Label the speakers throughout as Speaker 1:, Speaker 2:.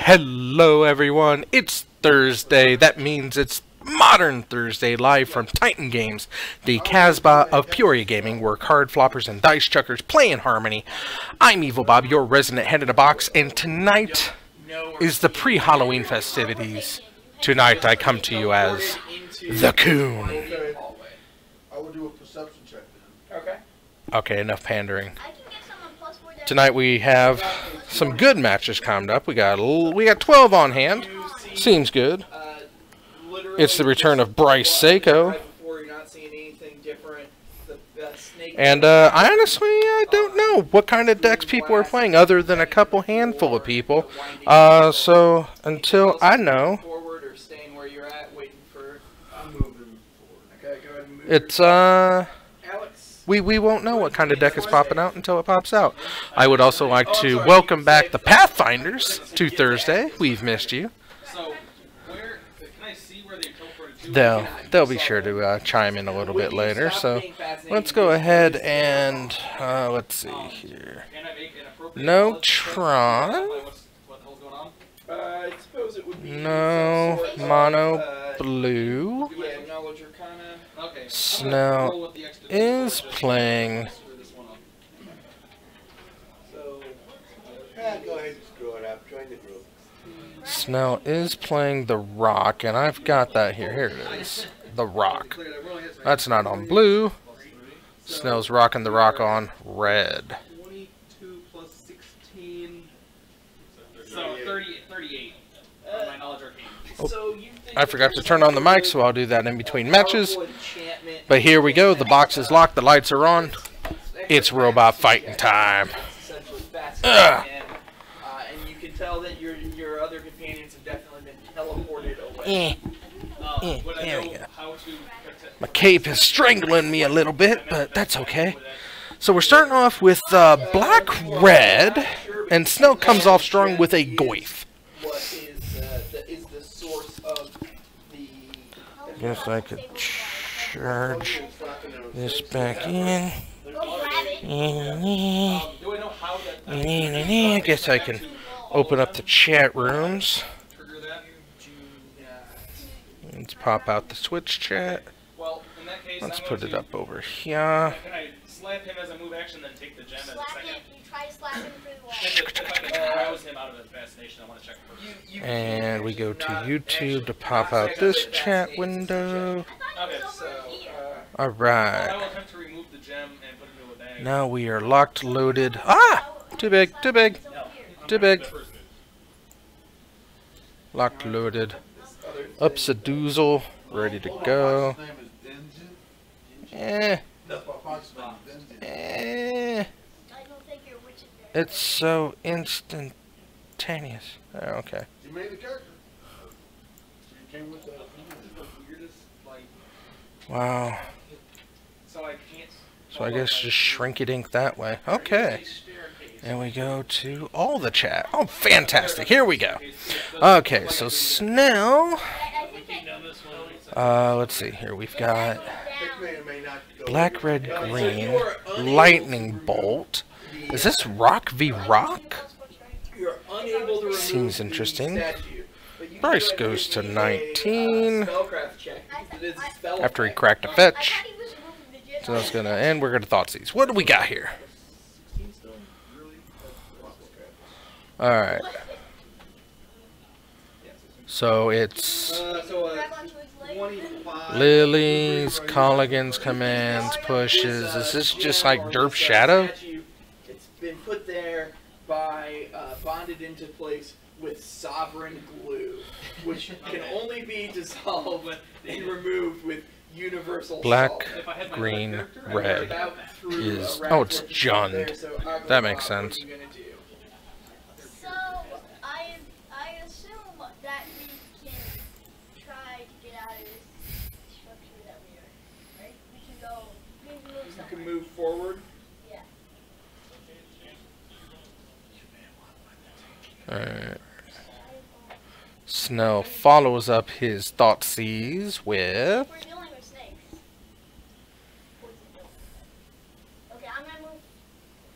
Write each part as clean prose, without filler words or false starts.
Speaker 1: Hello everyone, it's Thursday. That means it's Modern Thursday, live from Titan Games, the Casbah of Peoria Gaming, where card floppers and dice chuckers play in harmony. I'm Evil Bob, your resident head in a box, and tonight is the pre-Halloween festivities. Tonight I come to you as the Coon.
Speaker 2: Okay. I will do a perception check then.
Speaker 3: Okay.
Speaker 1: Okay, enough pandering. Tonight we have some good matches coming up. We got 12 on hand. Seems good. It's the return of Bryce Seiko. And I honestly don't know what kind of decks people are playing other than a couple handful of people. So until I know, it's we won't know what kind of deck is popping out until it pops out. I would also like to welcome back the Pathfinders to Thursday. We've missed you. They'll be sure to chime in a little bit later. So let's go ahead and let's see here. No Tron. No Mono Blue. Snell is playing. Snell is playing the Rock, and I've got that here. Here it is. The Rock. That's not on blue. Snell's rocking the Rock on red.
Speaker 3: 22 plus 16. So 38. My knowledge arcane.
Speaker 1: Oh, I forgot to turn on the mic, so I'll do that in between matches. But here we go. The box is locked. The lights are on. It's robot fighting time.
Speaker 3: And you can tell that your other companions have definitely been teleported away.
Speaker 1: There we go. My cape is strangling me a little bit, but that's okay. So we're starting off with black-red, and Snell comes off strong with a Goif. Guess I could charge this back in. I guess I can open up the chat rooms. Let's pop out the Switch chat. Let's put it up over here.
Speaker 3: Can I slap him as a move action, then take the gem as a second? If I rouse him out of his fascination, I want to check first.
Speaker 1: And we go to YouTube to pop out this chat window.
Speaker 3: Okay, so
Speaker 1: Alright.
Speaker 3: I will attempt to remove the gem and put it into a bag.
Speaker 1: Now we are locked, loaded. Ah! Too big, too big, too big. Locked, loaded. Ups a doozle, ready to go. It's so instantaneous. Oh, okay.
Speaker 2: You made the character.
Speaker 1: Wow. So I guess just shrink it ink that way. Okay. And we go to all the chat. Oh, fantastic. Here we go. Okay, so Snell. Let's see here. We've got black, red, green, lightning bolt. Is this Rock v Rock? Seems interesting. Bryce goes to 19 after he cracked a fetch. So that's gonna end. We're gonna Thoughtseize. What do we got here? Alright. So it's Lily's, Colligan's commands, pushes. Is this just like Derp Shadow?
Speaker 3: It's been put there by bonded into place with sovereign glue, which can only be dissolved and removed with universal
Speaker 1: black,
Speaker 3: salt.
Speaker 1: green, red is... Oh, it's Jund. That makes sense.
Speaker 4: So, I assume that we can try to get out of this structure that we are, right? We can go, maybe move somewhere.
Speaker 3: You can move forward.
Speaker 4: Yeah.
Speaker 1: Alright. Snell follows up his Thoughtseize with...
Speaker 4: We're dealing with snakes. Okay, I'm gonna move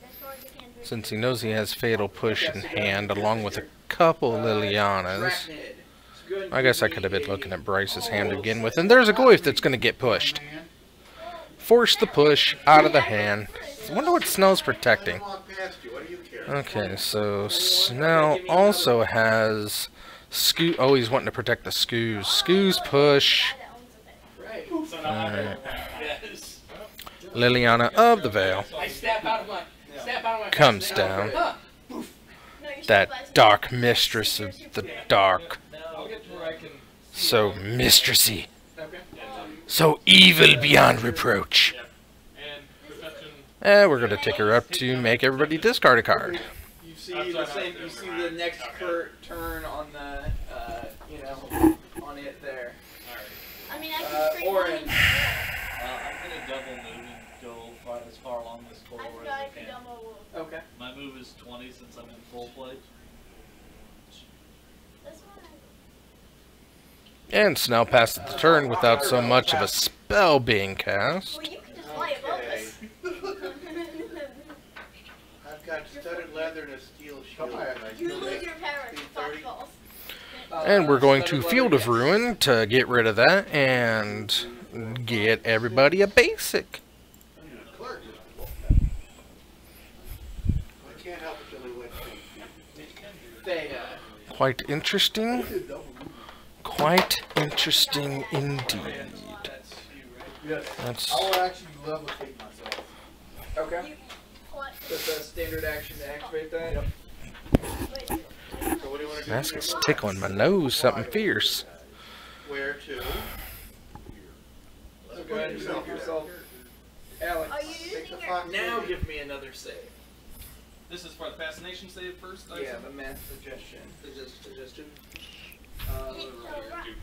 Speaker 4: as far as I can through
Speaker 1: since he knows he has Fatal Push in hand, along with a couple Lilianas.
Speaker 3: Arachnid. So go ahead and
Speaker 1: I guess I
Speaker 3: give
Speaker 1: could have
Speaker 3: me
Speaker 1: been
Speaker 3: a
Speaker 1: looking at Bryce's hand to
Speaker 3: will
Speaker 1: begin with.
Speaker 3: save.
Speaker 1: And there's a Goyf that's going to get pushed. Force the push out of the hand. I wonder what Snell's protecting. Okay, so Snell also has oh, he's wanting to protect the Scoos. Scoos push.
Speaker 3: Right.
Speaker 5: Yes.
Speaker 1: Liliana of the Veil
Speaker 5: I snap out of my
Speaker 1: comes down.
Speaker 5: Huh.
Speaker 1: That dark mistress of the dark.
Speaker 5: I'll get to where I can.
Speaker 1: So mistressy.
Speaker 3: Okay.
Speaker 1: So evil beyond reproach.
Speaker 5: And perception.
Speaker 1: We're going to take her up to make everybody discard a card.
Speaker 3: You see the same. You see the next turn on the, on it there.
Speaker 4: I mean, I can free
Speaker 3: Orange.
Speaker 4: money.
Speaker 6: I'm gonna double move and go as far along this
Speaker 4: I
Speaker 6: corridor
Speaker 4: forgot I
Speaker 6: as I
Speaker 4: could
Speaker 6: can.
Speaker 4: double.
Speaker 3: Okay.
Speaker 6: My move is 20 since I'm in full play.
Speaker 4: That's one.
Speaker 1: And Snell passes the turn without so much of a spell being cast.
Speaker 4: Well, you can just fly above us.
Speaker 2: I've got studded leather and a steel shield. and I
Speaker 4: You
Speaker 2: still
Speaker 4: lose
Speaker 2: make
Speaker 4: your power. Fox balls.
Speaker 1: And we're going to Field of Ruin to get rid of that and get everybody a basic.
Speaker 2: clerk. I can't help it till he went to.
Speaker 3: Thea.
Speaker 1: Quite interesting. Quite interesting indeed.
Speaker 2: Yes.
Speaker 1: That's
Speaker 2: I will actually levitate myself.
Speaker 3: Okay.
Speaker 4: What?
Speaker 3: That's a standard action to activate that.
Speaker 2: Yep.
Speaker 4: Wait.
Speaker 2: So what do you want to do?
Speaker 1: that's what's tickling my nose, something fierce.
Speaker 2: Where to?
Speaker 3: So go ahead and save yourself. Alex.
Speaker 4: Are you using
Speaker 2: Take the
Speaker 4: your?
Speaker 2: fox.
Speaker 3: Now give me another save.
Speaker 5: This is for the fascination save first.
Speaker 3: Yeah, the math suggestion.
Speaker 5: Suggestion.
Speaker 4: Right.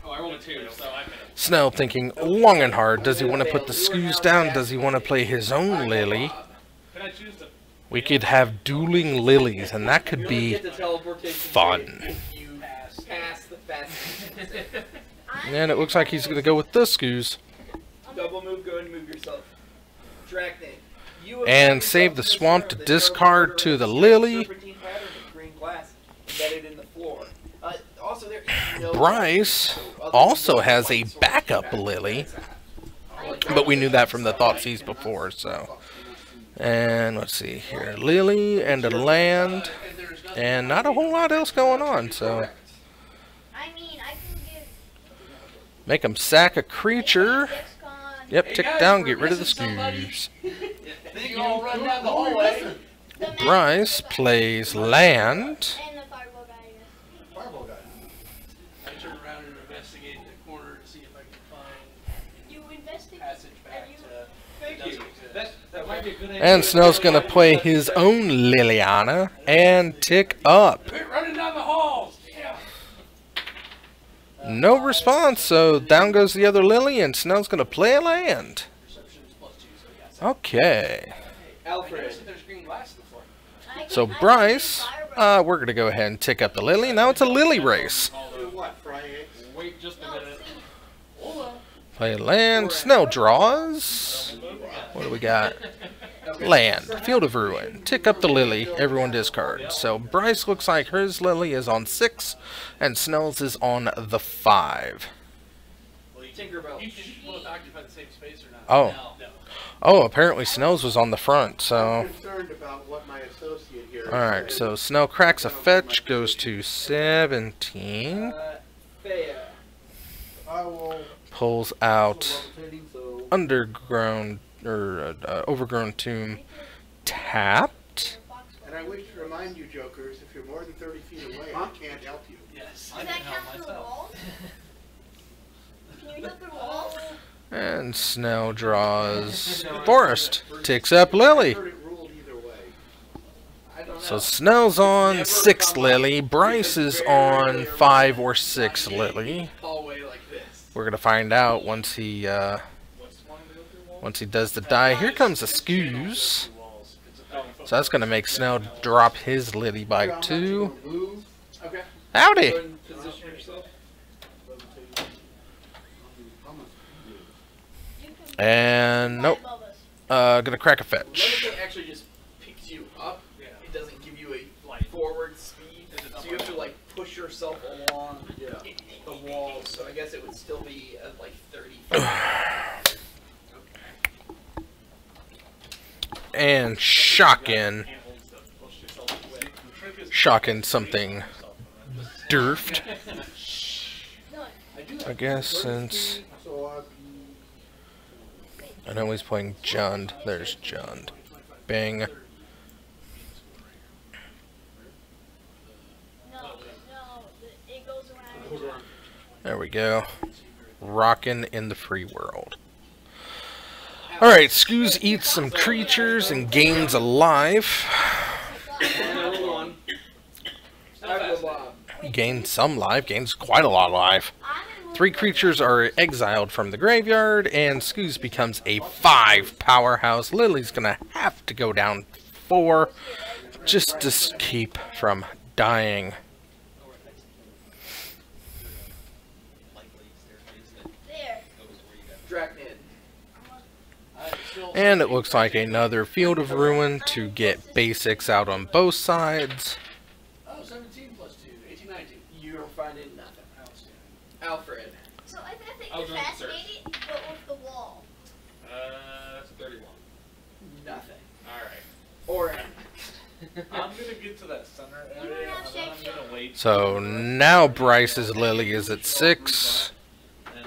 Speaker 5: Oh, I rolled a 2, so I failed.
Speaker 1: Snell thinking long and hard. Does he want to put the Scoos down? Does he want to play his own Lily?
Speaker 5: Can I choose to?
Speaker 1: We could have dueling lilies, and that
Speaker 3: You
Speaker 1: could
Speaker 3: only
Speaker 1: be
Speaker 3: get the teleportation
Speaker 1: fun.
Speaker 3: save if you pass the fascination save.
Speaker 1: And it looks like he's going to go with the Scoos.
Speaker 3: Double move, go ahead and move yourself. Drachnid. You have
Speaker 1: And
Speaker 3: found
Speaker 1: save the
Speaker 3: yourself in
Speaker 1: swamp to
Speaker 3: the
Speaker 1: discard
Speaker 3: dark
Speaker 1: to
Speaker 3: corridor
Speaker 1: the
Speaker 3: of
Speaker 1: lily.
Speaker 3: serpentine pattern of green glass embedded in the floor. Also, there is no
Speaker 1: Bryce also has a backup lily, but we knew that from the Thoughtseize before, so. And let's see here, Lily and a land, and not a whole lot else going on, so.
Speaker 4: I mean, I can give.
Speaker 1: Make him sack a creature.
Speaker 4: Dexcon.
Speaker 1: Yep, tick down, get rid of the Scoos.
Speaker 5: Think you all run down the hallway.
Speaker 4: The map-
Speaker 1: Bryce plays land.
Speaker 4: And the fireball guy. I guess.
Speaker 2: Fireball guy.
Speaker 5: I turn around and investigate the corner to see if I can find
Speaker 4: You investigate.
Speaker 5: passage back
Speaker 4: and you-
Speaker 5: to.
Speaker 3: Thank you.
Speaker 5: That might be a good idea.
Speaker 1: And Snell's gonna play his own Liliana and tick up.
Speaker 5: Quit running down the halls. Yeah.
Speaker 1: No response, so down goes the other Lily, and Snell's gonna play a land.
Speaker 5: Perception is +2, so yes.
Speaker 1: Okay.
Speaker 5: I
Speaker 3: Alfred.
Speaker 5: noticed that there's green glass in the floor.
Speaker 4: I can-
Speaker 1: So
Speaker 4: I can
Speaker 1: Bryce,
Speaker 4: use fireball.
Speaker 1: we're gonna go ahead and tick up the Lily. Now it's a Lily race.
Speaker 2: Do what? Fry eggs?
Speaker 5: Wait just a
Speaker 4: No,
Speaker 5: minute.
Speaker 4: see.
Speaker 1: Play land. Snell draws. What do we got? Land. Field of Ruin. Tick up the Lily. Everyone discard. So Bryce looks like his Lily is on 6, and Snell's is on the 5.
Speaker 3: Tinkerbell.
Speaker 5: You should both occupy the same space or not?
Speaker 1: Oh.
Speaker 5: No.
Speaker 1: Oh, apparently Snell's was on the front, so.
Speaker 2: I'm concerned about what my associate here is
Speaker 1: Alright,
Speaker 2: saying.
Speaker 1: so Snell cracks a fetch, goes to 17,
Speaker 3: Thea.
Speaker 2: I will.
Speaker 1: pulls out
Speaker 2: Levitating, so
Speaker 1: Underground, or Overgrown Tomb, tapped.
Speaker 2: And I wish to remind you, jokers, if you're more than 30 feet away, I can't help you.
Speaker 5: Yes.
Speaker 4: Does that count through the walls? Can you go through walls?
Speaker 1: And Snell draws Forest, ticks up Lily.
Speaker 2: I heard it ruled either way.
Speaker 3: I don't know.
Speaker 1: So Snell's on 6 Lily, Bryce is on 5 or 6 Lily.
Speaker 3: Hallway like this.
Speaker 1: We're gonna find out once he does the die. Here comes a Scoos. So that's gonna make Snell drop his Lily by 2.
Speaker 2: Move,
Speaker 3: Okay.
Speaker 1: Howdy!
Speaker 3: Go ahead and position yourself.
Speaker 2: levitating. How much do you do?
Speaker 4: You can
Speaker 1: And nope.
Speaker 4: fly above us.
Speaker 1: Gonna crack a fetch.
Speaker 3: Levitate actually just picks you up. It doesn't forward speed, so you have to like push yourself along the wall. So I guess it would still be at like 30 feet.
Speaker 1: And shocking something derfed. I guess since I know he's playing Jund. There's Jund. Bang.
Speaker 4: No, it goes around.
Speaker 1: There we go. Rockin' in the free world. Alright, Scoos eats some creatures and gains a life. Gains some life, gains quite a lot of life. 3 creatures are exiled from the graveyard, and Scoos becomes a 5 powerhouse. Lily's gonna have to go down 4 just to keep from dying. And it looks like another Field of Ruin to get basics out on both sides.
Speaker 5: Oh, 17 plus 2, 18, 19.
Speaker 3: You're finding nothing. Alfred.
Speaker 4: So I think you're fascinated, but with the wall.
Speaker 6: That's 31.
Speaker 3: Nothing.
Speaker 6: Alright.
Speaker 3: Or
Speaker 6: I'm gonna get to that center area, and then I'm gonna wait.
Speaker 1: So now Bryce's Lily is at 6.
Speaker 6: And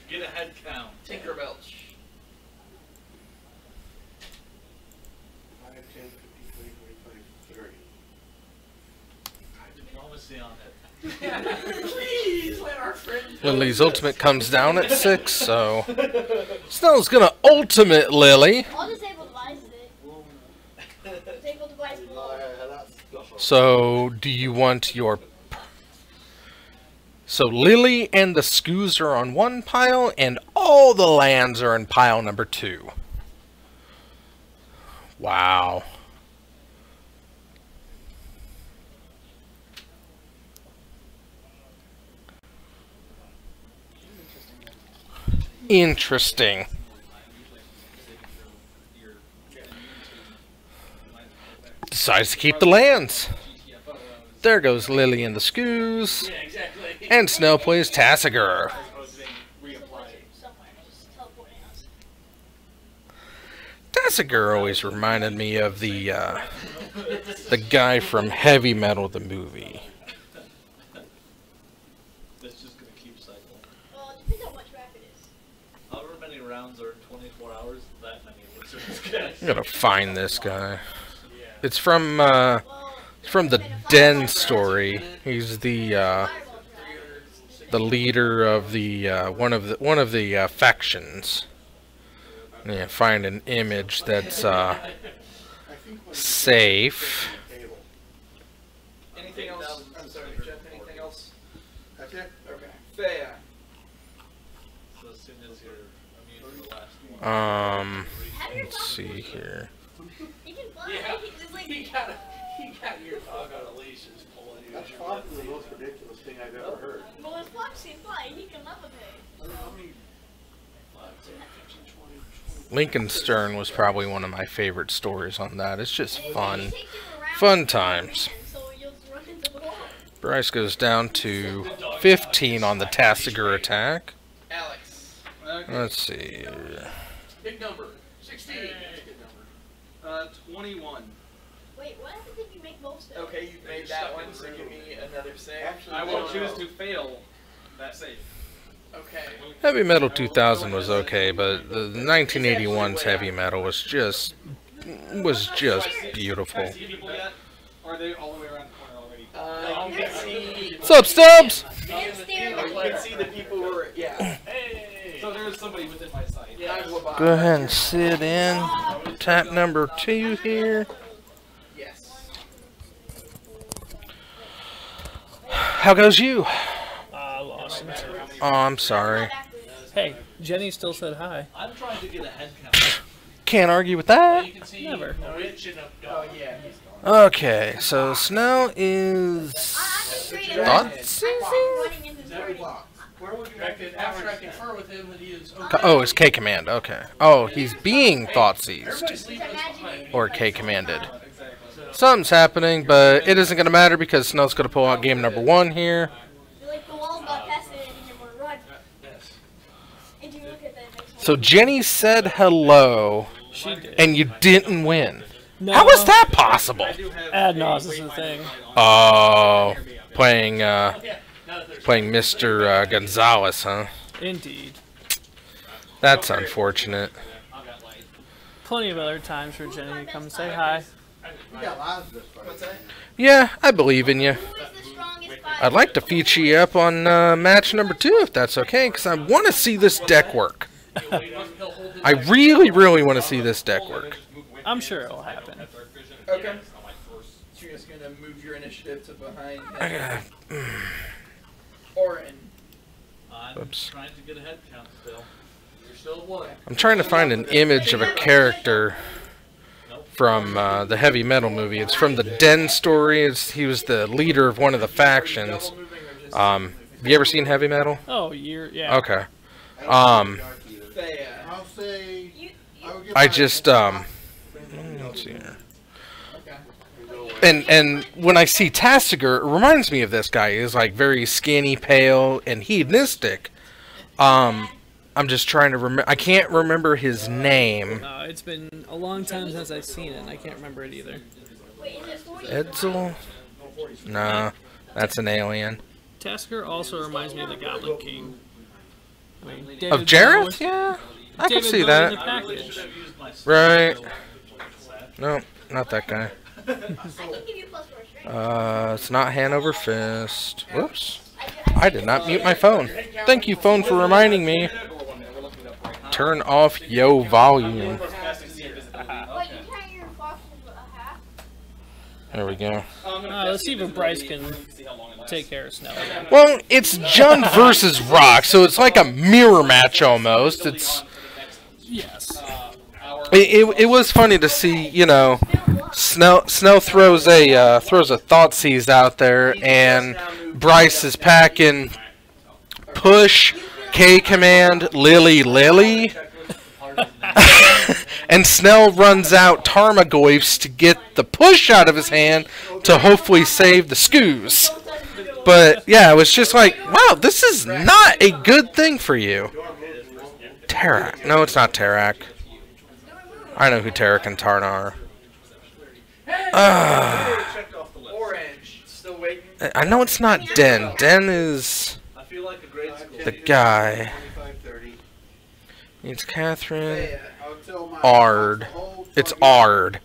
Speaker 6: get a head count.
Speaker 3: Tinkerbell.
Speaker 2: 5, 10, 15, 20, 25, 30.
Speaker 6: Diplomacy on it.
Speaker 3: Please let our friend.
Speaker 1: Lily's ultimate comes down at 6, so Snell's gonna ultimate Lily.
Speaker 4: I'll disable device it. Disable device below.
Speaker 1: So do you want your... So Lily and the Scoos are on one pile, and all the lands are in pile number 2. Wow. Interesting. Decides to keep the lands. There goes Lily and the Scoos.
Speaker 5: Yeah, exactly.
Speaker 1: And Snell plays Tassiger. Tassiger always reminded me of the guy from Heavy Metal, the movie.
Speaker 6: That's just gonna keep cycling.
Speaker 4: Well, it depends on what track it is.
Speaker 6: However many rounds are 24 hours, that many wizards guys.
Speaker 1: I gotta find this guy. It's from the Den story. He's the leader of the one of the factions. Yeah, find an image that's safe.
Speaker 3: Anything else? I'm sorry, Jeff. Anything else?
Speaker 2: That's it?
Speaker 3: Okay. Thea.
Speaker 6: So as soon as you're immune to the last one.
Speaker 1: Let's see here.
Speaker 4: You can fly.
Speaker 5: Yeah.
Speaker 4: It's like,
Speaker 5: He got your dog on a leash and is pulling you.
Speaker 2: That's probably the most ridiculous thing I've ever heard.
Speaker 4: well, his fox can fly. He can levitate.
Speaker 2: How many?
Speaker 5: 5, 10, 15, 20, 20.
Speaker 1: Lincoln Stern was probably one of my favorite stories on that. It's just fun.
Speaker 4: It takes you around
Speaker 1: Fun times.
Speaker 4: so you'll just run into the wall.
Speaker 1: Bryce goes down to 15 on the Tassiger attack.
Speaker 3: Alex.
Speaker 5: Okay.
Speaker 1: Let's see.
Speaker 5: Big number. 16. That's a good number. 21.
Speaker 4: Wait, what happens if you make most of it?
Speaker 3: Okay, you made that one, so give me another save.
Speaker 2: Actually,
Speaker 5: I will
Speaker 2: no,
Speaker 5: choose
Speaker 2: no.
Speaker 5: to fail that save.
Speaker 3: Okay.
Speaker 1: Heavy Metal 2000 was okay, but the 1981's Heavy Metal was just beautiful.
Speaker 5: Can I see people yet? Or are they all the way around the corner already?
Speaker 3: You can see.
Speaker 1: What's up, Stubbs?
Speaker 4: You can steer
Speaker 3: You can see the people who are. Yeah.
Speaker 5: Hey! So there's somebody within my sight.
Speaker 3: Yeah.
Speaker 1: Go ahead and sit in. Tap number 2 here.
Speaker 3: Yes.
Speaker 1: How goes you?
Speaker 7: Lost.
Speaker 1: Oh, I'm sorry.
Speaker 7: Hey, Jenny still said hi.
Speaker 6: I'm trying to get a head count.
Speaker 1: Can't argue with that.
Speaker 5: You can see
Speaker 7: Never.
Speaker 5: a witch and a
Speaker 3: Oh
Speaker 5: dog.
Speaker 3: yeah. He's gone.
Speaker 1: Okay, so Snell is... Thoughts?
Speaker 4: running into the
Speaker 5: That
Speaker 4: party.
Speaker 5: block.
Speaker 2: Where would you
Speaker 5: After I confer with him that he is okay.
Speaker 1: Oh, it's K Command. Okay. Oh, he's being thought seized.
Speaker 5: Everybody's leaving us behind.
Speaker 1: Or K commanded.
Speaker 5: Exactly.
Speaker 1: Something's happening, but it isn't going to matter because Snow's going to pull out game number 1 here.
Speaker 4: Like the walls got tested and you didn't want to run. And you look at that next
Speaker 1: So Jenny said hello,
Speaker 7: She did.
Speaker 1: and you didn't win.
Speaker 7: No,
Speaker 1: How was that possible?
Speaker 7: ad nauseam is the thing.
Speaker 1: Oh, playing Mr. Gonzalez, huh?
Speaker 7: Indeed.
Speaker 1: That's unfortunate.
Speaker 7: Plenty of other times for Jenny to come and say hi.
Speaker 2: We got lots of this fight.
Speaker 3: What's that?
Speaker 1: Yeah, I believe in you.
Speaker 4: Who is the strongest fighter?
Speaker 1: I'd like to feature you up on match number 2 if that's okay, because I want to see this deck work. I really, really want to see this deck work.
Speaker 7: I'm sure it'll happen.
Speaker 3: Okay. So you're just gonna move your initiative to behind Orin.
Speaker 6: I'm
Speaker 1: Oops.
Speaker 6: trying to get a head count still. You're still one.
Speaker 1: I'm trying to find an image of a character from the Heavy Metal movie. It's from the Den story. He was the leader of one of the factions. Have you ever seen Heavy Metal?
Speaker 7: Oh, yeah.
Speaker 1: Okay.
Speaker 3: Thea.
Speaker 2: I'll say. I would give
Speaker 1: I
Speaker 2: my-
Speaker 1: just let's see here. And when I see Tastiger, it reminds me of this guy. He's like very skinny, pale, and hedonistic. I'm just trying to remember. I can't remember his name.
Speaker 7: It's been a long time since I've seen it, and I can't remember it either.
Speaker 4: Wait, is it 40?
Speaker 1: Edsel? Nah, that's an alien.
Speaker 7: Tasker also reminds me of the Goblin King. I mean,
Speaker 1: Of
Speaker 7: David
Speaker 1: Jareth?
Speaker 7: Bowie-
Speaker 1: Yeah, I can
Speaker 7: David
Speaker 1: see
Speaker 7: Bowie in the
Speaker 1: that.
Speaker 7: package.
Speaker 1: Right. No, not that guy.
Speaker 4: I can give you plus 4 strength.
Speaker 1: It's not hand over fist. Whoops. I did not mute my phone. Thank you, phone, for reminding me. Turn off yo volume.
Speaker 4: Wait, you count your fox as a half?
Speaker 1: There we go.
Speaker 7: Let's see if Bryce can take care of Snow.
Speaker 1: Well, it's Jund versus Rock, so it's like a mirror match almost. It's
Speaker 7: Yes.
Speaker 1: it was funny to see, you know, Snow throws a Thoughtseize out there, and Bryce is packing push, K command, Lily, and Snell runs out Tarmogoyfs to get the push out of his hand to hopefully save the Scoos. But yeah, it was just like, wow, this is not a good thing for you. Tarak. No, it's not Tarak. I know who Tarak and Tarn are.
Speaker 3: Orange. Still waiting.
Speaker 1: I know it's not Den. Den is
Speaker 6: I feel like a grade school.
Speaker 1: the guy.
Speaker 2: 25-30.
Speaker 1: It's Catherine.
Speaker 3: Thea.
Speaker 2: I'll tell my-
Speaker 1: Ard. It's Ard.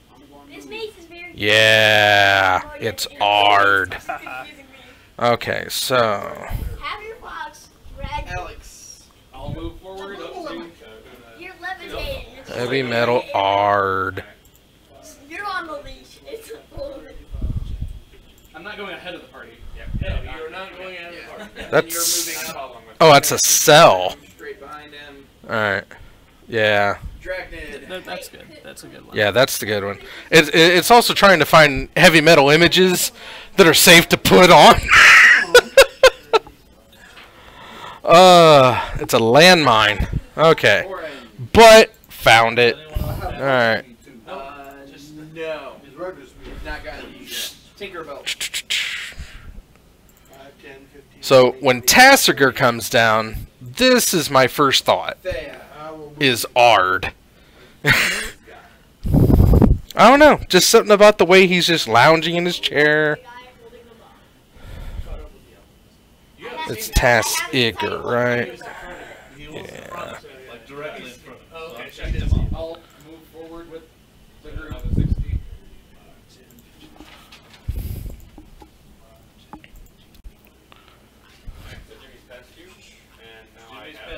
Speaker 4: This mace is very
Speaker 1: Yeah, it's Ard.
Speaker 4: confusing me.
Speaker 1: Okay, so
Speaker 4: Have your fox drag
Speaker 3: Alex.
Speaker 6: I'll move forward up to.
Speaker 4: You're levitating. It's
Speaker 1: Heavy
Speaker 4: like
Speaker 1: Metal
Speaker 4: you're in the air.
Speaker 1: Ard.
Speaker 4: You're on the leash. It's
Speaker 6: I'm not going ahead of the party.
Speaker 5: No, you're not going out of the park.
Speaker 1: That's
Speaker 3: You're moving up.
Speaker 1: oh, that's a cell.
Speaker 3: Straight behind him.
Speaker 1: All right. Yeah,
Speaker 3: Dragnid.
Speaker 7: That's good. That's a good one.
Speaker 1: yeah, that's the good one. It's also trying to find heavy metal images that are safe to put on. It's a landmine. Okay,
Speaker 3: Orange.
Speaker 1: but found it. All right.
Speaker 3: No.
Speaker 2: His regular speed.
Speaker 3: He's not gotten these yet. Tinkerbell.
Speaker 2: 5, 10, 15.
Speaker 1: So when Tassiger comes down, this is my first thought.
Speaker 3: Thea.
Speaker 2: I will move.
Speaker 1: Is Ard. I don't know. Just something about the way he's just lounging in his chair. It's Tassiger, right? Yeah.
Speaker 6: Like directly in front of
Speaker 5: Okay,
Speaker 6: us.
Speaker 5: check this out.
Speaker 3: I'll move forward with the group.
Speaker 6: 60.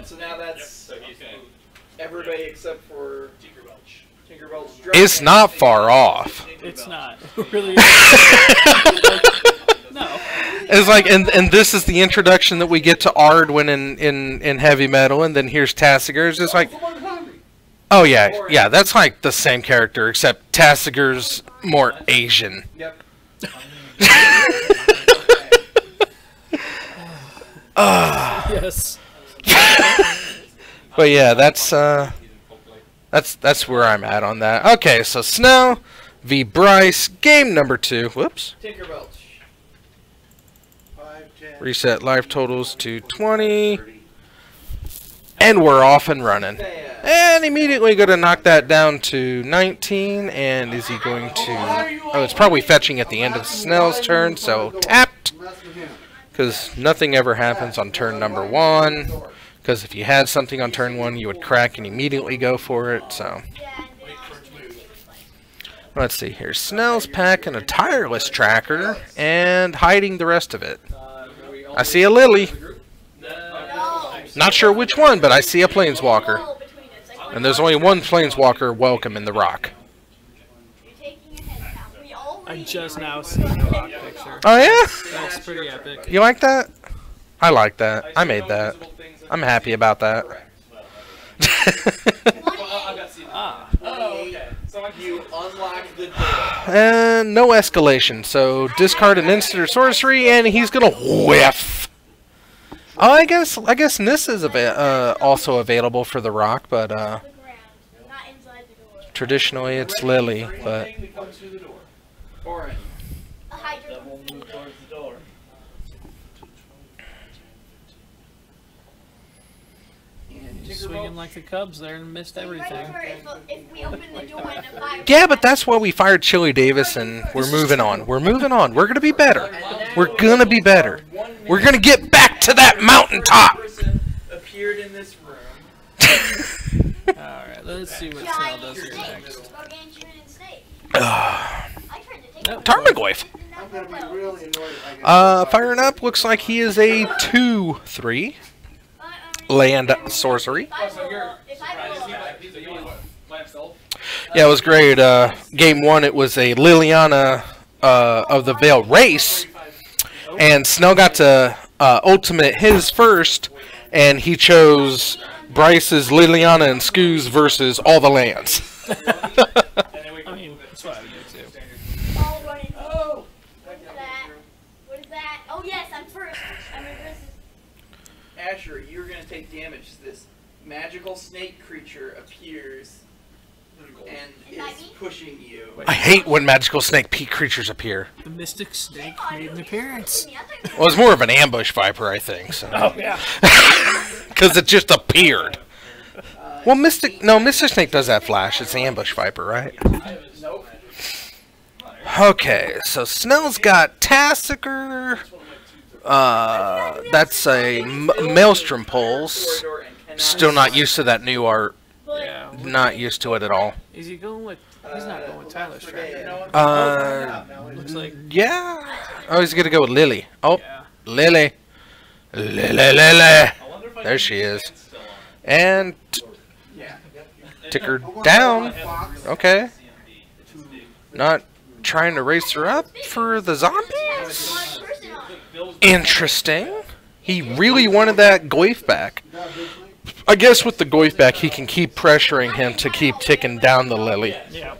Speaker 3: So now that's
Speaker 6: Okay.
Speaker 3: everybody except for Tinkerbell's
Speaker 1: It's not far off.
Speaker 7: It's not. It really No.
Speaker 1: It's like, and this is the introduction that we get to Ard when in heavy metal, and then here's Tassiger. It's just like, oh yeah, that's like the same character, except Tassiger's more Asian.
Speaker 3: Yep.
Speaker 7: Yes.
Speaker 1: But yeah, that's where I'm at on that. Okay, so Snow v. Bryce. Game number 2. Whoops.
Speaker 3: Tinkerbell.
Speaker 2: 5, 10.
Speaker 1: Reset life totals to 20. And we're off and running. And immediately going to knock that down to 19. And is he going to... Oh, it's probably fetching at the end of Snell's turn, so tapped. Because nothing ever happens on turn number 1. Because if you had something on turn 1, you would crack and immediately go for it, so... Let's see here. Snell's packing a tireless tracker and hiding the rest of it. I see a Lily. Not sure which one, but I see a Planeswalker. And there's only one Planeswalker welcome in the rock.
Speaker 7: I just now see the rock picture.
Speaker 1: Oh yeah?
Speaker 7: That's pretty epic.
Speaker 1: You like that? I like that. I made that. I'm happy about that.
Speaker 7: Ah.
Speaker 3: You unlock the door.
Speaker 1: And no escalation, so discard an instant or sorcery, and he's gonna whiff. Oh, I guess Nis is also available for the rock, but traditionally it's Lily, but
Speaker 3: Orange.
Speaker 6: That will move towards the door.
Speaker 7: Swinging like the Cubs there and missed everything.
Speaker 4: If we open the door and the fire...
Speaker 1: yeah, but that's why we fired Chili Davis, and we're moving on. We're moving on. We're gonna be better. We're gonna be better. We're gonna get back to that mountaintop.
Speaker 3: Appeared in this room.
Speaker 7: Alright, let's see what Snell does here next.
Speaker 1: Tarmogoyf.
Speaker 2: I'm going to be really annoyed if I get...
Speaker 1: Firing up looks like he is a 2/3 land sorcery. Yeah, it was great. Game 1, it was a Liliana of the Veil race, and Snell got to ultimate his first, and he chose Bryce's Liliana and Scoo's versus all the lands.
Speaker 7: I mean, that's what I would do too.
Speaker 4: Oh, what is that? What is that? Oh yes, I'm first. I'm in versus.
Speaker 3: Asher, you're going to take damage. This magical snake creature appears and is pushing you.
Speaker 1: I hate when magical snake peak creatures appear.
Speaker 7: The Mystic Snake made an appearance.
Speaker 1: Well, it's more of an ambush viper, I think. So.
Speaker 7: Oh, yeah.
Speaker 1: Because it just appeared. Well, Mystic Snake does have flash. It's the ambush viper, right?
Speaker 3: Nope.
Speaker 1: Okay, so Snell's got Tassiger. That's a Maelstrom Pulse. Still not used to that new art.
Speaker 7: Yeah.
Speaker 1: Not used to it at all.
Speaker 7: Is he going with... He's not going with Tyler Stratton. Looks like...
Speaker 1: Yeah. Oh, he's gonna go with Lily. Oh,
Speaker 7: Yeah.
Speaker 1: Lily. Lily. There she is. And tick her down. Okay. Not trying to race her up for the zombies? Interesting. He really wanted that Goyf back. I guess with the Goyf back, he can keep pressuring him to keep ticking down the Lily.
Speaker 7: Yeah.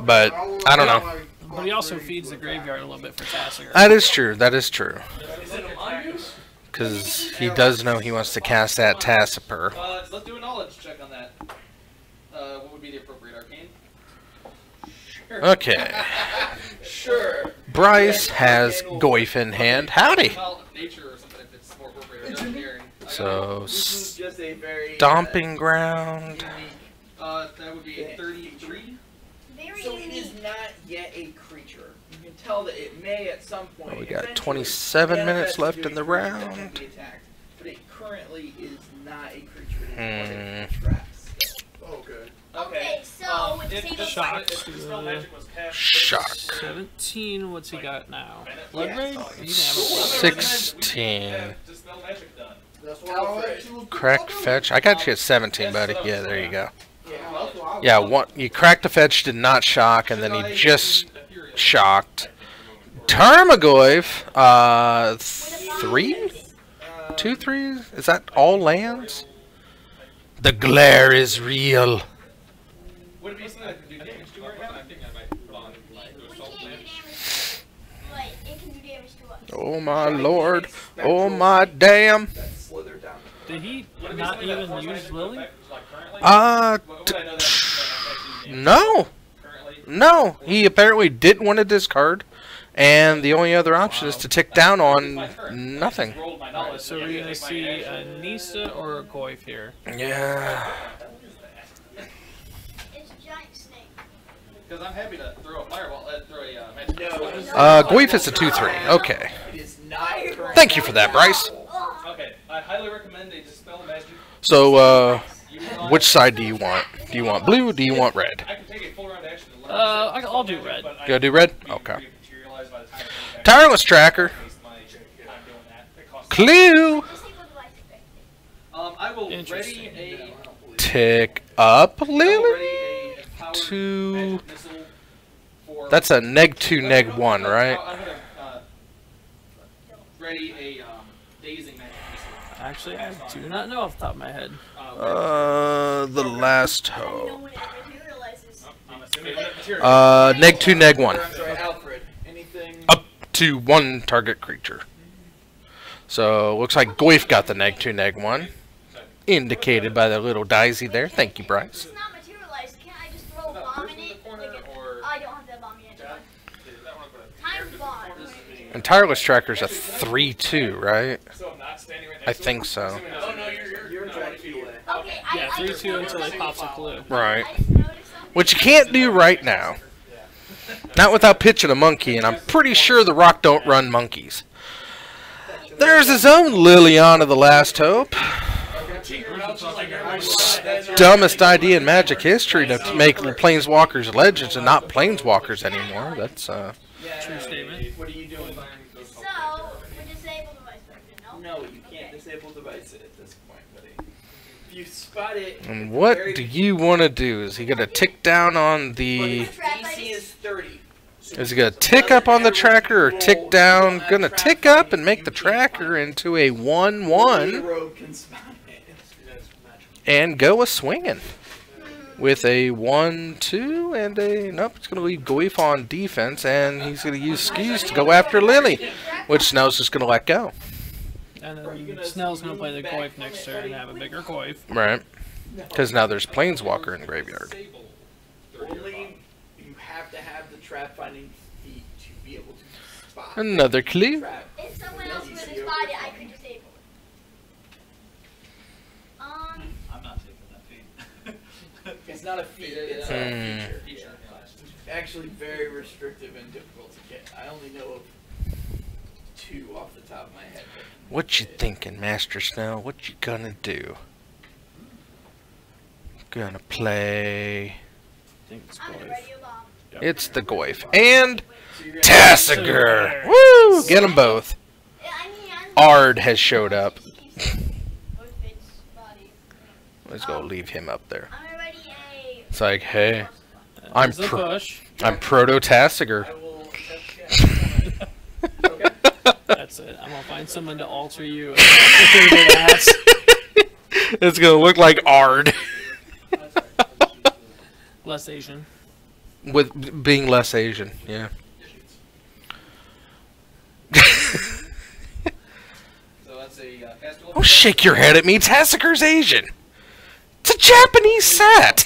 Speaker 1: But, I don't know.
Speaker 7: But he also feeds the graveyard a little bit for Tassiger.
Speaker 1: That is true. That is true. Because he does know he wants to cast that Tassiper.
Speaker 6: Let's do a knowledge check on that. What would be the appropriate arcane?
Speaker 1: Okay.
Speaker 3: Sure.
Speaker 1: Bryce has Goyf in hand. Howdy.
Speaker 6: Well, nature or something if it's more appropriate. Or engineering.
Speaker 1: So,
Speaker 3: This is just a very
Speaker 1: stomping ground.
Speaker 6: That would be 33.
Speaker 3: So it is not yet a creature. You can tell that it may at some point.
Speaker 1: Oh, we got
Speaker 3: eventually
Speaker 1: 27 minutes
Speaker 3: manifest
Speaker 1: left
Speaker 3: into
Speaker 1: in the
Speaker 3: a creature that can
Speaker 1: round.
Speaker 3: be attacked, but it currently is not a creature. It is one
Speaker 1: Hmm.
Speaker 3: of the traps.
Speaker 2: Oh, good.
Speaker 4: Okay, so with the table
Speaker 7: Shock.
Speaker 6: If the spell magic was cast,
Speaker 1: Shock.
Speaker 7: 17, what's he got now? Blood
Speaker 3: Yes.
Speaker 7: Raid? He can have a
Speaker 1: 16.
Speaker 6: just spell magic done.
Speaker 2: That's what all that she was
Speaker 1: Crack fetch. I got you at 17, buddy. Yeah, there you go.
Speaker 3: Yeah.
Speaker 1: Yeah, one. You cracked the fetch, did not shock, and then he just shocked. Tarmogoyf, 3? 2 3s? Is that all lands? The glare is real.
Speaker 6: Would it be something that could do damage to her? I think I might bond like
Speaker 4: We
Speaker 6: assault
Speaker 4: can't do
Speaker 6: damage.
Speaker 4: damage, but it can do damage to us.
Speaker 1: Oh my lord. Oh my damn.
Speaker 3: That slither down.
Speaker 7: Did he not even use Lily?
Speaker 1: Uh,
Speaker 6: What would I know that?
Speaker 1: No.
Speaker 6: currently?
Speaker 1: No. He apparently didn't want to discard. And the only other option is to tick down on nothing.
Speaker 6: Rolled my
Speaker 7: Alright,
Speaker 6: knowledge.
Speaker 7: so we're gonna see a Nisa or a Goyf here.
Speaker 1: Yeah.
Speaker 4: It's a giant snake.
Speaker 6: Because I'm happy to throw a fireball, throw a magic missile.
Speaker 1: Goyf is a 2/3. Okay.
Speaker 3: It is not currently.
Speaker 1: Thank you for that, Bryce.
Speaker 6: Okay, I highly recommend a dispel magic.
Speaker 1: So, which side do you want? Do you want blue or do you want red?
Speaker 6: I can take a full round action to learn
Speaker 7: I'll do red.
Speaker 6: but I
Speaker 1: Go do red?
Speaker 6: be
Speaker 1: Okay.
Speaker 6: materialized by the time I come back.
Speaker 1: Tireless Tracker.
Speaker 6: Waste my time doing that. It costs-
Speaker 1: Clue.
Speaker 4: Disable device effect.
Speaker 6: I will ready
Speaker 7: Interesting.
Speaker 6: a
Speaker 1: Tick up,
Speaker 6: I will
Speaker 1: Lily.
Speaker 6: ready a powered
Speaker 1: To-
Speaker 6: magic missile for
Speaker 1: That's a neg2, neg1, right?
Speaker 6: I'm gonna ready a dazing magic missile.
Speaker 7: Actually, I do not know off the top of my head.
Speaker 1: The last
Speaker 4: I don't know
Speaker 1: hope.
Speaker 4: when it materializes.
Speaker 6: I'm assuming that material.
Speaker 1: Neg2, neg1.
Speaker 3: I'm sorry, Alfred. Anything?
Speaker 1: Up to one target creature. So, looks like Goyf got the neg2, neg1. Indicated by the little daisy there. Thank you, Bryce.
Speaker 4: It's not materialized. Can't I just throw a bomb in it? Like I don't have that bomb yet. Time bomb.
Speaker 1: And Tireless Tracker's a 3/2, right?
Speaker 6: So I'm not standing right
Speaker 1: I
Speaker 6: next to
Speaker 1: think
Speaker 6: it?
Speaker 1: so.
Speaker 6: Oh no, you're
Speaker 3: 20 feet away.
Speaker 4: Okay,
Speaker 7: Yeah,
Speaker 4: I just
Speaker 7: 3/2 until
Speaker 4: noticed
Speaker 7: he pops a clue.
Speaker 1: Right.
Speaker 4: I just noticed something.
Speaker 1: Which you can't do right now. Not without pitching a monkey, and I'm pretty sure the rock don't run monkeys. There's his own Liliana the Last Hope. Dumbest idea in Magic history to make Planeswalkers legends and not Planeswalkers anymore. That's,
Speaker 7: True statement.
Speaker 3: What are you doing?
Speaker 4: So, we disable device effect. No?
Speaker 3: No, you can't disable device at this point, buddy. If you spot it.
Speaker 1: And what do you want to do? Is he going to tick down on the...
Speaker 3: DC is 30.
Speaker 1: Is he going to tick up on the tracker or tick down? Going to tick up and make the tracker into a 1/1
Speaker 3: Rogue can spot it.
Speaker 1: and go a swinging. With a 1/2 and a... Nope, it's going to leave Goyf on defense, and he's going to use Skis to go after Lily, which Snell's just going to let go.
Speaker 7: And then Snell's gonna play the Goyf next turn and have a bigger Goyf.
Speaker 1: Right. Because now there's Planeswalker in the graveyard.
Speaker 3: Only you have to have the trap finding feat to be able to spot.
Speaker 1: Another clue.
Speaker 3: Trap.
Speaker 4: If someone else were to spot it, I could disable it.
Speaker 6: I'm not taking that feat.
Speaker 3: It's not a feat, it's a feature. Actually very restrictive and difficult to get. I only know of 2 off the top of my head.
Speaker 1: What you thinking, Master Snell? What you gonna do? Gonna play...
Speaker 7: I think it's
Speaker 4: I'm gonna
Speaker 7: Goyf.
Speaker 4: radio bomb.
Speaker 1: It's the Goyf. And...
Speaker 3: So you're gonna
Speaker 1: Tassiger! Woo! Get them both.
Speaker 4: Yeah, I mean,
Speaker 1: Ard has showed up.
Speaker 4: Both its body.
Speaker 1: Let's go leave him up there.
Speaker 4: I'm gonna ready a.
Speaker 1: It's like, hey, I'm
Speaker 7: There's the push.
Speaker 1: I'm Proto Tassiger.
Speaker 6: I will test
Speaker 3: Okay.
Speaker 7: That's it. I'm gonna find someone to alter you. And that's
Speaker 1: It's gonna look like Ard.
Speaker 7: less Asian.
Speaker 1: With being less Asian, yeah.
Speaker 6: So that's a cast
Speaker 1: Don't shake your head at me. Tassiger's Asian. It's a Japanese set.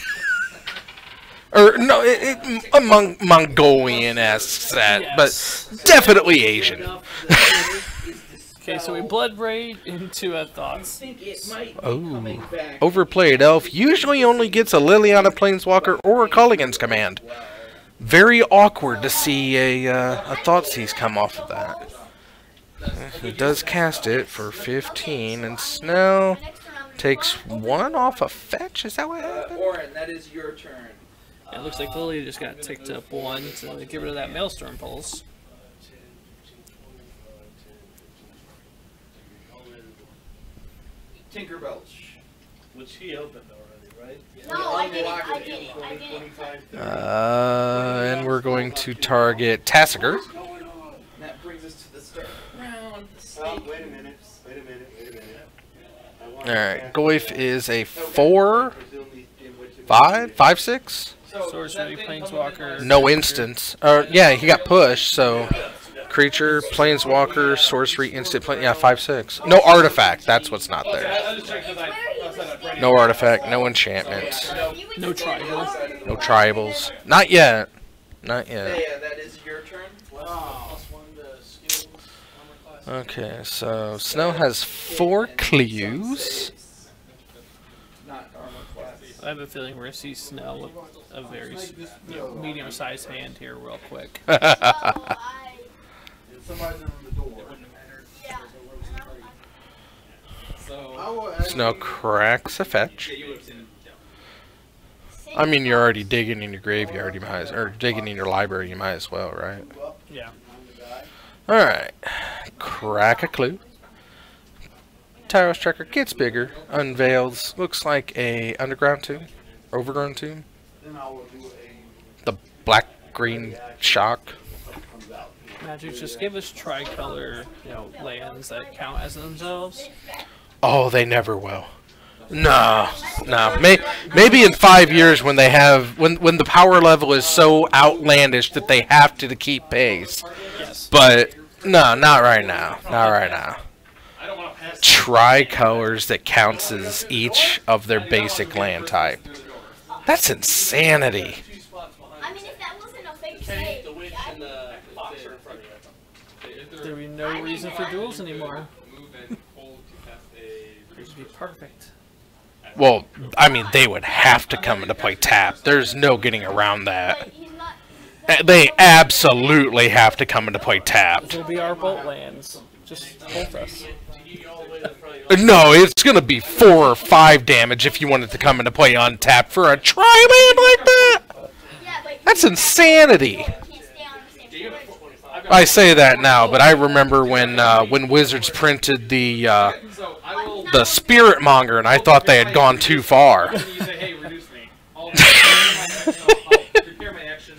Speaker 1: Or no, a Mongolian-esque set, but definitely Asian.
Speaker 7: Okay, so we blood braid into a thoughts.
Speaker 1: Oh, overplayed elf usually only gets a Liliana Planeswalker or a Culligan's Command. Very awkward to see a Thoughtseize come off of that. He does cast it for 15, and Snell takes 1 off a fetch. Is that what happened?
Speaker 3: Oren, that is your turn.
Speaker 7: It looks like Lily just got ticked up 1 to get rid of that Maelstrom Pulse.
Speaker 3: Tinker Belch.
Speaker 6: Which he opened already, right?
Speaker 4: No, I didn't.
Speaker 1: And we're going to target Tassiger.
Speaker 3: And that brings us to the start round.
Speaker 2: Oh, wait a minute.
Speaker 1: Alright, Goyf is a 4, 5, 5, 6?
Speaker 7: Sorcery, Planeswalker.
Speaker 1: No instance. Yeah, he got pushed, so creature, Planeswalker, sorcery, instant, yeah, 5, 6. No artifact, that's what's not there. No artifact, no enchantment.
Speaker 7: No tribal.
Speaker 1: No tribals. Not yet. Not yet.
Speaker 3: Yeah, that is your turn.
Speaker 5: +1 to skills, armor class.
Speaker 1: Okay, so Snow has 4 clues.
Speaker 3: Not armor class.
Speaker 7: I have a feeling we're gonna see Snell with a very medium-sized hand here real quick.
Speaker 4: So I,
Speaker 2: Somebody's in the door.
Speaker 4: yeah.
Speaker 1: Snow cracks a fetch.
Speaker 6: You would have seen him.
Speaker 1: I mean, you're already digging in your graveyard, you might as, or digging in your library, you might as well, right?
Speaker 7: Yeah.
Speaker 1: Alright. Crack a clue. Tower Striker gets bigger, unveils, looks like a underground tomb, overgrown tomb.
Speaker 2: Then I will do a
Speaker 1: The black-green shock.
Speaker 7: Magic, just give us tricolor, lands that count as themselves.
Speaker 1: Oh, they never will. No, no. Maybe in 5 years when they have when the power level is so outlandish that they have to keep pace.
Speaker 7: Yes.
Speaker 1: But no, not right now. Not right now. Tricolors that counts as each of their basic land type. That's insanity.
Speaker 4: I mean, if that wasn't a fake save,
Speaker 5: The witch and the fox are in front of you.
Speaker 7: There would be no reason for duels anymore.
Speaker 6: Move and hold to cast a.
Speaker 7: It would be perfect.
Speaker 1: Well, I mean, they would have to come into play tap. There's no getting around that.
Speaker 4: but he's not.
Speaker 1: They absolutely have to come into play tapped.
Speaker 7: It'll be our bolt lands. Just hold us.
Speaker 1: No, it's gonna be 4 or 5 damage if you want it to come into play untapped for a tri-land like that.
Speaker 4: Yeah, but
Speaker 1: That's insanity.
Speaker 4: you can't stay on the same board.
Speaker 1: I say that now, but I remember when Wizards printed the Spirit Monger, and I thought they had gone too far.
Speaker 6: You say, hey, reduce me. I'll prepare my action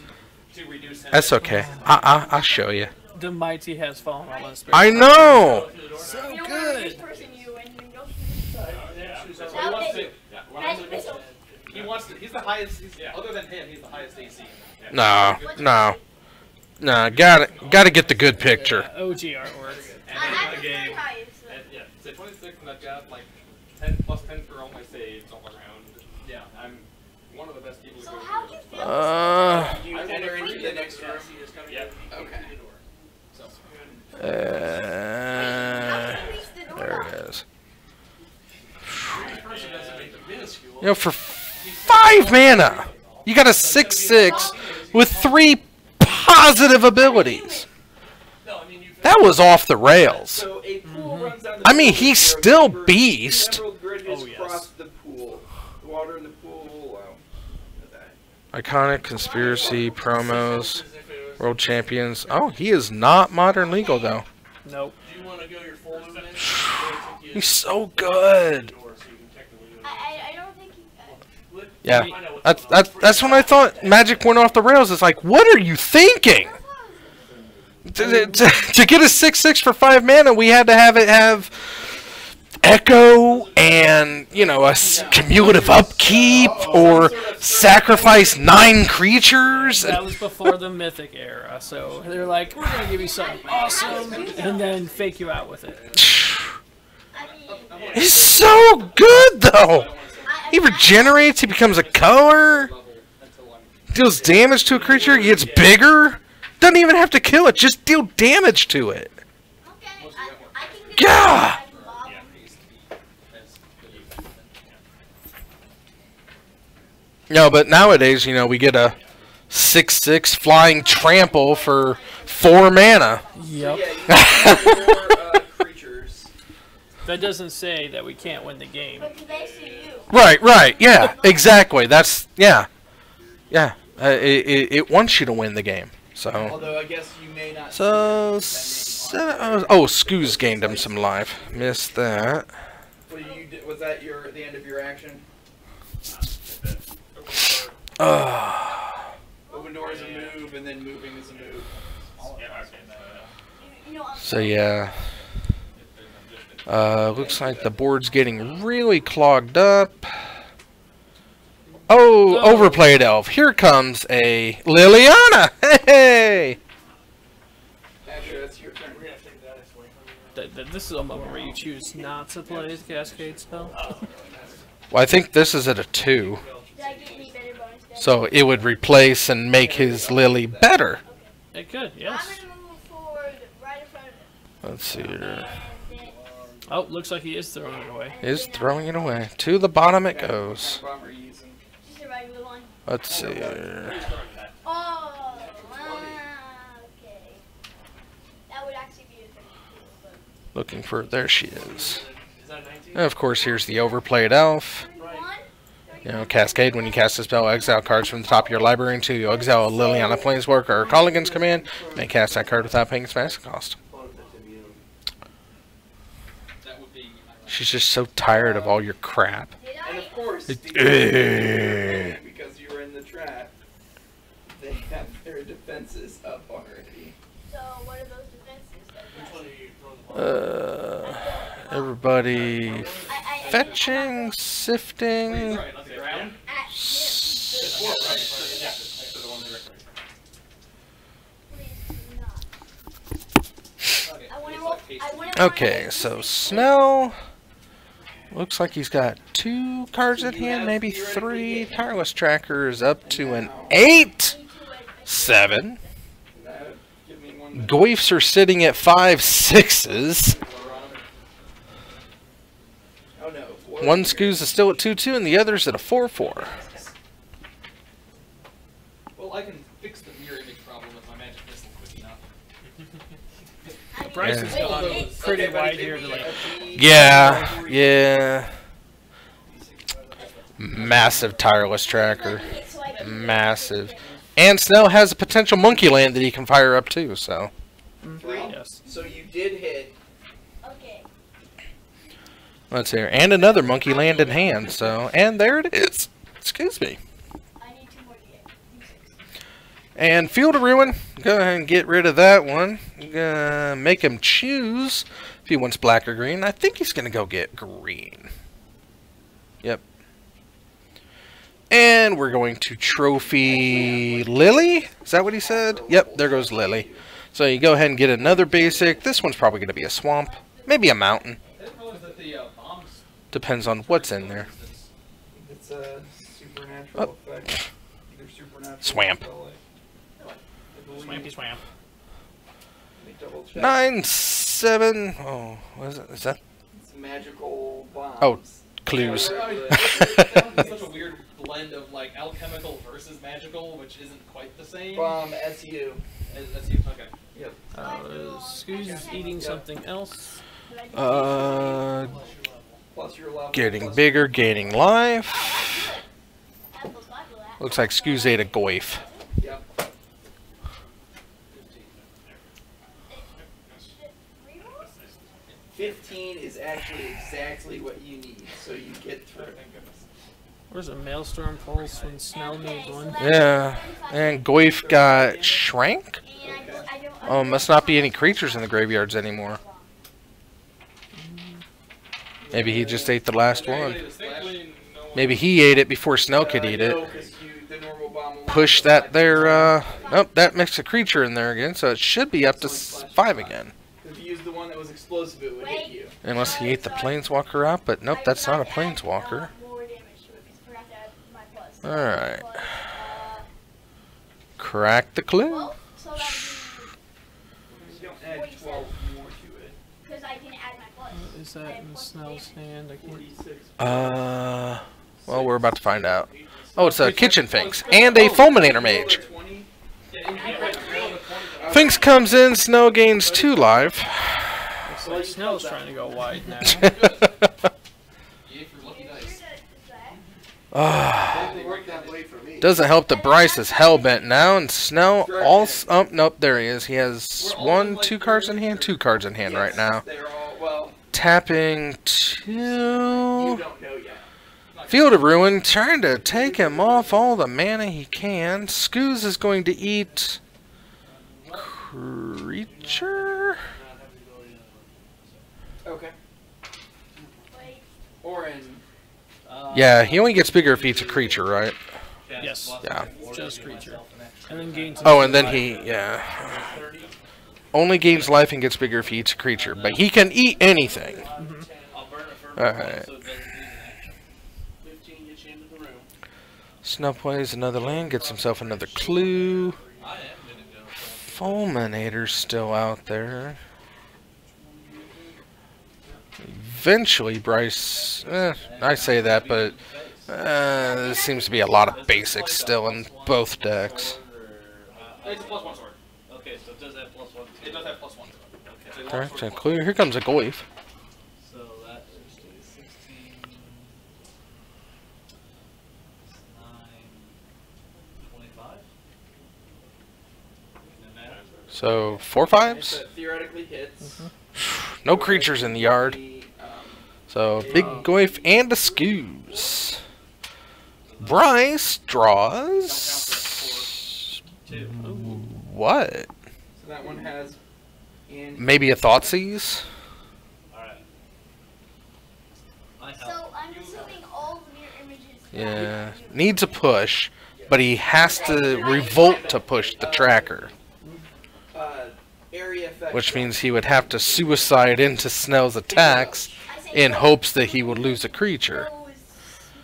Speaker 6: to reduce him.
Speaker 1: That's okay. I'll show you.
Speaker 7: The mighty has fallen on us.
Speaker 1: I know.
Speaker 7: So
Speaker 4: You know what
Speaker 7: good.
Speaker 4: this person you and you know.
Speaker 6: He wants to.
Speaker 4: Magic missile.
Speaker 6: He wants to. He's the highest. Other than him, he's the highest AC.
Speaker 1: No, no, no. Gotta get the good picture.
Speaker 7: OG artwork.
Speaker 4: I'm the third highest. So.
Speaker 6: Yeah, say 26, and I've got like 10 plus 10 for all my saves all around. Yeah, I'm one of the best people.
Speaker 4: So how do you feel?
Speaker 3: You enter into the next room.
Speaker 6: Yeah.
Speaker 3: Okay.
Speaker 1: There it is. You know, for 5 mana, you got a 6/6 with 3 positive abilities. That was off the rails.
Speaker 3: So a pool runs down the
Speaker 1: I mean,
Speaker 3: pool.
Speaker 1: he's still beast.
Speaker 3: Several bridges
Speaker 7: Oh, yes.
Speaker 3: cross the pool. The water in the pool.
Speaker 1: Iconic conspiracy promos, world champions. Oh, he is not modern legal though.
Speaker 7: Nope.
Speaker 5: Do you want to go your full movement?
Speaker 1: He's so good.
Speaker 4: I don't think he.
Speaker 1: Yeah, that's when I thought Magic went off the rails. It's like, what are you thinking? To get a 6/6 for 5 mana, we had to have it have Echo and, you know, a cumulative upkeep or sacrifice 9 creatures.
Speaker 7: That was before the Mythic era, so they're like, we're gonna give you something awesome, and then fake you out with it.
Speaker 1: He's so good though. He regenerates. He becomes a color. Deals damage to a creature. He gets bigger. Doesn't even have to kill it. Just deal damage to it. Gah! No, but nowadays, you know, we get a 6/6 flying trample for 4 mana.
Speaker 7: Yep.
Speaker 3: Yeah, you can more creatures.
Speaker 7: That doesn't say that we can't win the game.
Speaker 4: But they see you.
Speaker 1: Right, yeah, exactly. That's, yeah. It wants you to win the game. So,
Speaker 3: Although I guess you may not.
Speaker 1: oh, Scooz gained him some life. Missed that.
Speaker 3: What you did, was that the end of your action? Open door is a move, and then moving is a move.
Speaker 1: So yeah. Looks like the board's getting really clogged up. Oh, overplayed elf. Here comes a Liliana. Hey!
Speaker 3: Actually, that's your turn.
Speaker 7: This is a moment where you choose not to play the Cascade spell.
Speaker 1: Well, I think this is at a 2.
Speaker 4: Did I get any better bonus
Speaker 1: So it would replace and make his Lily better.
Speaker 7: It could, yes.
Speaker 4: I'm gonna move forward right in front of him.
Speaker 1: Let's see here.
Speaker 4: And then
Speaker 7: Oh, looks like he is throwing it away.
Speaker 1: Is throwing it away. To the bottom it goes.
Speaker 3: Bomb are you using?
Speaker 4: just a regular one.
Speaker 1: Let's see here.
Speaker 4: Oh, okay. That would actually be a 32, but
Speaker 1: Looking for, there she is.
Speaker 5: Is that 19?
Speaker 1: And of course, here's the overplayed elf.
Speaker 4: 31?
Speaker 1: You know, Cascade, when you cast a spell, exile cards from the top of your library until you exile a Lily on a Planeswalker or Colligan's command. You may cast that card without paying its mana cost.
Speaker 6: That would be.
Speaker 1: She's just so tired of all your crap.
Speaker 4: Did
Speaker 3: And
Speaker 4: I?
Speaker 3: of course,
Speaker 1: It-
Speaker 3: because you were in the trap, they have their defenses up already.
Speaker 4: So what are those defenses?
Speaker 5: Which one are you throwing the ball?
Speaker 1: Everybody fetching, sifting.
Speaker 6: Right, on the ground.
Speaker 4: At him.
Speaker 6: Yeah, right, yeah. Next to the one directly.
Speaker 4: Please do not.
Speaker 6: Okay,
Speaker 4: I wanna
Speaker 6: it's
Speaker 4: roll.
Speaker 6: like pasty.
Speaker 4: I wanna
Speaker 1: Okay, so Snow looks like he's got 2 cards at hand, maybe 3. Tireless Tracker is up to an 8. 7.
Speaker 3: Give me one.
Speaker 1: Goifs are sitting at 5 6s.
Speaker 3: Oh no.
Speaker 1: One Scoos is still at 2-2, and the other's at a 4-4.
Speaker 6: Well, I can fix the mirror image problem with my magic missile quick enough.
Speaker 7: Bryce is
Speaker 1: Yeah.
Speaker 7: going pretty wide here to like.
Speaker 1: Yeah, yeah. Massive Tireless Tracker. Massive. And Snell has a potential Monkey Land that he can fire up too, so.
Speaker 3: 3.
Speaker 7: Yes.
Speaker 3: So you did hit.
Speaker 4: Okay.
Speaker 1: Let's hear. And another Monkey Land in hand, so. And there it is. Excuse me.
Speaker 4: I need 2 more D6.
Speaker 1: And Field of Ruin. Go ahead and get rid of that one. Make him choose if he wants black or green. I think he's going to go get green. Yep. And we're going to trophy Lily. Is that what he said? Yep, there goes Lily. So you go ahead and get another basic. This one's probably going to be a swamp. Maybe a mountain.
Speaker 6: I didn't realize that the bombs.
Speaker 1: Depends on what's in there.
Speaker 3: It's a supernatural effect. Either supernatural.
Speaker 1: Swamp.
Speaker 7: Swampy swamp.
Speaker 3: Let me double check.
Speaker 1: 9, 7. Oh, what is it? Is that
Speaker 3: It's magical bombs.
Speaker 1: Oh, clues?
Speaker 6: It's such a weird blend of like alchemical versus magical, which isn't quite the same.
Speaker 3: Bomb SU.
Speaker 6: That's you. Okay.
Speaker 3: Yep.
Speaker 7: Scoot's eating something else.
Speaker 3: Plus your level.
Speaker 1: Getting
Speaker 3: plus
Speaker 1: bigger, gaining life.
Speaker 4: Apple's life will that.
Speaker 1: Looks like Scoos ate a Goif.
Speaker 3: Yep.
Speaker 4: Rerolls?
Speaker 3: 15 is actually exactly what you need, so you get through.
Speaker 7: Where's a maelstrom pulse when Snell needs one?
Speaker 1: Yeah. And Goif got shrank? Oh, must not be any creatures in the graveyards anymore. Maybe he just ate the last one. Maybe he ate it before Snell could eat it.
Speaker 3: No, 'cause the normal bomb will
Speaker 1: Push that there, nope, that makes a creature in there again, so it should be up to 5 again.
Speaker 3: If you use the one that was explosive, it would hit you.
Speaker 1: Unless he ate the Planeswalker out, but nope, that's not a Planeswalker. Alright. Crack the clue.
Speaker 4: Well, so that
Speaker 3: You don't add 12 more to it.
Speaker 4: because I can add my plus.
Speaker 7: What is that in Snell's hand? I can't.
Speaker 3: 46.
Speaker 1: Well, we're about to find out. Oh, it's a Kitchen Finks and a Fulminator Mage.
Speaker 3: 20.
Speaker 1: Finks comes in, Snow gains 2 life.
Speaker 7: Looks like Snell's trying to go wide now.
Speaker 2: Doesn't work that way for me.
Speaker 1: Doesn't help that Bryce is hellbent now, and Snow also. Oh, nope, there he is. He has 1, 2 cards in hand, 2 cards in hand right now.
Speaker 3: They're all, well,
Speaker 1: Tapping
Speaker 3: you
Speaker 1: 2.
Speaker 3: don't know yet.
Speaker 1: Field of Ruin, trying to take him off all the mana he can. Scoos is going to eat creature.
Speaker 3: Okay. Or in.
Speaker 1: Yeah, he only gets bigger if he eats a creature, right?
Speaker 7: Yes.
Speaker 1: Yeah.
Speaker 7: Just creature. And then gains.
Speaker 1: Oh, and then he, yeah. Only gains life and gets bigger if he eats a creature, but he can eat anything. Alright.
Speaker 5: 15 gets you into the room.
Speaker 1: Snow plays another land, gets himself another clue. Fulminator's still out there. Eventually, Bryce... I say that, but there seems to be a lot of basics still in both decks.
Speaker 6: It's a +1 sword. Okay, so it does have +1. It does have +1. Okay.
Speaker 1: Alright, so clue. Here comes a Goyf.
Speaker 6: So that is 16. 9. 25.
Speaker 1: So, 4/5s?
Speaker 3: So it theoretically hits.
Speaker 1: No creatures in the yard. So, big Goyf and a Scoos. Bryce draws... What?
Speaker 3: So that one has.
Speaker 1: Maybe a Thoughtseize?
Speaker 4: So I'm assuming all the mirror images.
Speaker 1: Yeah. Needs a push, but he has to revolt to push the tracker.
Speaker 3: Area effect.
Speaker 1: Which means he would have to suicide into Snell's attacks in hopes that he would lose a creature.
Speaker 4: Those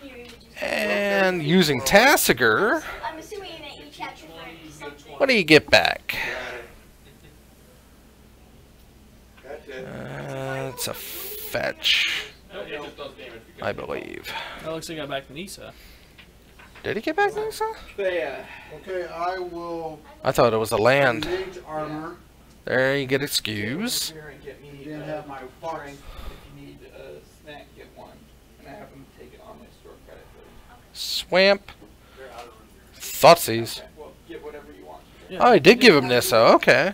Speaker 4: mirror images.
Speaker 1: And using Tasigur,
Speaker 4: I'm assuming that each have different something.
Speaker 1: what do you get back? It's a fetch, I believe.
Speaker 7: That looks like I got back Nisa.
Speaker 1: Did he get back Nisa?
Speaker 3: Yeah.
Speaker 2: Okay, I will
Speaker 1: I thought it was a land.
Speaker 2: engage armor.
Speaker 1: There you get excuse.
Speaker 3: Here and get me.
Speaker 2: Then have my fox.
Speaker 3: If you need a snack, get one. And I have them take it on my store credit for you.
Speaker 1: Swamp. Thoughtseize.
Speaker 3: Okay, well, get whatever you want.
Speaker 7: Yeah.
Speaker 1: Oh, he did give him Nissa. Okay.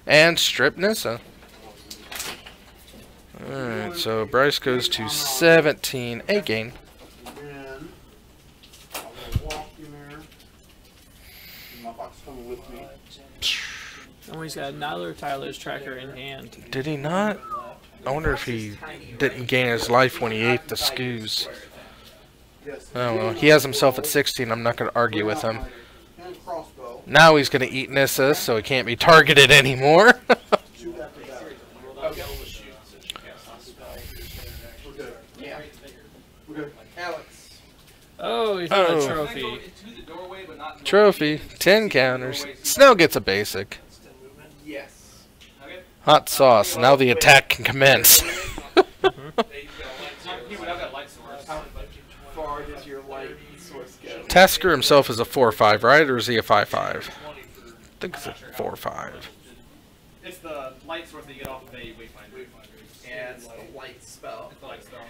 Speaker 1: And strip Nissa. Alright, so Bryce goes to 17. A gain.
Speaker 2: Then I will walk in there. My fox coming with me.
Speaker 7: Oh, he's got Nyler Tyler's tracker in hand.
Speaker 1: Did he not? I wonder if he didn't gain his life when he ate the Scoos.
Speaker 2: Yes.
Speaker 1: Oh well, he has himself at 16. I'm not going to argue with him.
Speaker 2: And crossbow.
Speaker 1: Now he's going to eat Nissa, so he can't be targeted anymore.
Speaker 2: Shoot after that.
Speaker 3: Okay.
Speaker 2: We're good.
Speaker 3: Yeah.
Speaker 2: We're good.
Speaker 3: Alex.
Speaker 7: Oh, he's got
Speaker 1: Oh.
Speaker 7: a trophy.
Speaker 1: Trophy. 10 counters. Snell gets a basic.
Speaker 3: Yes.
Speaker 1: Hot sauce. Now the attack can commence.
Speaker 3: How far does your light source go?
Speaker 1: Tasker himself is a 4/5, right? Or is he a 5/5? I think it's a 4/5.
Speaker 6: It's the light source that you get off of a wayfinder.
Speaker 3: And it's the light spell.
Speaker 6: It's the light spell.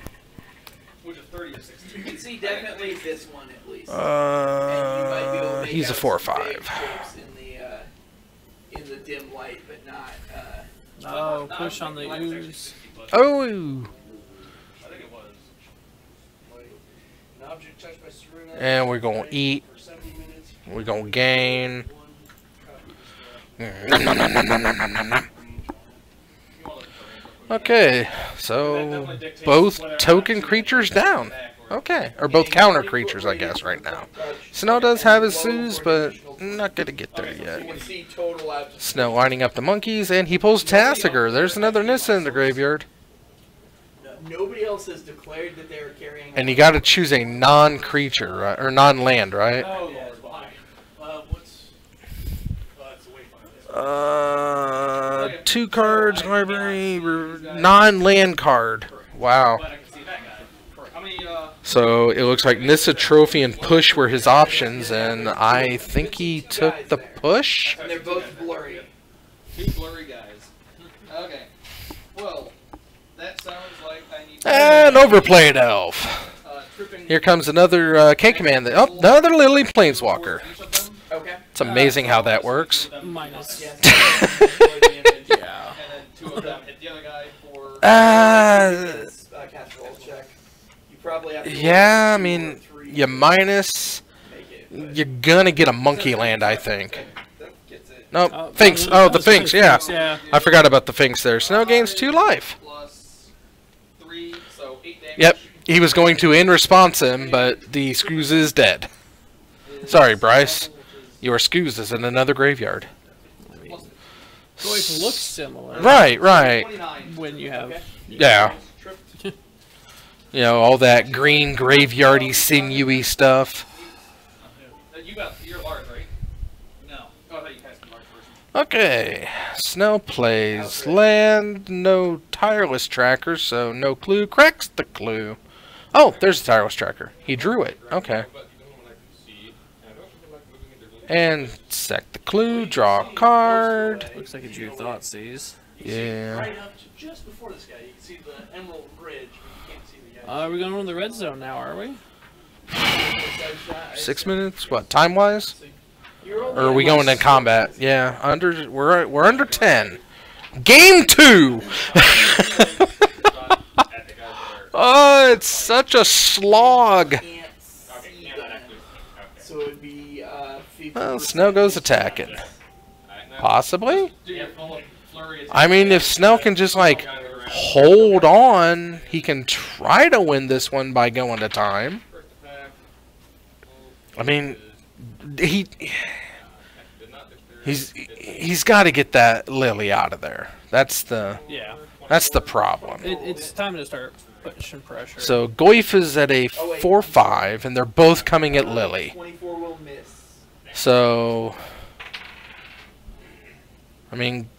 Speaker 6: Which is 30 or 60.
Speaker 3: You can see definitely this one at least. And you might be able to make
Speaker 1: He's a
Speaker 3: out some
Speaker 1: 4/5.
Speaker 3: vague shapes in the dim light, but not.
Speaker 7: Oh, push on the ooze.
Speaker 1: Oh!
Speaker 6: I think it was.
Speaker 5: An object touched by Serena.
Speaker 1: And we're going to eat.
Speaker 5: For 70 minutes.
Speaker 1: We're going to gain. Okay, so both token creatures down. Okay, or both counter creatures, I guess, right now. Snow does have his Sues, but not gonna get there
Speaker 3: You
Speaker 1: yet.
Speaker 3: can see total out.
Speaker 1: Snow lining up the monkeys, and he pulls Tasigur. There's another Nissa in the graveyard.
Speaker 3: Nobody else has declared that they are carrying.
Speaker 1: And you gotta choose a non-creature, right? Or non-land, right?
Speaker 5: Oh, yeah, it's behind. What's... it's a wayfinder.
Speaker 1: 2 cards, library, non-land card. Wow.
Speaker 6: But I can see that guy. How many,
Speaker 1: So it looks like Nissa, Trophy, and Push were his options, and I think he took the Push.
Speaker 3: And they're both blurry.
Speaker 6: 2 blurry guys. Okay. Well, that sounds like I need to...
Speaker 1: And overplayed Elf.
Speaker 6: Tripping...
Speaker 1: Here comes another K-Command. Oh, another Lily Planeswalker.
Speaker 6: Each of them.
Speaker 3: Okay.
Speaker 1: It's amazing how that works.
Speaker 7: Minus.
Speaker 3: Yes.
Speaker 7: Yeah.
Speaker 6: And then 2 of them hit the other guy for...
Speaker 3: Casserole check. You probably have to
Speaker 1: Yeah, I
Speaker 3: roll 2 or
Speaker 1: mean,
Speaker 3: 3
Speaker 1: you minus...
Speaker 3: make it, but
Speaker 1: You're gonna get a monkey land, I think.
Speaker 3: that gets it.
Speaker 1: Nope, Finks. Oh, the Finks, yeah.
Speaker 7: Yeah.
Speaker 1: I forgot about the Finks there. Snow gains 2 life.
Speaker 6: Plus 3, so 8 damage.
Speaker 1: Yep, he was going to in-response him, but the Scoos is dead. Sorry, Bryce. Your Scoos is in another graveyard.
Speaker 7: Goyf looks similar.
Speaker 1: Right, right.
Speaker 6: 29.
Speaker 7: When you have.
Speaker 1: Yeah. You know, all that green graveyardy, sinewy stuff. Okay. Snell plays land, no tireless tracker, so no clue. Corrects the clue. Oh, there's the tireless tracker. He drew it. Okay. And sack the clue, draw a card.
Speaker 7: Looks like a Drew Thoughtseize.
Speaker 1: Yeah.
Speaker 5: Right up to just before this guy, you can see the Emerald Bridge, but you can't see the guy.
Speaker 7: We're going on the red zone now, are we?
Speaker 1: 6 minutes. What time wise?
Speaker 3: You're
Speaker 1: Or are we going in combat? Yeah. We're under 10. Game 2. Oh, it's such a slog.
Speaker 3: can't see them. So it'd be 50%.
Speaker 1: Well, Snell goes attacking. Possibly.
Speaker 6: Yeah, full of flurry.
Speaker 1: I mean, if Snell can just like hold on, he can try to win this one by going to time. I mean, he's got to get that Lily out of there. That's the problem.
Speaker 7: It's time to start pushing pressure.
Speaker 1: So Goif is at a 4-5, and they're both coming at Lily.
Speaker 3: 24 will miss.
Speaker 1: So, I mean,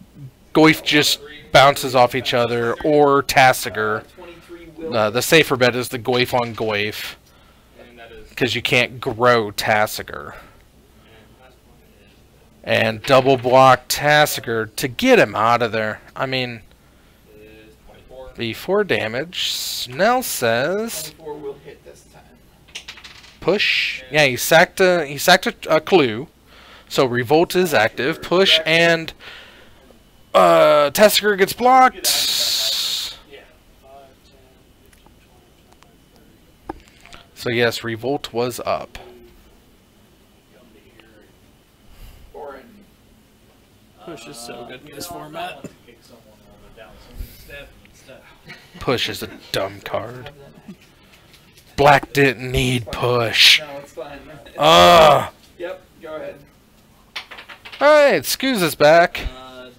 Speaker 1: Goif just bounces off each other, or Tassiger.
Speaker 3: 23 will
Speaker 1: The safer bet is the Goif on Goif, because you can't grow Tassiger. And double block Tassiger to get him out of there. I mean, before damage, Snell says
Speaker 3: 24 will hit this time.
Speaker 1: push. Yeah, he sacked a clue, so revolt is active. Push and Tassiger gets blocked. So yes, revolt was up.
Speaker 3: Orin.
Speaker 7: Push is so good in this format.
Speaker 1: Push is a dumb card. Black didn't need push.
Speaker 3: No, it's fine.
Speaker 1: Ugh.
Speaker 3: Yep, go ahead.
Speaker 1: Alright, Scooz is back.
Speaker 5: Does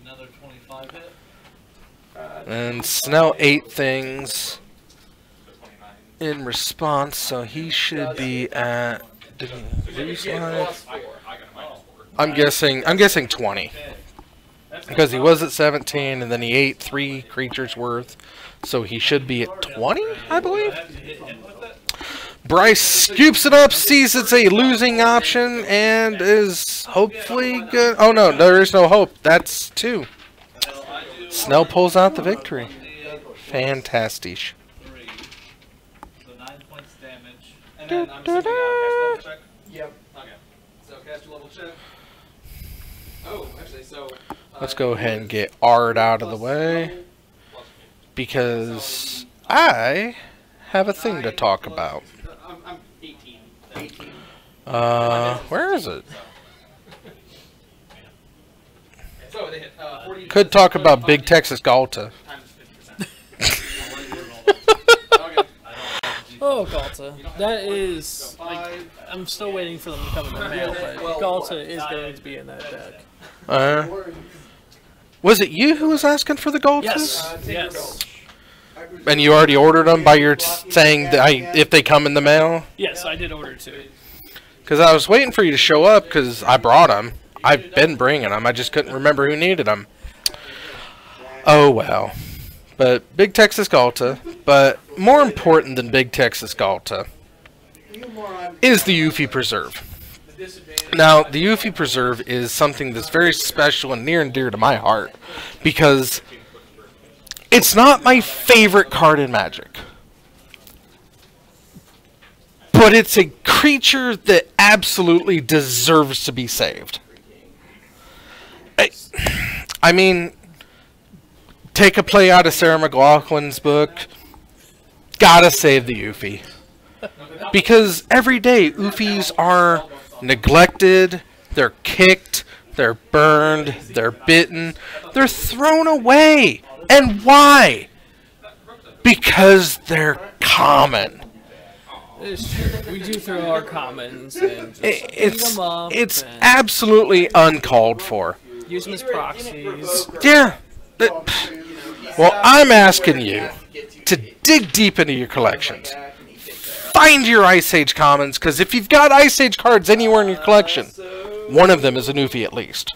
Speaker 5: another 25 hit?
Speaker 1: And Snell ate things in response, so he should be at. Did he lose life? I'm guessing 20. Because he was at 17 and then he ate 3 creatures worth. So he should be at 20, I believe. Bryce scoops it up, sees it's a losing option, and is hopefully good. Oh no, there is no hope. That's 2. Snell pulls out the victory. Fantastic.
Speaker 5: 3. So 9 points damage. And then I'm assuming cast level check?
Speaker 3: Yep.
Speaker 5: Okay. So cast your level check. Oh, actually, so...
Speaker 1: Let's go ahead and get Ard out of the way, because I have a thing to talk about.
Speaker 5: I'm 18. 18.
Speaker 1: Where is it?
Speaker 5: So they hit 40.
Speaker 1: Could talk about Big Texas Galta.
Speaker 5: Times 50%. Okay.
Speaker 7: Oh, Galta. That is, like, I'm still waiting for them to come in the mail, but Galta is going to be in that deck.
Speaker 1: Was it you who was asking for the Galtas?
Speaker 7: Yes. Yes.
Speaker 1: And you already ordered them by your saying that if they come in the mail?
Speaker 7: Yes, I did order 2.
Speaker 1: Because I was waiting for you to show up because I brought them. I've been bringing them. I just couldn't remember who needed them. Oh, well. But Big Texas Galta. But more important than Big Texas Galta is the Yuffie Preserve. Now, the Yuffie Preserve is something that's very special and near and dear to my heart. Because it's not my favorite card in Magic. But it's a creature that absolutely deserves to be saved. I mean, take a play out of Sarah McLachlan's book. Gotta save the Yuffie. Because every day, Uffies are neglected, they're kicked, they're burned, they're bitten, they're thrown away. And why? Because they're common.
Speaker 7: It's true. We do throw our commons and just clean them up
Speaker 1: It's
Speaker 7: and
Speaker 1: absolutely uncalled for.
Speaker 7: use them as proxies.
Speaker 1: Yeah. Well, I'm asking you to dig deep into your collections. Find your Ice Age commons, because if you've got Ice Age cards anywhere in your collection, one of them is an Yuffie at least.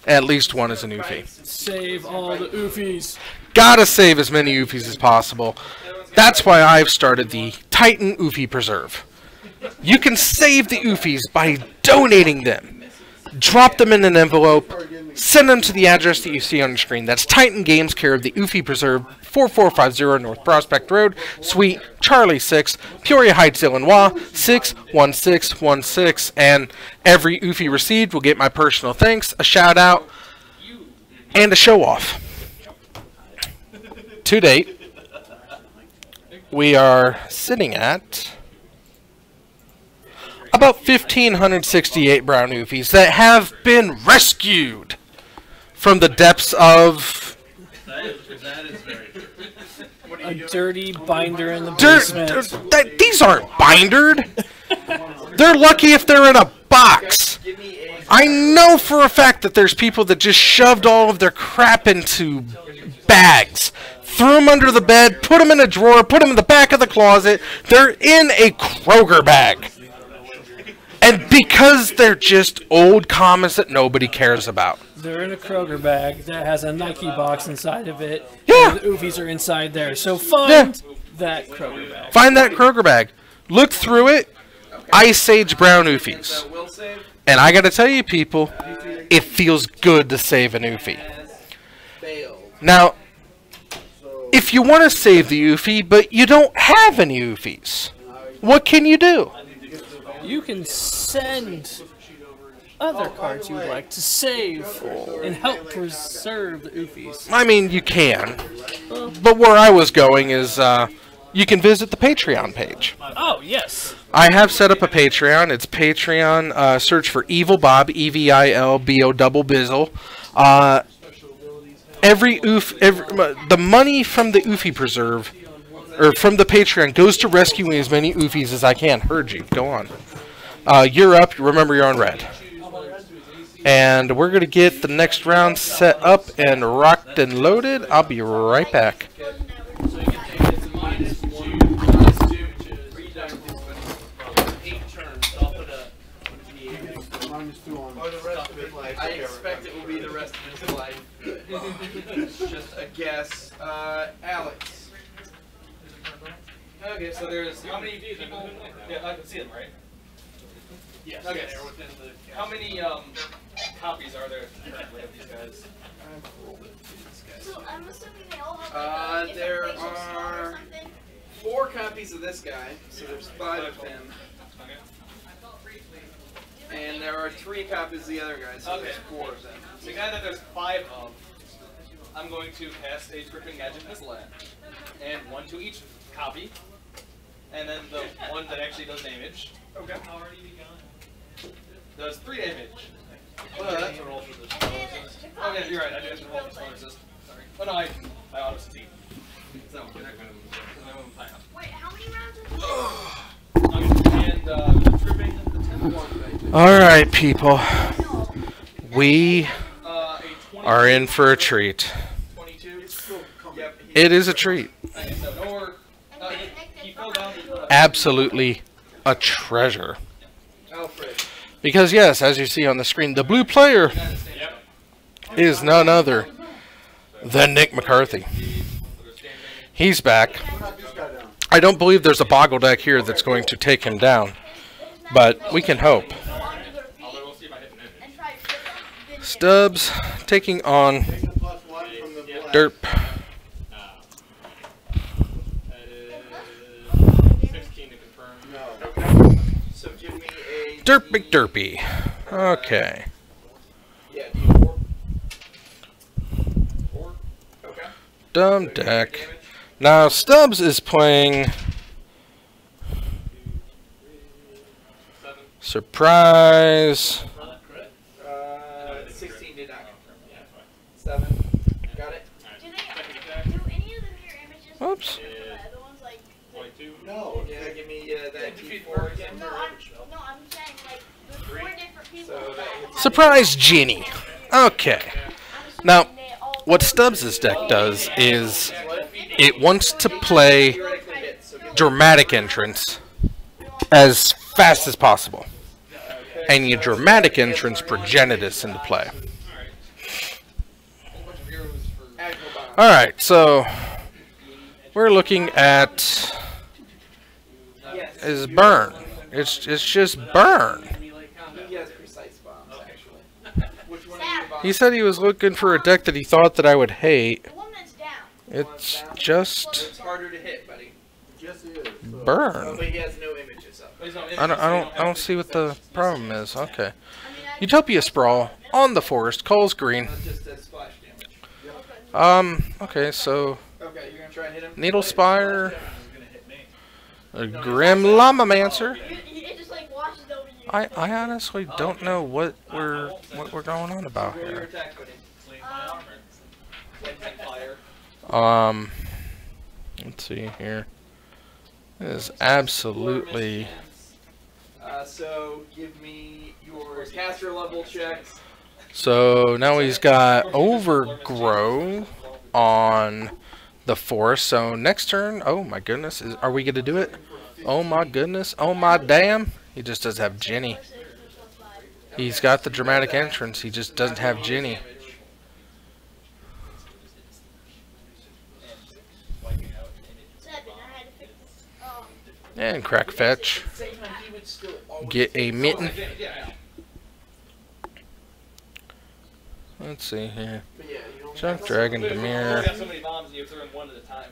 Speaker 1: At least one is an Oofy.
Speaker 7: Save all the Oofies.
Speaker 1: Gotta save as many Oofies as possible. That's why I've started the Titan Oofy Preserve. You can save the Oofies by donating them. Drop them in an envelope. Send them to the address that you see on your screen. That's Titan Games, care of the Oofy Preserve, 4450 North Prospect Road, Suite Charlie 6, Peoria Heights, Illinois, 61616. And every Oofy received will get my personal thanks, a shout out, and a show off. To date, we are sitting at about 1,568 brown Oofies that have been rescued from the depths of
Speaker 5: That is very true.
Speaker 7: A dirty binder in the basement.
Speaker 1: these aren't bindered. They're lucky if they're in a box. I know for a fact that there's people that just shoved all of their crap into bags, threw them under the bed, put them in a drawer, put them in the back of the closet. They're in a Kroger bag. And because they're just old comics that nobody cares about.
Speaker 7: They're in a Kroger bag that has a Nike box inside of it.
Speaker 1: Yeah.
Speaker 7: And the Oofies are inside there. So find that Kroger bag.
Speaker 1: Find that Kroger bag. Look through it. Ice Age brown Oofies. And I gotta tell you, people, it feels good to save an Oofy. Now, if you want to save the Oofy, but you don't have any Oofies, what can you do?
Speaker 7: You can send other cards you would like to save and help preserve the Oofies.
Speaker 1: I mean, you can. But where I was going is, you can visit the Patreon page.
Speaker 7: Oh, yes.
Speaker 1: I have set up a Patreon. It's Patreon. Search for Evil Bob, EVILBO Bizzle. The money from the Oofy Preserve, or from the Patreon, goes to rescuing as many Oofies as I can. Heard you. Go on. You're up. Remember, you're on red. And we're going to get the next round set up and rocked and loaded. I'll be right back.
Speaker 3: I expect it will be the rest of his life. It's just a guess. Alex.
Speaker 5: Okay, so there's how many people? Yeah, I can see them, right? Yes. Okay. How many copies are there currently of these guys?
Speaker 4: So I'm assuming they all have like
Speaker 3: there
Speaker 4: different facial scar or
Speaker 3: are
Speaker 4: something.
Speaker 3: 4 copies of this guy, so there's 5 of him. And there are 3 copies of the other guy, so there's 4 of them.
Speaker 5: The guy that there's 5 of, I'm going to cast a Gripping Gadget Missile at. And 1 to each copy. And then the one that actually does damage. Okay. Does 3 damage.
Speaker 3: Well, that's
Speaker 5: a roll for the oh yeah, you're right, I do have to roll for spell resist. Sorry. Oh no, I auto succeed. So,
Speaker 4: Wait, how many rounds are
Speaker 5: and tripping the 10.
Speaker 1: Alright, people. We are in for a treat.
Speaker 5: 22.
Speaker 1: It is a treat. Absolutely a treasure. Because yes, as you see on the screen, the blue player is none other than Nick McCarthy. He's back. I don't believe there's a boggle deck here that's going to take him down, but we can hope. Stubbs taking on Derp. Derp McDerpy. Okay. Dumb deck. Now Stubbs is playing Surprise.
Speaker 3: 16 did not confirm. 7. Got it?
Speaker 4: Do any of the mirror images?
Speaker 1: Oops.
Speaker 4: The other ones like.
Speaker 5: 22.
Speaker 3: No. Yeah, give me that T4 again.
Speaker 4: No, I'm saying like the 4 different people.
Speaker 3: So
Speaker 4: that have
Speaker 1: Surprise Genie. Okay. Now, what Stubbs' deck does is it wants to play Dramatic Entrance as fast as possible. And your Dramatic Entrance Progenitus into play. Alright, so we're looking at is burn. It's just burn.
Speaker 3: He has precise bombs, actually. Which one are your bombs?
Speaker 1: He said he was looking for a deck that he thought that I would hate.
Speaker 4: The one that's down.
Speaker 1: It's just
Speaker 3: It's harder to hit, buddy.
Speaker 2: Yes, it is.
Speaker 3: Oh,
Speaker 1: burn.
Speaker 3: but he has no images up.
Speaker 1: I don't see what the problem is. Okay.
Speaker 4: I mean, I
Speaker 1: Utopia Sprawl on the forest. Calls green.
Speaker 3: That's just a splash damage.
Speaker 1: Okay, so
Speaker 3: Okay, you're gonna try and hit him?
Speaker 1: Needle Spire, a Grim Llamamancer.
Speaker 4: it just like washes over you.
Speaker 1: I honestly don't know what we're going on about
Speaker 3: Roll your
Speaker 1: here.
Speaker 3: attack, buddy. Fire.
Speaker 1: Let's see here. It is absolutely.
Speaker 3: So give me your caster level checks.
Speaker 1: So now he's got Overgrow on the forest. So next turn, oh my goodness, are we gonna do it? Oh my goodness, oh my damn. He just doesn't have Ginny. He's got the dramatic entrance. He just doesn't have Ginny. And crack fetch. Get a mitten. Let's see here. Junk Dragon, Demir.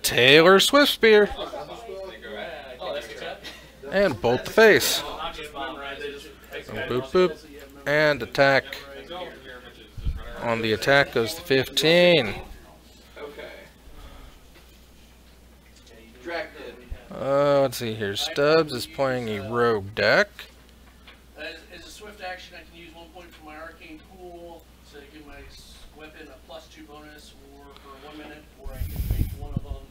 Speaker 1: Taylor Swift Spear. And bolt the face. And boop boop. And attack. On the attack goes the 15.
Speaker 3: Okay. Dracnid.
Speaker 1: Let's see here. Stubbs is playing a rogue deck.
Speaker 8: As a swift action, I can use 1 point from my arcane pool to give my weapon a +2 bonus, or for 1 minute, or I can make one of them.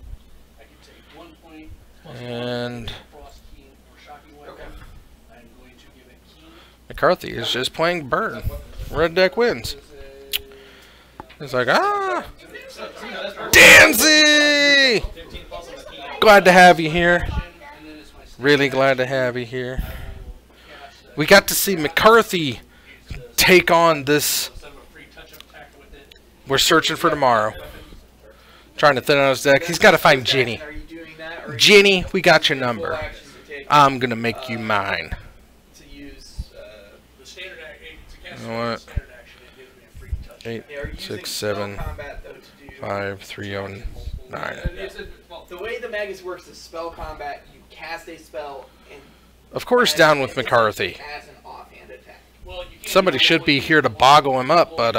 Speaker 8: I can take 1 point plus
Speaker 1: And
Speaker 8: 1 frost keen or shocking weapon.
Speaker 3: Okay.
Speaker 8: I'm going to give it keen.
Speaker 1: McCarthy is just playing burn. Red deck wins. It's like, ah! Danzy! Glad to have you here. Really glad to have you here. We got to see McCarthy take on this. We're searching for tomorrow. Trying to thin out his deck. He's got to find Ginny.
Speaker 3: Are you doing that? Or
Speaker 1: Ginny, we got your number.
Speaker 3: full action to take
Speaker 1: I'm going to make you mine.
Speaker 3: to use
Speaker 8: The standard action, to cast
Speaker 1: You know what?
Speaker 8: standard action, it gives me a free touch.
Speaker 1: 8,
Speaker 3: They are using
Speaker 1: 6,
Speaker 3: spell
Speaker 1: 7,
Speaker 3: combat, though, to do
Speaker 1: 5, 3, 0, 9.
Speaker 3: The way the Magus works is spell combat. You cast a spell and
Speaker 1: Of course, down with McCarthy.
Speaker 3: as an offhand attack.
Speaker 8: Well, you can't
Speaker 1: Somebody
Speaker 8: do
Speaker 1: should be here to boggle him up, but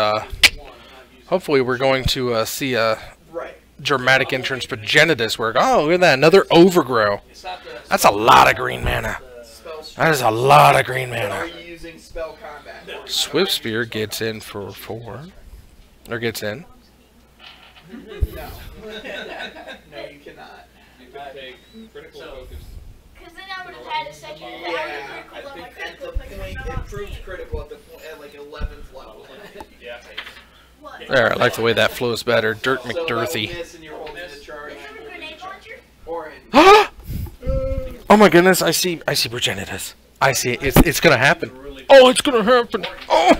Speaker 1: hopefully we're going to see a
Speaker 3: Right.
Speaker 1: dramatic entrance progenitus work. Oh, look at that, another Overgrow. That's a lot of green mana.
Speaker 3: Spell
Speaker 1: That is a lot of green
Speaker 3: Are
Speaker 1: mana.
Speaker 3: you using spell combat?
Speaker 1: Swift Spear gets in for 4. Or gets in.
Speaker 3: No. No, you cannot.
Speaker 5: You could take critical focus.
Speaker 4: Because then I would have had a second.
Speaker 3: Yeah, I think at the point it proved critical at the at like 11th level.
Speaker 5: Yeah.
Speaker 4: What?
Speaker 1: There, I like the way that flows better. Dirt
Speaker 3: So that would
Speaker 1: McDirthy.
Speaker 3: miss and you're holding the charge.
Speaker 4: They have a grenade launcher?
Speaker 3: Or in.
Speaker 1: Oh my goodness, I see progenitus. I see it. It's gonna happen. Oh, it's gonna happen. Oh,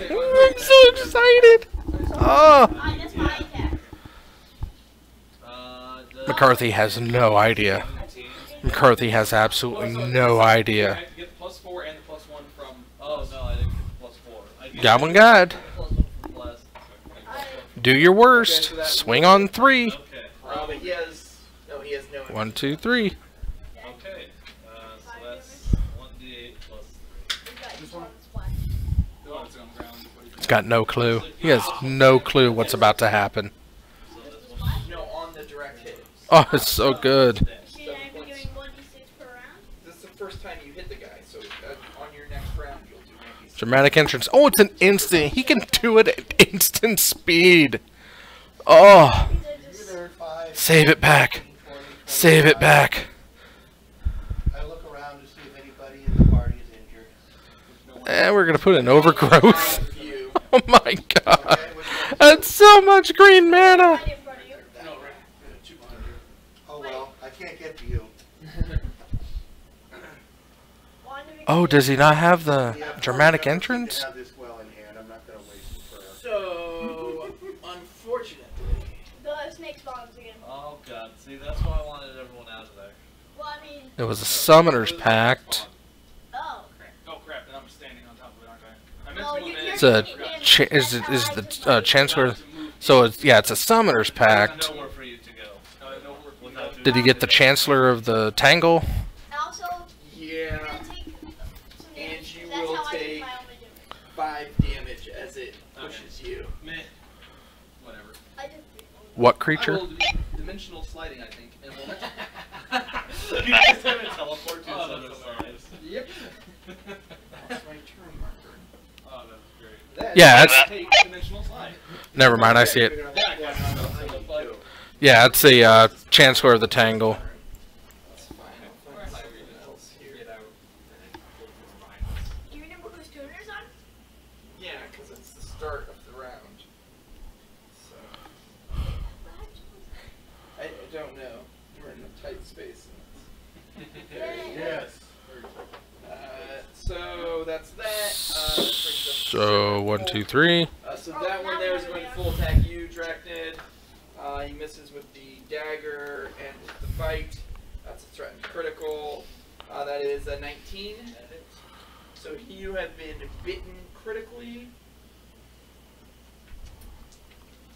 Speaker 1: I'm so excited. Oh.
Speaker 4: That's my attack.
Speaker 1: McCarthy has no idea. McCarthy has absolutely no idea.
Speaker 5: I get the +4 and the +1 from. Oh no, I didn't get the +4. I get
Speaker 1: Goblin God,
Speaker 5: +1 from bless.
Speaker 1: do your worst. Swing on 3.
Speaker 5: Okay.
Speaker 3: But he has. No, he has no.
Speaker 1: 1, 2, 3.
Speaker 5: Okay. So that's 1d8 plus. Oh, it's on the ground.
Speaker 1: He's got no clue. He has no clue what's about to happen.
Speaker 3: No, on the direct hit.
Speaker 1: Oh, it's so good.
Speaker 4: Should I be doing 1d6 per round?
Speaker 3: This is the first time you hit the guy, so on your next round you'll do 96.
Speaker 1: Dramatic entrance. Oh, it's an instant. He can do it at instant speed. Oh, save it back. Save it back.
Speaker 2: I look around to see if anybody in the party is injured.
Speaker 1: And we're going to put an overgrowth.
Speaker 3: You.
Speaker 1: Oh my god. That's so much green mana.
Speaker 4: Right in front of you.
Speaker 8: No, right. 2 behind you.
Speaker 2: Oh well, I can't get to you.
Speaker 1: Oh, does he not have the dramatic entrance?
Speaker 2: I have this well in hand. I'm not going to waste it forever.
Speaker 3: So, unfortunately,
Speaker 4: The snake spawns again.
Speaker 9: Oh god, see that's why I wanted everyone out of there.
Speaker 4: Well, I mean,
Speaker 1: It was a Summoner's Pact.
Speaker 4: oh.
Speaker 5: Oh crap! Then I'm standing on top of it, aren't I? I meant
Speaker 4: Well,
Speaker 5: to move in.
Speaker 1: It's a is the Chancellor. So it's it's a Summoner's Pact.
Speaker 9: Nowhere for you to go. Without you.
Speaker 1: Did he get the Chancellor of the Tangle?
Speaker 4: Also, you're
Speaker 3: Yeah,
Speaker 4: gonna take some
Speaker 3: and
Speaker 4: damage.
Speaker 3: you
Speaker 4: That's
Speaker 3: will
Speaker 4: how I
Speaker 3: take
Speaker 4: take my only damage.
Speaker 3: 5 damage as it pushes you.
Speaker 5: Meh. Whatever.
Speaker 4: I did.
Speaker 1: What
Speaker 5: I
Speaker 1: creature?
Speaker 5: will dimensional sliding, I think, and we'll let
Speaker 9: You just have to teleport to
Speaker 5: Oh,
Speaker 9: some
Speaker 5: that's
Speaker 9: other place.
Speaker 3: Yep. That's my turn marker.
Speaker 5: Oh, that's great.
Speaker 3: That
Speaker 1: Yeah,
Speaker 3: is-
Speaker 1: it's-
Speaker 5: Take dimensional slide.
Speaker 1: Never mind, I see it.
Speaker 3: Figure out what's going on behind you, too.
Speaker 1: Yeah, it's the Chancellor of the Tangle.
Speaker 3: That's fine. I'll find something else here.
Speaker 4: Do you remember whose turn is on?
Speaker 3: Yeah, because it's the start of the round. So I don't know. We're in a tight space.
Speaker 2: Yes.
Speaker 3: So that's that. That brings us to
Speaker 1: So 1, 2, 3.
Speaker 3: so that one there is going to full attack you, Drachnid. He misses with the dagger and with the fight. That's a threatened critical. That is a 19. So you have been bitten critically.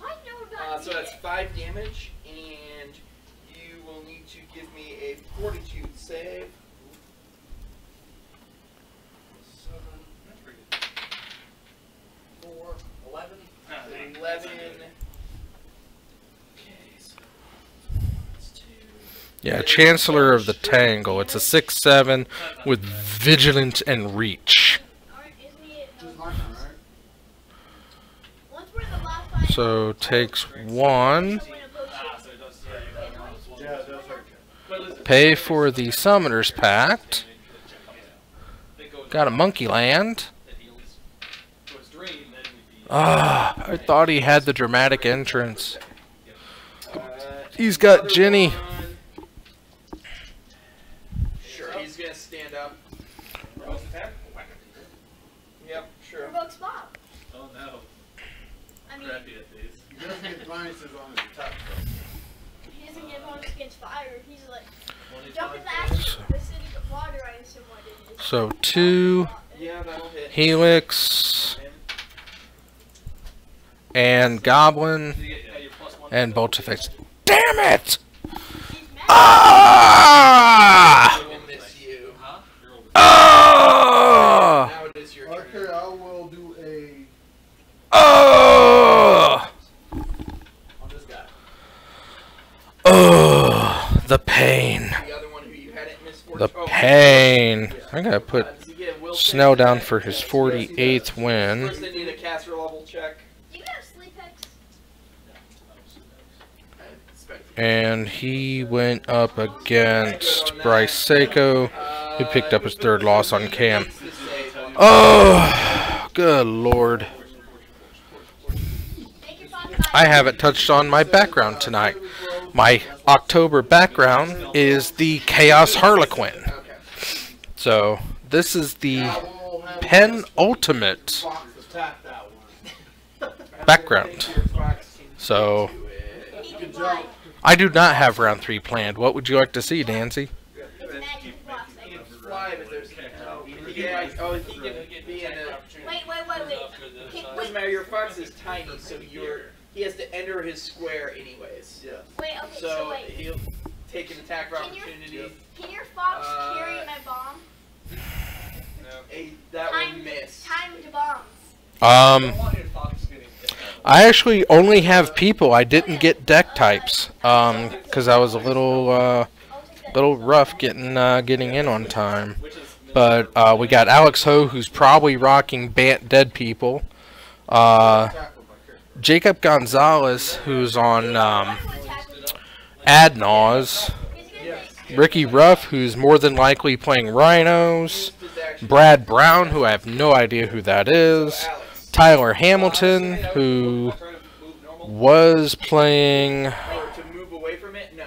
Speaker 4: I never got
Speaker 3: So that's 5 damage, and you will need to give me a fortitude save.
Speaker 8: 7,
Speaker 5: That's pretty good.
Speaker 8: 4, 11.
Speaker 3: 11. Okay, so that's 2.
Speaker 1: Yeah, Chancellor of the Tangle. It's a 6/7 with Vigilance and Reach.
Speaker 4: Aren't, isn't it?
Speaker 2: This is my turn, right?
Speaker 4: Once we're in the last fight.
Speaker 1: So takes 1.
Speaker 4: Someone approaches.
Speaker 5: Ah, so it does.
Speaker 2: Yeah, it does hurt.
Speaker 5: But listen,
Speaker 1: Pay for the Summoner's Pact. Got a Monkey Land.
Speaker 5: that heals. So it's drained, then we'd be.
Speaker 1: Ah, I thought he had the dramatic entrance.
Speaker 3: Uh,
Speaker 1: He's got
Speaker 3: other
Speaker 1: Jenny.
Speaker 3: one. Sure, he's gonna stand up.
Speaker 5: Most attack?
Speaker 3: Yep, sure.
Speaker 4: Provoke spot.
Speaker 9: Oh no.
Speaker 4: I mean,
Speaker 9: Crappy at these.
Speaker 2: He doesn't get bonuses on his attack though.
Speaker 4: he doesn't get bonus against fire. He's like,
Speaker 9: 25
Speaker 4: jump in the
Speaker 9: damage.
Speaker 4: acidic water, I assume what it is.
Speaker 1: So 2
Speaker 3: Yeah, that'll hit.
Speaker 1: Helix and Goblin
Speaker 5: You get your +1.
Speaker 1: and Boltifex. Damn it!
Speaker 4: He's mad.
Speaker 1: Ah!
Speaker 3: I will miss you.
Speaker 5: Huh?
Speaker 1: Ah!
Speaker 3: Now it is your turn.
Speaker 2: Okay, I will do a
Speaker 1: Oh!
Speaker 2: on this guy.
Speaker 1: Oh! The pain.
Speaker 3: The other one who you hadn't missed for.
Speaker 1: The pain. I gotta put
Speaker 3: Does he get a will
Speaker 1: Snell
Speaker 3: save?
Speaker 1: down for his 48th win.
Speaker 3: First, they need a caster level check.
Speaker 4: Do you have sleep X?
Speaker 3: I expect
Speaker 1: And he went up against Bryce Seiko, who picked up his 3rd loss on Cam. Oh, good lord.
Speaker 4: Make your bot
Speaker 1: I haven't touched on my background tonight. My October background is the Chaos Harlequin.
Speaker 3: Okay.
Speaker 1: So, this is the
Speaker 2: I will have
Speaker 1: penultimate
Speaker 2: Fox attack that one.
Speaker 1: background. So,
Speaker 2: Good job.
Speaker 1: I do not have round 3 planned. What would you like to see, Dancy?
Speaker 4: It's a magic box.
Speaker 3: He can fly, but there's yeah. Oh, he can be in a.
Speaker 4: Wait.
Speaker 3: Doesn't matter. Your fox is tiny, so he has to enter his square anyways.
Speaker 2: Yes.
Speaker 4: Wait, okay, so
Speaker 3: So
Speaker 4: wait.
Speaker 3: he'll take an attack of
Speaker 4: Can you-
Speaker 3: opportunity.
Speaker 4: Can your fox
Speaker 3: Uh,
Speaker 4: carry my bomb?
Speaker 3: That will
Speaker 4: Time,
Speaker 3: miss.
Speaker 4: time to bombs.
Speaker 9: I don't want your fox getting hit.
Speaker 1: I actually only have people. I didn't get deck types, because I was a little,
Speaker 4: I'll take that.
Speaker 1: rough getting in on time. But we got Alex Ho, who's probably rocking Dead People.
Speaker 2: Attack with my character.
Speaker 1: Jacob Gonzalez, who's on
Speaker 4: I will attack with him.
Speaker 1: Adnaz.
Speaker 4: He's gonna take-
Speaker 1: Ricky Ruff, who's more than likely playing Rhinos.
Speaker 3: Used his action.
Speaker 1: Brad Brown, who I have no idea who that is.
Speaker 3: Alex.
Speaker 1: Tyler Hamilton, who was playing.
Speaker 3: Or to move away from it? No.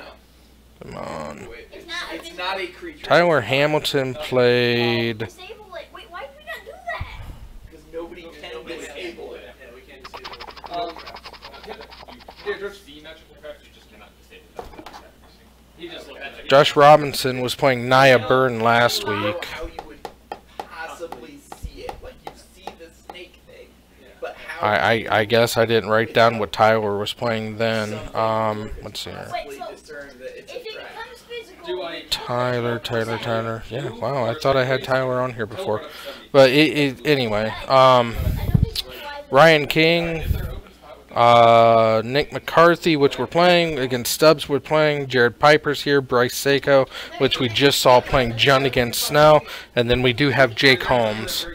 Speaker 1: Come on.
Speaker 3: Wait,
Speaker 4: It's
Speaker 3: it's not a creature.
Speaker 1: Tyler Hamilton played.
Speaker 4: Disable it. Wait, why did we not do that?
Speaker 3: Because nobody can disable it.
Speaker 5: Yeah, we can't disable it. Here, there's the magical effect. You
Speaker 1: Josh Robinson was playing Nia Byrne last week.
Speaker 3: How you would possibly see it, like you see the snake thing, but how?
Speaker 1: I guess I didn't write down what Tyler was playing then. Let's see here.
Speaker 4: Wait, so
Speaker 3: Discern that it's
Speaker 4: if
Speaker 3: a
Speaker 4: it
Speaker 3: trap.
Speaker 4: becomes physical,
Speaker 5: Do I?
Speaker 1: Tyler. Yeah, wow, I thought I had Tyler on here before. But anyway,
Speaker 4: I don't think you realize
Speaker 1: Ryan King, Nick McCarthy, which we're playing against Stubbs. We're playing Jared Piper's here, Bryce Sako, which we just saw playing Jund against Snell, and then we do have Jake Holmes.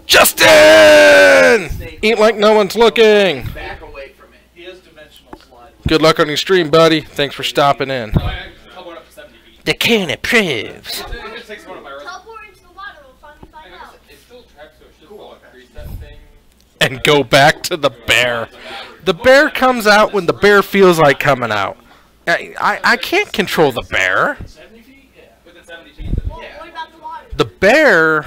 Speaker 1: Justin! Eat like no one's looking.
Speaker 3: Back away from it.
Speaker 8: He is dimensional slide.
Speaker 1: Good luck on your stream, buddy. Thanks for stopping in.
Speaker 5: Teleport up to 70 feet.
Speaker 1: The can of proves.
Speaker 5: It takes one of my
Speaker 4: teleport into the water. We'll finally find out.
Speaker 5: It's still trapped, so it should go increase that thing.
Speaker 1: And go back to the bear. The bear comes out when the bear feels like coming out. I can't control the bear.
Speaker 8: 70 feet? Yeah.
Speaker 5: Within 70 feet.
Speaker 4: Well, what about the water?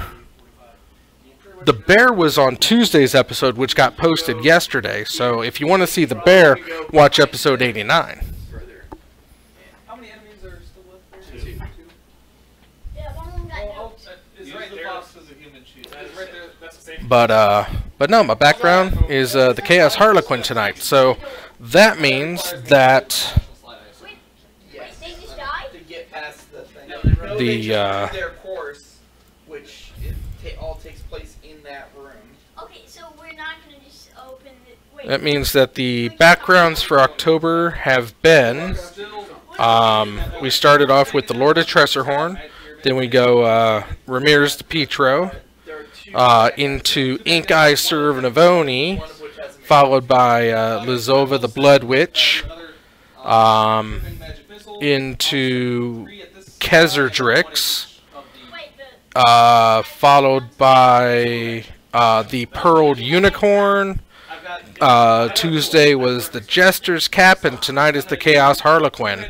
Speaker 1: The bear was on Tuesday's episode, which got posted yesterday. So if you want to see the bear, watch episode 89.
Speaker 3: Further.
Speaker 5: How many enemies are still left there?
Speaker 3: Two.
Speaker 4: Yeah, one of them got
Speaker 5: Oh,
Speaker 4: knocked.
Speaker 5: it's
Speaker 8: Use
Speaker 5: right
Speaker 8: the
Speaker 5: there.
Speaker 8: box as a human shield.
Speaker 5: It's right there. That's the same.
Speaker 1: But no, my background is the Chaos Harlequin tonight. So that means that
Speaker 4: Wait,
Speaker 3: Yes.
Speaker 4: they just died?
Speaker 3: To get past the thing.
Speaker 8: No, they run-
Speaker 3: No,
Speaker 1: The,
Speaker 3: they just
Speaker 1: uh,
Speaker 3: do their course, which all takes place in that room.
Speaker 4: Okay, so we're not gonna just open the. Wait.
Speaker 1: that means that the backgrounds for October have been. We started off with the Lord of Tressorhorn, then we go Ramirez de Petro,
Speaker 3: There are two
Speaker 1: into Ink Eye Servanavoni,
Speaker 3: one of which has a
Speaker 1: followed by Lizova the Blood Witch, into Kezerdrix,
Speaker 4: Wait, the.
Speaker 1: followed by the Pearled Unicorn. Tuesday was the Jester's Cap, and tonight is the Chaos Harlequin.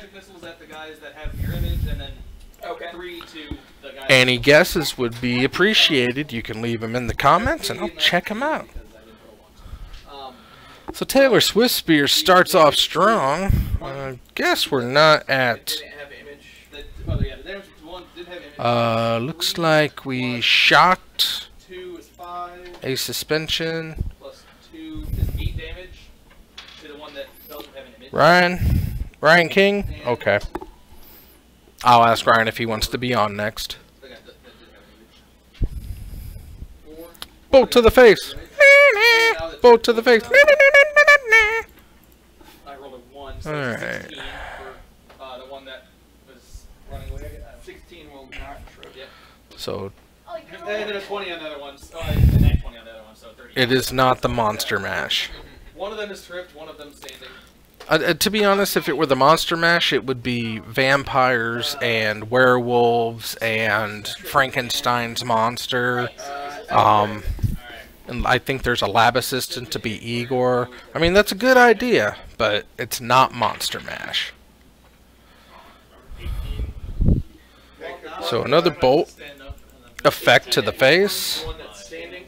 Speaker 3: Okay.
Speaker 1: Any guesses would be appreciated. You can leave them in the comments, and I'll check them out. So Taylor Swiftspear starts off strong. I guess we're not at.
Speaker 3: Didn't have image.
Speaker 1: Looks like we shocked
Speaker 5: 2 is 5.
Speaker 1: a suspension.
Speaker 5: Plus 2 is 8 damage to the one that doesn't have an image.
Speaker 1: Ryan King? Okay. I'll ask Ryan if he wants to be on next.
Speaker 5: The guy that didn't have an image. 4.
Speaker 1: Bolt to the face. Bolt to the face.
Speaker 5: I rolled a 1, so
Speaker 1: Alright.
Speaker 5: 16 for the one that was running away.
Speaker 3: 16 will not trip.
Speaker 5: Yep.
Speaker 1: So
Speaker 4: Oh, you're
Speaker 5: And then a 20 on the other one. Oh, and then 20 on the other one, so 30.
Speaker 1: it is not the Monster Mash.
Speaker 5: One of them is tripped, one of them standing.
Speaker 1: To be honest, if it were the Monster Mash, it would be vampires and werewolves and Frankenstein's monster. And I think there's a lab assistant to be Igor. I mean, that's a good idea, but it's not Monster Mash. So another bolt effect to the face.
Speaker 3: One that's standing.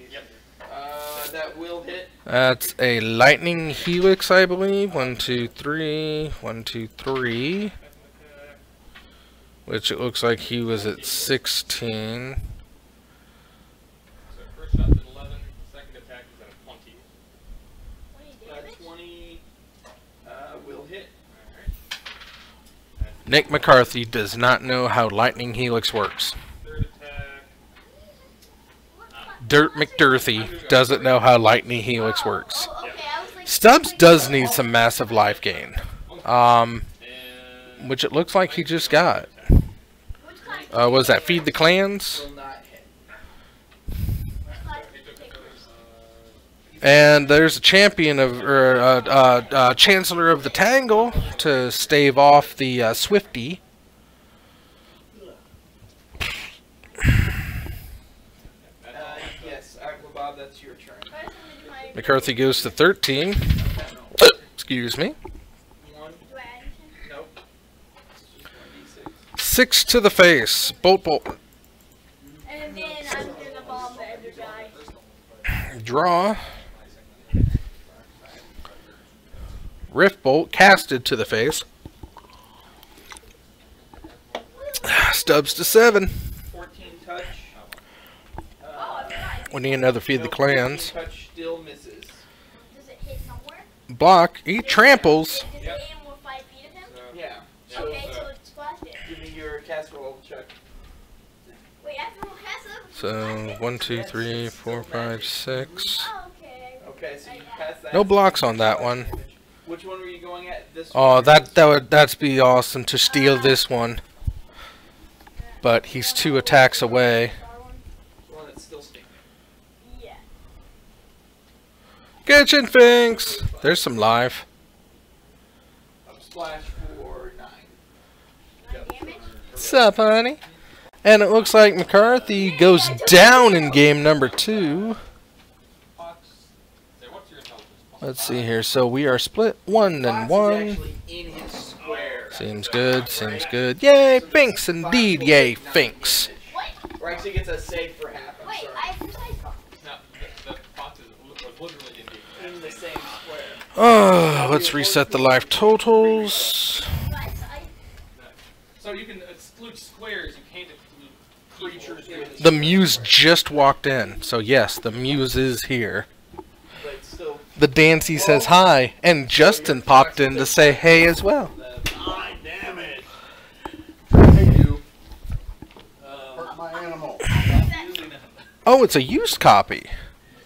Speaker 3: That will hit.
Speaker 1: That's a lightning helix, I believe. 1, 2, 3. 1, 2, 3. Which it looks like he was at 16.
Speaker 6: So first shot is 11, second attack is at a 20.
Speaker 4: 20 damage?
Speaker 3: 20 will hit.
Speaker 1: Nick McCarthy does not know how lightning helix works.
Speaker 6: Third attack,
Speaker 1: Dirt McDirthy doesn't know how lightning helix works.
Speaker 4: Oh, okay, I was like.
Speaker 1: Stubbs does need some massive life gain.
Speaker 6: and
Speaker 1: Which it looks like he just got.
Speaker 4: Which kind
Speaker 1: Was that Feed the Clans?
Speaker 3: Will not hit.
Speaker 1: And there's a champion of, or Chancellor of the Tangle to stave off the Swifty.
Speaker 3: Yes, Aquabob, that's your turn.
Speaker 1: McCarthy goes to 13. Excuse me.
Speaker 3: 1. Nope.
Speaker 1: 6 to the face. Bolt, bolt.
Speaker 4: And then I'm gonna bomb the other guy.
Speaker 1: Draw. Rift Bolt casted to the face. Stubs to 7.
Speaker 3: 14 touch.
Speaker 1: We need another Feed the Clans.
Speaker 3: 14 touch still misses.
Speaker 4: Does it hit somewhere?
Speaker 1: Block. He tramples.
Speaker 4: Does it aim with 5 feet of him?
Speaker 3: Yeah.
Speaker 4: Okay, so it's splashed it.
Speaker 3: Give me your cast roll check.
Speaker 4: Wait, I have to roll cast up?
Speaker 1: So 1, 2, 3, 4, 5, 6.
Speaker 4: Oh, okay.
Speaker 3: Okay, so you pass that.
Speaker 1: No blocks on that one.
Speaker 3: Which one were you going at? This
Speaker 1: Oh,
Speaker 3: one?
Speaker 1: that'd be awesome to steal this one. But he's 2 attacks away.
Speaker 3: The one that's still stinking.
Speaker 4: Yeah.
Speaker 1: Kitchen Finks! There's some live.
Speaker 3: Splash for 9.
Speaker 4: 9 damage?
Speaker 1: What's up, honey? And it looks like McCarthy goes down in game number 2. Let's see here. So we are split 1 and 1.
Speaker 3: Actually in his square.
Speaker 1: Seems good, seems good. Yay, Finks indeed, yay, Finks.
Speaker 4: What?
Speaker 3: Or actually gets a save for half. I'm
Speaker 4: Wait,
Speaker 3: sorry.
Speaker 4: I have precise box.
Speaker 6: No, the box was literally in
Speaker 3: In the same square.
Speaker 1: Oh, let's reset the life totals.
Speaker 6: So you can exclude squares, you can't exclude
Speaker 3: Creatures
Speaker 6: people.
Speaker 3: with
Speaker 1: The Muse just walked in. So yes, the Muse is here.
Speaker 3: but still.
Speaker 1: The Dancy says hi, and Justin popped in to say hey as well.
Speaker 8: God damn it.
Speaker 2: Hey, you. Hurt my animal.
Speaker 1: Oh, it's a used copy.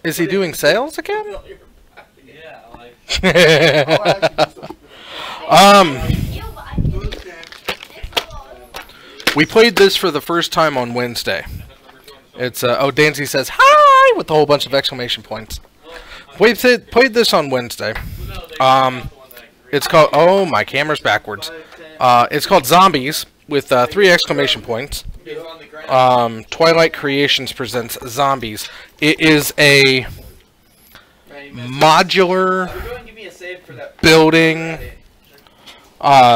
Speaker 1: Is he doing sales again?
Speaker 6: Yeah, like
Speaker 2: Oh, actually, just a-
Speaker 1: We played this for the first time on Wednesday. It's oh, Dancy says hi with a whole bunch of exclamation points. Played this on Wednesday. It's called, oh, my camera's backwards. It's called Zombies with 3 exclamation points. Twilight Creations presents Zombies. It is a modular building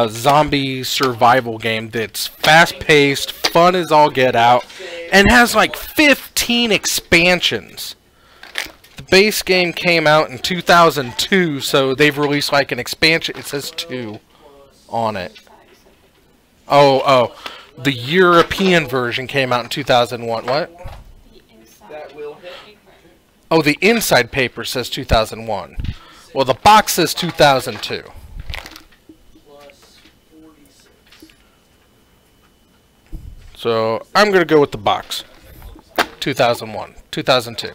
Speaker 1: zombie survival game that's fast-paced, fun as all get out, and has like 15 expansions. The base game came out in 2002, so they've released like an expansion. It says 2 on it. Oh, the European version came out in 2001. What?
Speaker 3: That will hit.
Speaker 1: Oh, the inside paper says 2001. Well, the box says 2002.
Speaker 8: Plus 46.
Speaker 1: So I'm going to go with the box. 2001. 2002.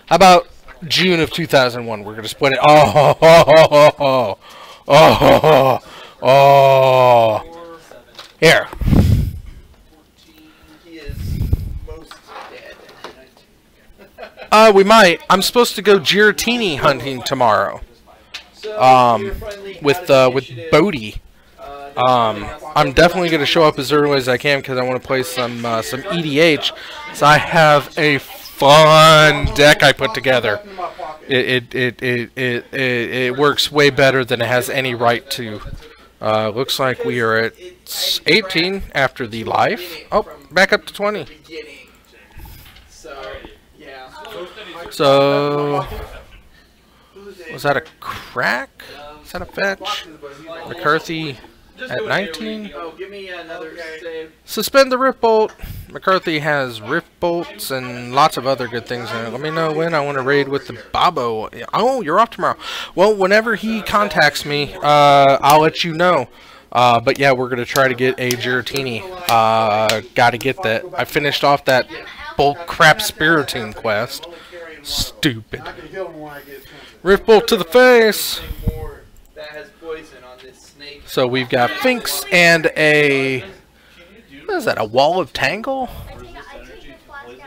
Speaker 1: How about June of 2001? We're going to split it. Oh. Here.
Speaker 3: 14. He is most dead.
Speaker 1: We might. I'm supposed to go Giratini hunting tomorrow.
Speaker 3: So, you're finally
Speaker 1: With
Speaker 3: out of
Speaker 1: with
Speaker 3: initiative.
Speaker 1: Bodie. I'm definitely going to show up as early as I can because I want to play some EDH. So I have a fun deck I put together. It works way better than it has any right to. Looks like we are at 18 after the life. Oh, back up to 20.
Speaker 3: Beginning. So, yeah.
Speaker 1: So, was that a crack? Is that a fetch? McCarthy at 19?
Speaker 3: Oh, give me another save.
Speaker 1: Suspend the Rift Bolt. McCarthy has Rift Bolts and lots of other good things in it. Let me know when I want to raid with the Babo. Oh, you're off tomorrow. Well, whenever he contacts me, I'll let you know. But yeah, we're going to try to get a Giratini. Got to get that. I finished off that bull crap Spiriting quest. Stupid.
Speaker 2: I can heal him when I get attention.
Speaker 1: Rift Bolt to the face.
Speaker 3: More that has poison on this snake.
Speaker 1: So we've got Finks and a... What is that, a Wall of Tangle?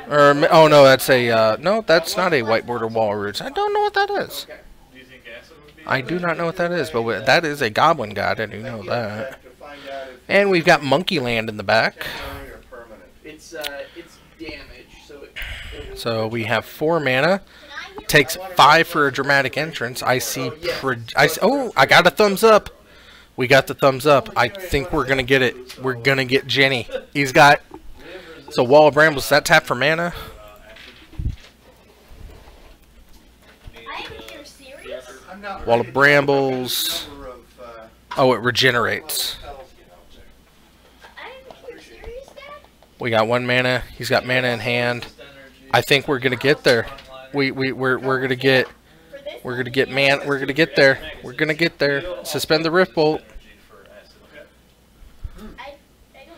Speaker 1: Or, oh no, that's a, no, that's not a White Border Wall of Roots. I don't know what that is. I do not know what that is, but that is a Goblin God, I do know that. And we've got Monkey Land in the back.
Speaker 3: It's damage, so
Speaker 1: So we have 4 mana. Takes 5 for a dramatic entrance. I see, oh, I got a thumbs up. We got the thumbs up. I think we're going to get it. We're going to get Jenny. He's got... So Wall of Brambles, is that tap for mana?
Speaker 4: I haven't heard serious.
Speaker 2: I'm not
Speaker 1: Wall
Speaker 2: ready
Speaker 1: of
Speaker 2: to
Speaker 1: brambles.
Speaker 2: number of,
Speaker 1: Oh, it regenerates.
Speaker 2: spells get out there.
Speaker 4: I haven't heard serious, Dad.
Speaker 1: We got 1 mana. He's got mana in hand. I think we're gonna get there. We're gonna get
Speaker 4: For this
Speaker 1: we're gonna get we're gonna get there. We're gonna get there. Suspend the rift bolt.
Speaker 4: I don't.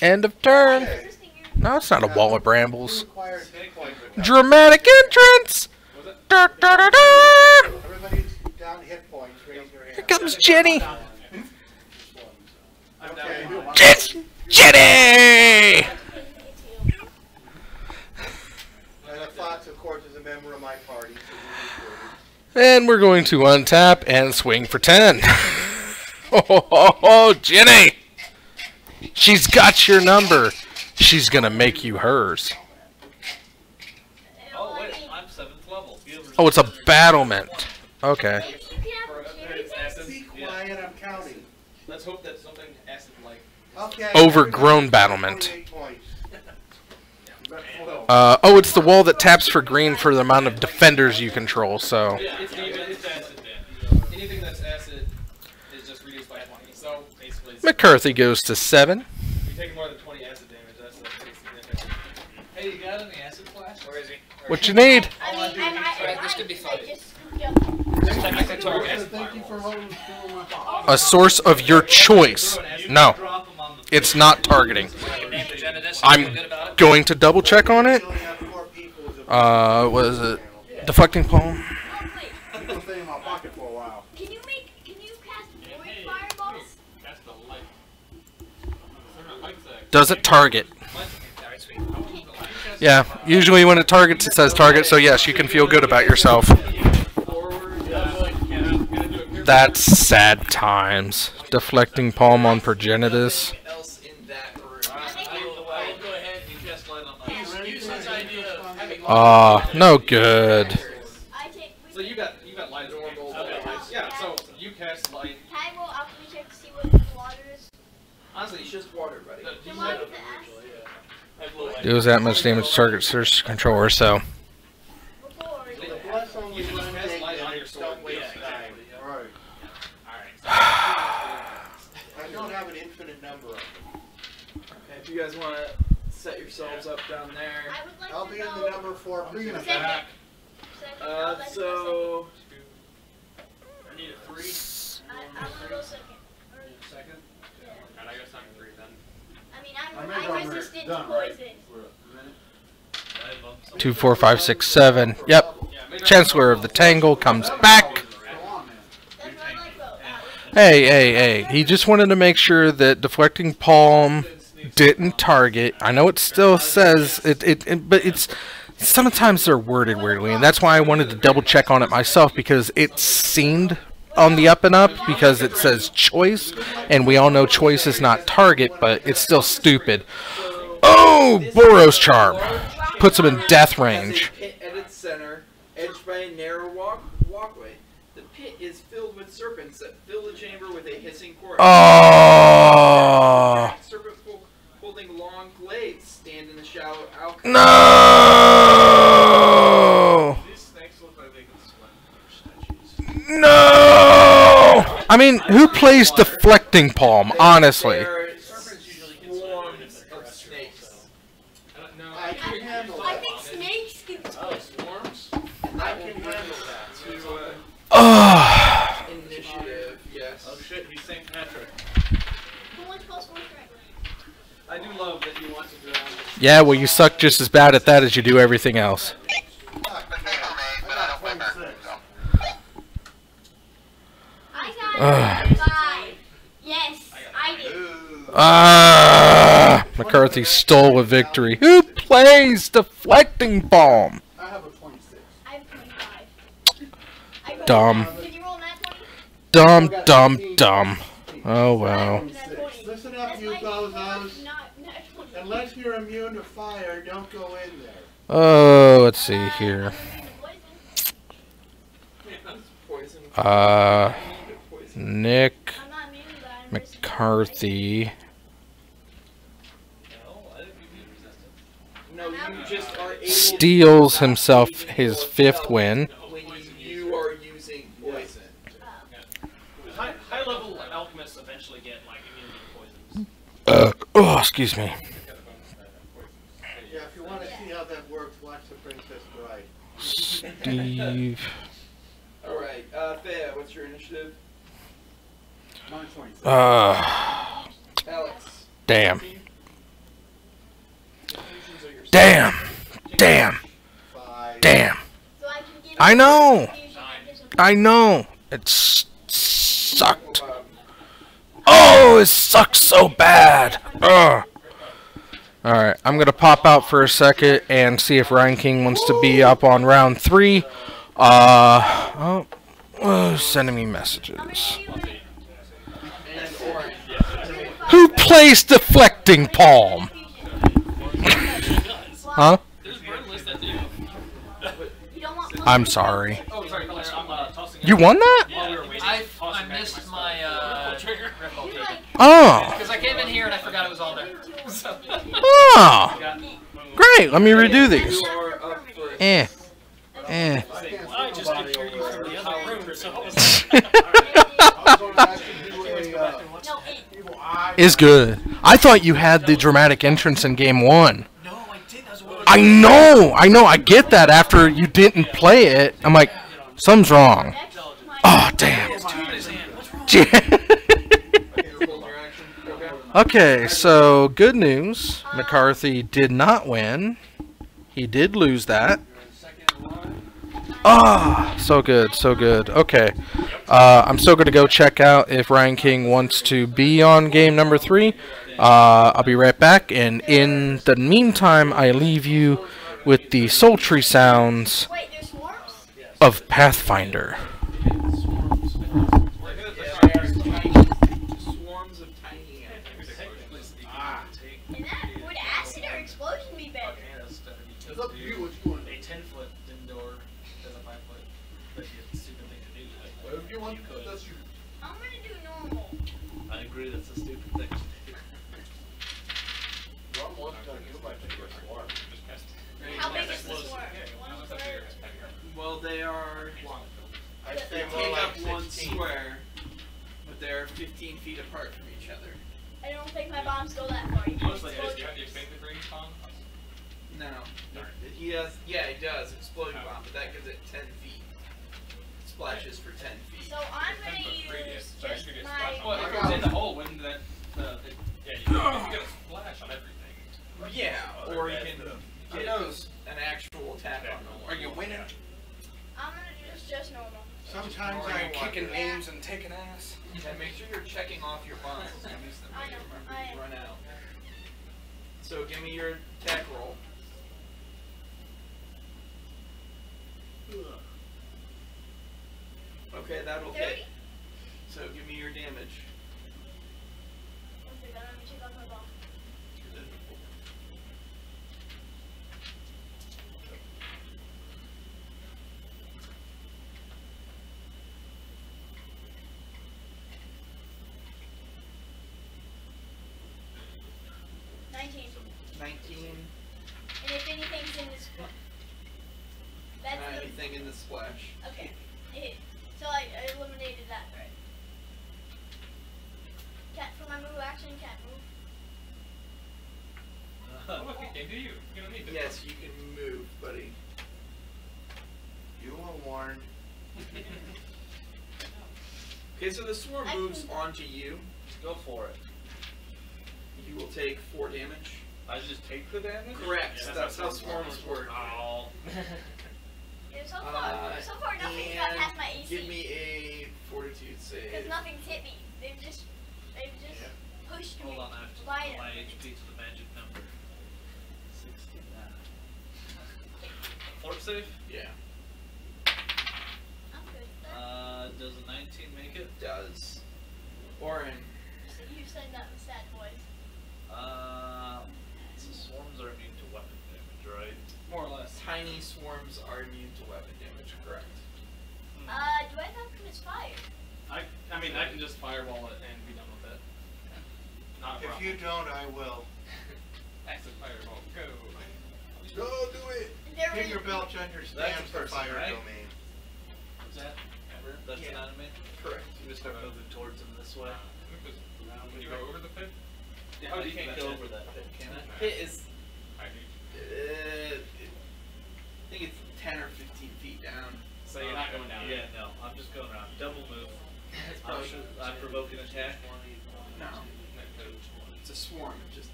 Speaker 1: End of turn.
Speaker 4: Resisting you.
Speaker 1: No, it's not a wall of
Speaker 2: Who
Speaker 1: brambles.
Speaker 2: requires hit points?
Speaker 1: Dramatic entrance. Da, da, da, da.
Speaker 2: Everybody's down hit points. Raise your hand.
Speaker 1: Here comes Jenny.
Speaker 2: Okay.
Speaker 1: It's Jenny.
Speaker 2: And Fox, of course, is a member of my party. So
Speaker 1: And we're going to untap and swing for 10. Oh, Jenny. She's got your number. She's gonna make you hers.
Speaker 9: Oh wait, I'm 7th level.
Speaker 1: Oh, it's a battlement. Okay.
Speaker 4: Maybe you can have serious.
Speaker 2: be quiet. I'm counting.
Speaker 9: Let's hope that something acid-like.
Speaker 2: Okay.
Speaker 1: Overgrown
Speaker 2: everybody,
Speaker 1: battlement.
Speaker 2: 28 points.
Speaker 1: Oh, it's the wall that taps for green for the amount of defenders you control. So
Speaker 9: Yeah, it's acid then. Anything that's acid is just reduced by 20. So basically, it's
Speaker 1: McCarthy goes to 7.
Speaker 9: if you take more than 20 acid damage, that's pretty significant.
Speaker 8: Hey, you got any acid flash?
Speaker 9: Where is he?
Speaker 1: What you need?
Speaker 4: I mean, and
Speaker 9: Alright, this could be fun.
Speaker 4: I just scooped up.
Speaker 9: Technically target.
Speaker 2: Thank you for holding my thought.
Speaker 1: A source of your choice. No,
Speaker 9: Drop him on the
Speaker 1: it's not targeting.
Speaker 9: Genitus.
Speaker 1: I'm going to double check on it.
Speaker 2: We only have 4 people as a-
Speaker 1: What is it? Deflecting palm.
Speaker 4: Oh wait,
Speaker 2: I've been staying in my pocket for a while.
Speaker 4: can you cast void fireballs?
Speaker 6: That's the light. They're not lights,
Speaker 1: Doesn't target.
Speaker 9: Alright, sweet.
Speaker 1: Yeah, usually when it targets, it says target. So yes, you can feel good about yourself. That's sad times. Deflecting palm on progenitus.
Speaker 3: Else in that room.
Speaker 8: I'll go ahead and cast light on my. Use his idea of having
Speaker 1: No good.
Speaker 4: I take.
Speaker 9: So you got light normal. Yeah. So you cast light.
Speaker 4: Can I roll alchemy check to see what the water is?
Speaker 3: Honestly, it's just water, buddy.
Speaker 4: Then why did the acid
Speaker 1: Deals that much damage to target search controller. So
Speaker 4: before?
Speaker 2: The bless only
Speaker 9: You just
Speaker 2: one
Speaker 9: cast
Speaker 2: thing,
Speaker 9: light on
Speaker 2: and
Speaker 9: your sword.
Speaker 2: don't waste
Speaker 9: Yeah,
Speaker 2: time. Right.
Speaker 9: Alright.
Speaker 2: I don't have an infinite number of them.
Speaker 3: If you guys want to set yourselves up down there.
Speaker 4: I would like
Speaker 2: I'll
Speaker 4: to
Speaker 2: be in
Speaker 4: know.
Speaker 2: the number 4
Speaker 4: Second.
Speaker 2: position.
Speaker 4: Second. I'll let you go
Speaker 3: So
Speaker 8: I need a 3.
Speaker 4: second. I want to go second. Or,
Speaker 8: Second.
Speaker 4: yeah.
Speaker 6: And I guess I'm 3 then.
Speaker 4: I mean,
Speaker 2: I made
Speaker 4: I'm
Speaker 2: one
Speaker 4: resistant
Speaker 2: done,
Speaker 4: to
Speaker 2: right?
Speaker 4: poison.
Speaker 1: 2, 4, 5, 6, 7. Yep. Chancellor of the Tangle comes back.
Speaker 2: Go on, man.
Speaker 4: That's what I like though.
Speaker 1: Hey. He just wanted to make sure that deflecting palm didn't target. I know it still says it, but it's sometimes they're worded weirdly, and that's why I wanted to double check on it myself because it seemed on the up and up because it says choice, and we all know choice is not target, but it's still stupid. Oh, Boros charm puts him in death range.
Speaker 3: Has a pit at its center, edged by a narrow walkway. The pit is filled with serpents that fill the chamber with a hissing chorus.
Speaker 1: Oh
Speaker 3: Serpent holding long blades stand in the shallow alcove.
Speaker 1: no!
Speaker 8: These snakes look like they can swim.
Speaker 1: No! I mean, who plays deflecting palm? Honestly.
Speaker 3: There are swarms of snakes.
Speaker 2: I can handle
Speaker 4: I
Speaker 2: that.
Speaker 4: think snakes can
Speaker 8: Oh, swarms?
Speaker 2: I can handle that.
Speaker 3: To
Speaker 1: Oh.
Speaker 3: initiative, yes.
Speaker 8: Oh shit, he's St. Patrick.
Speaker 4: Who wants plus 1 strength?
Speaker 9: I do love that you want to drown.
Speaker 1: Yeah, well, you suck just as bad at that as you do everything else.
Speaker 2: I got 26.
Speaker 4: I got 5. Yes, I did.
Speaker 1: McCarthy stole a victory. Who plays deflecting palm?
Speaker 2: I have a 26.
Speaker 4: I have 25. I rolled
Speaker 1: Dumb.
Speaker 4: that. Did you roll that 20?
Speaker 1: Dumb. Oh, well.
Speaker 2: 26. Listen up,
Speaker 4: That's
Speaker 2: you
Speaker 4: my
Speaker 2: bozos.
Speaker 4: not 20.
Speaker 2: Unless you're immune to fire, don't go in there.
Speaker 1: Oh, let's see here.
Speaker 3: Poison.
Speaker 1: Nick
Speaker 4: I'm not immune, but I'm
Speaker 1: McCarthy.
Speaker 9: No, I didn't give you resistance.
Speaker 3: No, you just are able
Speaker 1: Steals himself his 5th win.
Speaker 3: when
Speaker 1: Oh, excuse me.
Speaker 2: Yeah, if you want to see how that works, watch The Princess Bride.
Speaker 1: Steve.
Speaker 3: Alright, Thea, what's your initiative?
Speaker 2: Mine's 26.
Speaker 3: Alex.
Speaker 1: Damn.
Speaker 3: 14? Confusions are your
Speaker 1: Damn. Damn.
Speaker 2: 5.
Speaker 1: Damn.
Speaker 4: So I can give
Speaker 1: I
Speaker 4: you
Speaker 1: know.
Speaker 4: confusion and disadvantage.
Speaker 1: I know. It sucked.
Speaker 3: Bob.
Speaker 1: Oh, it sucks so bad. Ugh. Alright, I'm going to pop out for a second and see if Ryan King wants to be up on round 3. Sending me messages.
Speaker 3: And Orange.
Speaker 1: Who plays Deflecting Palm? Huh?
Speaker 7: There's burn list that do.
Speaker 4: You don't want
Speaker 1: I'm sorry.
Speaker 5: Oh, sorry, Claire, I'm tossing
Speaker 1: You won that?
Speaker 5: While we were waiting,
Speaker 7: I
Speaker 5: tossing back
Speaker 7: missed
Speaker 5: to
Speaker 7: my
Speaker 5: trigger.
Speaker 7: ripple
Speaker 4: You
Speaker 7: tape.
Speaker 4: like
Speaker 1: Oh.
Speaker 7: Because I came in here and I forgot it was on there. So,
Speaker 1: Oh. Great, let me redo these.
Speaker 3: You are up first.
Speaker 1: Eh.
Speaker 2: I
Speaker 7: just could hear you from the other room, so
Speaker 2: was going to actually do a
Speaker 4: no it.
Speaker 2: evil eye.
Speaker 1: Is good. I thought you had the dramatic entrance in game 1.
Speaker 7: no, I did. That's what
Speaker 1: I know, I get that after you didn't play it. I'm like, something's wrong.
Speaker 4: Next, my
Speaker 1: Oh, damn.
Speaker 7: Two in his hand. What's wrong?
Speaker 3: Hold your action. Okay.
Speaker 1: Okay, so good news. McCarthy did not win. He did lose that. Ah, so good, so good. Okay, I'm still gonna go check out if Ryan King wants to be on game number 3. I'll be right back, and in the meantime, I leave you with the sultry sounds
Speaker 4: Wait, there's swarms?
Speaker 1: of Pathfinder.
Speaker 3: Swarms of tiny ants.
Speaker 4: And that would acid or explosion be better?
Speaker 2: It's up to you what you want to do.
Speaker 5: A 10-foot indoor does a 5-foot. That'd be a stupid thing to do.
Speaker 2: Whatever you want, that's you.
Speaker 4: I'm gonna do normal.
Speaker 5: I agree, that's a stupid thing to do.
Speaker 4: How big is the swarm? One square?
Speaker 3: Well, they are.
Speaker 2: I'd
Speaker 3: They
Speaker 2: say more
Speaker 3: take
Speaker 2: like
Speaker 3: up one
Speaker 2: 16.
Speaker 3: square, but they're 15 feet apart from each other.
Speaker 4: I don't think my bombs go that far. You can
Speaker 6: Honestly, do
Speaker 4: explode
Speaker 6: you have the expanded range on?
Speaker 3: No. He does. Yeah, he does. Exploding bomb, but that gives it 10 feet. Splashes for 10 feet.
Speaker 4: So I'm
Speaker 6: 10
Speaker 4: gonna
Speaker 6: foot
Speaker 4: use
Speaker 6: radius. So
Speaker 4: just
Speaker 6: you get
Speaker 4: my.
Speaker 6: splash on
Speaker 5: Well, if it was in the hole, wouldn't that...
Speaker 6: Yeah, you get a splash on everything.
Speaker 3: Yeah, or you can get an actual attack on them. Are you winning?
Speaker 4: I'm gonna do this just normal.
Speaker 2: Sometimes
Speaker 3: Or are
Speaker 2: I
Speaker 3: you
Speaker 2: wonder.
Speaker 3: kicking names and taking ass? And make sure you're checking off your bombs. Use them
Speaker 4: I know, I am.
Speaker 3: run out. So give me your attack roll. Okay, that'll
Speaker 4: 30?
Speaker 3: hit. So give me your damage.
Speaker 4: One second, let me check out my bomb. $19.
Speaker 3: 19.
Speaker 4: And if anything's in this book. That's the.
Speaker 3: Anything in the splash.
Speaker 4: Okay. It hit. So I eliminated that threat. Can't for my move action, can't move.
Speaker 6: Oh, look, you can do you. You don't need to.
Speaker 3: Yes, you can move, buddy.
Speaker 2: You were warned.
Speaker 3: Okay, so the swarm
Speaker 4: I
Speaker 3: moves
Speaker 4: can-
Speaker 3: onto you.
Speaker 5: Go for it.
Speaker 3: You will take 4 damage.
Speaker 5: I just take the damage?
Speaker 3: Correct.
Speaker 6: Yeah,
Speaker 3: that's how swarms work.
Speaker 5: Oh.
Speaker 4: Yeah, so far nothing's got
Speaker 3: And
Speaker 4: past my AC.
Speaker 3: give me a fortitude save.
Speaker 4: Because nothing's hit me. They've just pushed me.
Speaker 5: Hold on, I have to
Speaker 4: By
Speaker 5: put my
Speaker 4: it.
Speaker 5: HP to the magic number. 69. Fort save?
Speaker 3: Yeah,
Speaker 4: I'm good. with that.
Speaker 5: Does a 19 make it?
Speaker 3: does. Orin.
Speaker 4: You said that was sad, boys.
Speaker 5: So swarms are immune to weapon damage, right?
Speaker 3: More or less. Tiny swarms are immune to weapon damage, correct.
Speaker 4: Do I have to misfire?
Speaker 6: I mean, I can just fireball it and be done with it. Not a
Speaker 2: If
Speaker 6: problem.
Speaker 2: you don't, I will.
Speaker 6: Acid fireball, go.
Speaker 2: Go do it.
Speaker 4: There
Speaker 2: Finger Belch understands the
Speaker 5: person,
Speaker 2: fire
Speaker 5: right?
Speaker 2: domain.
Speaker 5: What's that? That's
Speaker 3: Yeah.
Speaker 5: an enemy?
Speaker 3: Correct.
Speaker 5: You just start moving towards him this way.
Speaker 6: When you go over the pit?
Speaker 5: How
Speaker 8: I
Speaker 5: deep
Speaker 8: can't
Speaker 5: is
Speaker 8: go
Speaker 5: that?
Speaker 8: over that pit, can I?
Speaker 3: Pit is,
Speaker 6: I do.
Speaker 3: I think it's 10 or 15 feet down.
Speaker 5: So you're not going down.
Speaker 10: Yeah, no, I'm just going around. Double move.
Speaker 3: It's probably
Speaker 10: I'm provoking attack.
Speaker 3: no. It's a swarm. It just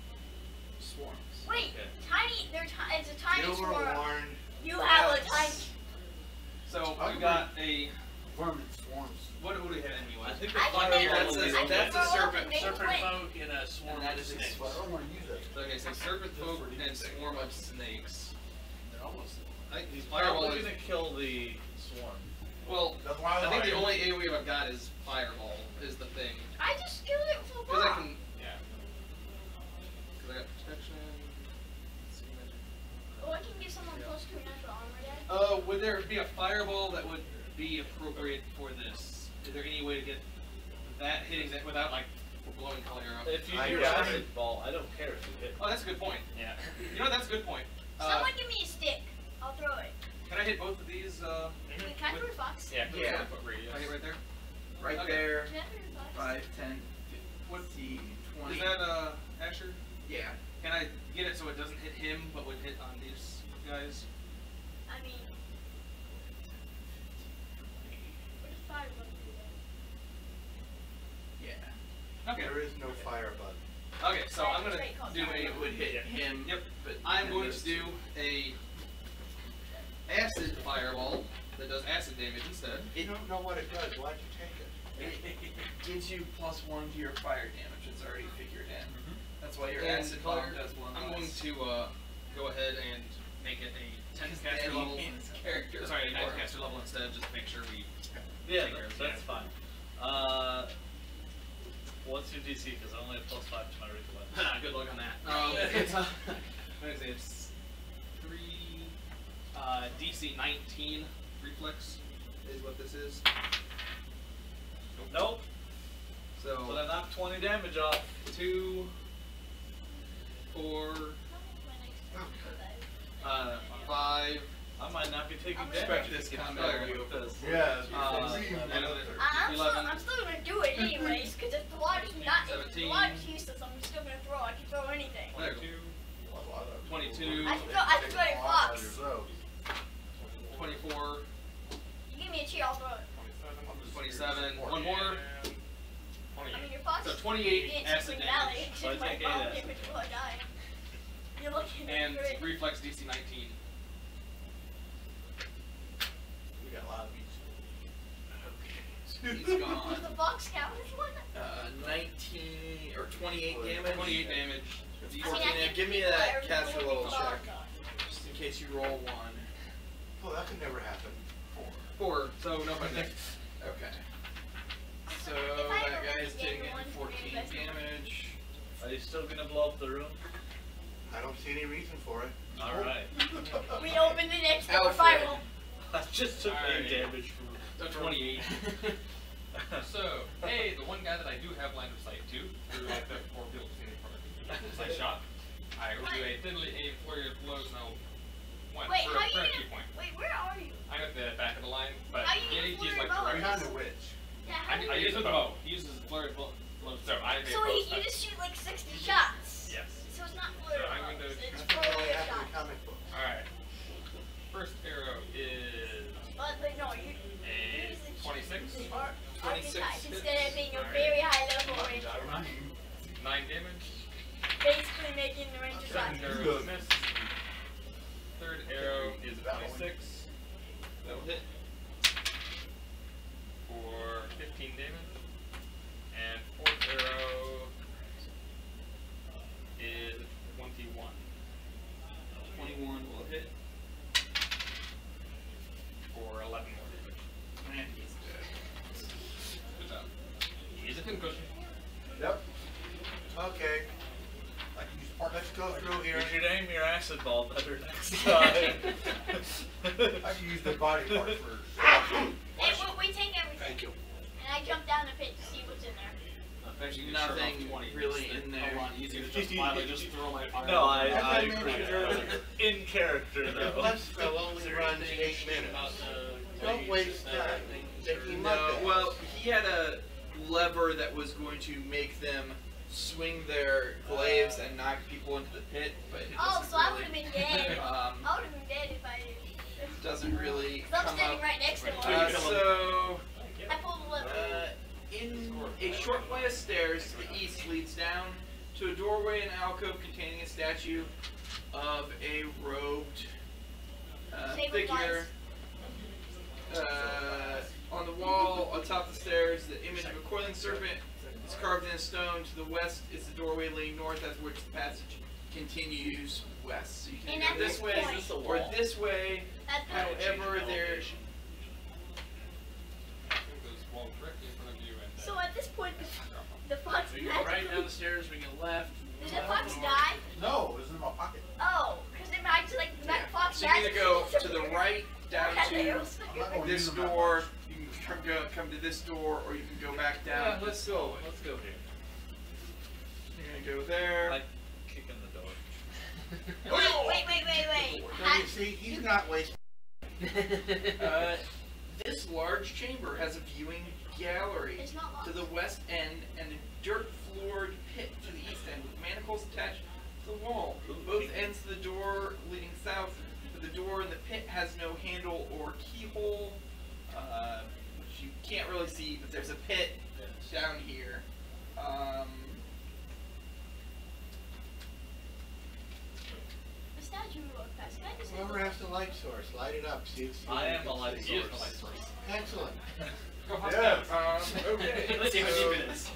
Speaker 3: swarms.
Speaker 4: Wait,
Speaker 10: Okay.
Speaker 4: tiny. It's a tiny
Speaker 2: Get over,
Speaker 4: swarm.
Speaker 2: Warren.
Speaker 4: You have a tiny.
Speaker 5: So we got a.
Speaker 2: Vermin swarms.
Speaker 5: What do we have anyway?
Speaker 10: I think
Speaker 4: I
Speaker 10: the
Speaker 4: can make
Speaker 10: fireball
Speaker 3: that's
Speaker 10: is
Speaker 3: a-
Speaker 10: okay.
Speaker 3: that's a
Speaker 4: throw up
Speaker 3: serpent-
Speaker 4: and make
Speaker 8: Serpent
Speaker 4: twin.
Speaker 8: folk in a swarm
Speaker 3: And that
Speaker 8: of
Speaker 3: is a
Speaker 8: snakes.
Speaker 2: But I don't want to use that.
Speaker 5: Okay, so serpent folk and swarm of snakes.
Speaker 8: They're almost.
Speaker 10: He's
Speaker 5: Fireball
Speaker 10: probably
Speaker 5: is.
Speaker 10: gonna kill the swarm.
Speaker 5: Well,
Speaker 2: That's why
Speaker 5: I think the
Speaker 2: like
Speaker 5: only AoE I've got is fireball. Is the thing.
Speaker 4: I just killed it with a
Speaker 5: Because I
Speaker 4: rock.
Speaker 5: can.
Speaker 6: Yeah.
Speaker 5: Because I got protection. Let's see, magic.
Speaker 4: Oh, I can give someone plus 2 natural armor then.
Speaker 5: Would there be a fireball that would be appropriate for this? Is there any way to get that hitting that without like blowing color up?
Speaker 10: If you
Speaker 2: I
Speaker 10: do
Speaker 2: got
Speaker 10: acid ball, I don't care if you hit.
Speaker 5: Oh, that's a good point.
Speaker 10: Yeah.
Speaker 5: You know what? That's a good point.
Speaker 4: Someone give me a stick. I'll throw it.
Speaker 5: Can I hit both of these?
Speaker 4: Wait, can I throw a fox?
Speaker 6: Yeah.
Speaker 3: Yeah.
Speaker 6: Foot radius.
Speaker 5: Can I hit right there?
Speaker 3: Right
Speaker 5: Okay.
Speaker 3: there.
Speaker 4: Can I throw a fox?
Speaker 3: 5, 10, 15, 20.
Speaker 5: Is that Asher?
Speaker 3: Yeah.
Speaker 5: Can I get it so it doesn't hit him, but would hit on these guys?
Speaker 4: I mean, what does fire bug do then?
Speaker 3: Yeah.
Speaker 5: Okay.
Speaker 2: there is no fire button.
Speaker 5: Okay, so I'm gonna do a.
Speaker 3: It would hit him.
Speaker 5: Yep.
Speaker 3: But
Speaker 5: I'm
Speaker 3: then
Speaker 5: going
Speaker 3: there's-
Speaker 5: to do a acid fireball that does acid damage instead.
Speaker 2: You don't know what it does. Why'd you take it?
Speaker 3: It gives you +1 to your fire damage. It's already figured in. That's why your
Speaker 5: And
Speaker 3: acid
Speaker 5: color,
Speaker 3: bomb does 1
Speaker 5: I'm going
Speaker 3: less.
Speaker 5: to go ahead and make it a 10
Speaker 3: Because
Speaker 5: caster
Speaker 3: Danny
Speaker 5: level.
Speaker 3: Hane's character.
Speaker 5: Sorry, a 9
Speaker 3: or-
Speaker 5: caster level instead, just to make sure we.
Speaker 10: Yeah,
Speaker 5: Take care of
Speaker 10: that's
Speaker 5: it.
Speaker 10: fine. What's your DC? Because I only have +5 to my regular weapon.
Speaker 5: Good luck on that. It's what did I say? It's 3 DC 19 reflex is what this is.
Speaker 10: Nope.
Speaker 5: So
Speaker 10: But I knocked 20 damage off.
Speaker 5: 2, 4, 5.
Speaker 10: I might not be taking
Speaker 4: I'm
Speaker 10: damage.
Speaker 3: Expect this
Speaker 10: if you
Speaker 3: combat
Speaker 10: fire
Speaker 3: to be
Speaker 10: with
Speaker 3: over.
Speaker 10: this.
Speaker 2: Yeah.
Speaker 4: I'm still gonna do it anyways, because if the water's not, if the
Speaker 5: 17.
Speaker 4: water's useless, I'm still gonna throw. I can throw anything.
Speaker 5: There you go. 22,
Speaker 4: I can throw a fox.
Speaker 5: 24,
Speaker 4: You give me a cheer, I'll throw it.
Speaker 5: 27. One more.
Speaker 4: I mean, your fox.
Speaker 5: So 28
Speaker 4: it's
Speaker 5: acid
Speaker 4: Spring Valley.
Speaker 5: damage.
Speaker 4: It's
Speaker 10: So I
Speaker 4: just my
Speaker 10: take 8
Speaker 4: bomb
Speaker 10: acid
Speaker 4: damage before I die. You're looking
Speaker 5: And
Speaker 4: at it.
Speaker 5: reflex DC 19.
Speaker 2: We got a lot of beats.
Speaker 3: He's gone.
Speaker 4: Does the fox count as one?
Speaker 3: 19 or 28 damage.
Speaker 5: 28 damage.
Speaker 4: I mean,
Speaker 3: 14,
Speaker 4: I can
Speaker 3: give me
Speaker 4: feel
Speaker 3: that
Speaker 4: everything
Speaker 3: caster
Speaker 4: with
Speaker 3: level
Speaker 4: the
Speaker 3: check,
Speaker 4: bomb.
Speaker 3: just in case you roll 1.
Speaker 2: Oh, that could never happen.
Speaker 5: 4, so no fun there.
Speaker 3: Okay. So
Speaker 4: If I
Speaker 3: that
Speaker 4: ever
Speaker 3: guy's
Speaker 4: win the game,
Speaker 3: taking
Speaker 4: the one
Speaker 3: 14
Speaker 4: who made the best
Speaker 3: damage.
Speaker 10: Are you still gonna blow up the room?
Speaker 2: I don't see any reason for it.
Speaker 10: All right.
Speaker 4: We open the next door
Speaker 3: Alfred.
Speaker 4: final.
Speaker 10: I just took 8
Speaker 6: Alright.
Speaker 10: damage from.
Speaker 5: So 28.
Speaker 6: So, hey, the one guy that I do have line of sight to, through like the 4 people seen in front of me, since I shot, I will do a thinly aimed flurry of blows and I'll one
Speaker 4: Wait,
Speaker 6: for
Speaker 4: how
Speaker 6: a
Speaker 4: you
Speaker 6: current
Speaker 4: gonna?
Speaker 6: key point.
Speaker 4: Wait, where are you?
Speaker 6: I'm at the back of the line, but
Speaker 4: How you gonna
Speaker 6: Giddy, he's
Speaker 4: flurry
Speaker 6: like
Speaker 4: bows?
Speaker 6: direct.
Speaker 2: Behind the witch.
Speaker 4: Yeah, how do
Speaker 6: I
Speaker 4: you?
Speaker 6: use the bow. He uses flurry of blows, so I make
Speaker 4: So
Speaker 6: both
Speaker 4: you
Speaker 6: sides.
Speaker 4: just shoot like 60 shots.
Speaker 6: Yes.
Speaker 4: So it's not flurry
Speaker 6: I'm going
Speaker 4: bows,
Speaker 6: to-
Speaker 4: it's
Speaker 2: That's what
Speaker 4: flurry
Speaker 2: they
Speaker 4: of
Speaker 2: have in the
Speaker 4: shots.
Speaker 2: comic book.
Speaker 6: Alright. First arrow is
Speaker 4: But no, you
Speaker 6: a
Speaker 4: use the
Speaker 6: 26.
Speaker 4: archetype instead of being a
Speaker 6: Alright.
Speaker 4: very high level ranger.
Speaker 6: 9 damage.
Speaker 4: Basically making the ranger
Speaker 6: Second
Speaker 4: shots.
Speaker 6: arrow is a miss. Third arrow is a 26. That will hit for 15 damage. And fourth arrow is 21.
Speaker 5: 21 will hit.
Speaker 6: For 11 more damage.
Speaker 3: Man, he's dead.
Speaker 6: Good job. He's a pincushion.
Speaker 2: Yep. Okay. Let's go through here.
Speaker 10: You should aim your acid ball better next time.
Speaker 2: I can use the body part first.
Speaker 4: Hey, we take everything.
Speaker 2: Thank you.
Speaker 4: And I jump down the pit to see what's in there.
Speaker 5: Actually, you can shove
Speaker 3: Nothing
Speaker 5: off 20.
Speaker 3: really
Speaker 5: It's
Speaker 3: in
Speaker 5: a
Speaker 3: there.
Speaker 5: lot easier to just finally just throw my fire.
Speaker 10: No, I
Speaker 2: As
Speaker 10: agree.
Speaker 2: mentioned,
Speaker 10: In character,
Speaker 2: the
Speaker 10: though.
Speaker 2: blood spell only runs 8 minutes. Don't waste time. Take him
Speaker 3: No,
Speaker 2: up there.
Speaker 3: well, he had a lever that was going to make them swing their glaives and knock people into the pit, but it
Speaker 4: Oh,
Speaker 3: doesn't
Speaker 4: so I would
Speaker 3: really,
Speaker 4: have been dead.
Speaker 3: um,
Speaker 4: I would have been dead if I.
Speaker 3: doesn't really
Speaker 4: Cause I'm
Speaker 3: come
Speaker 4: standing
Speaker 3: up.
Speaker 4: right next to him.
Speaker 3: So,
Speaker 4: I pulled the lever.
Speaker 3: in a short flight of stairs to the east leads down to a doorway and alcove containing a statue of a robed figure. On the wall, on top of the stairs, the image of a coiling serpent is carved in stone. To the west is the doorway leading north, after which the passage continues west. So you can
Speaker 4: And
Speaker 3: go
Speaker 4: at
Speaker 3: this
Speaker 4: this
Speaker 3: way
Speaker 4: point-
Speaker 3: or this way.
Speaker 4: At the,
Speaker 3: However, there.
Speaker 6: There's a wall directly in front of you, and
Speaker 4: so at this point, the fox
Speaker 8: We go right down
Speaker 4: magically.
Speaker 8: the stairs, we go left.
Speaker 4: Did the fox die?
Speaker 2: No, it was in my pocket.
Speaker 4: Oh, because it might like the fox
Speaker 3: So you're gonna
Speaker 4: magically
Speaker 3: go to the
Speaker 4: disappeared.
Speaker 3: right down
Speaker 4: Okay,
Speaker 3: to
Speaker 4: it was-
Speaker 2: I'm not going to
Speaker 3: this
Speaker 2: use them that
Speaker 3: door.
Speaker 2: much.
Speaker 3: You can come to this door, or you can go back down.
Speaker 10: Yeah, let's go. Let's go here.
Speaker 3: You're gonna go there.
Speaker 10: Like kicking the door.
Speaker 4: Wait.
Speaker 2: So you see, he's not wasting.
Speaker 3: This large chamber has a viewing gallery
Speaker 4: It's not locked.
Speaker 3: to the west end and a dirt-floored pit to the east end with manacles attached to the wall. Both ends of the door leading south, but the door in the pit has no handle or keyhole, which you can't really see, but there's a pit down here.
Speaker 4: The statue walked past. Can I just
Speaker 2: Whoever has the light source, light it up. See,
Speaker 10: I am the light
Speaker 6: he is the
Speaker 10: source.
Speaker 6: light source.
Speaker 2: Excellent.
Speaker 6: Go hop
Speaker 2: Yeah.
Speaker 6: down.
Speaker 3: Okay.
Speaker 10: Let's see how
Speaker 3: so-
Speaker 10: deep it is.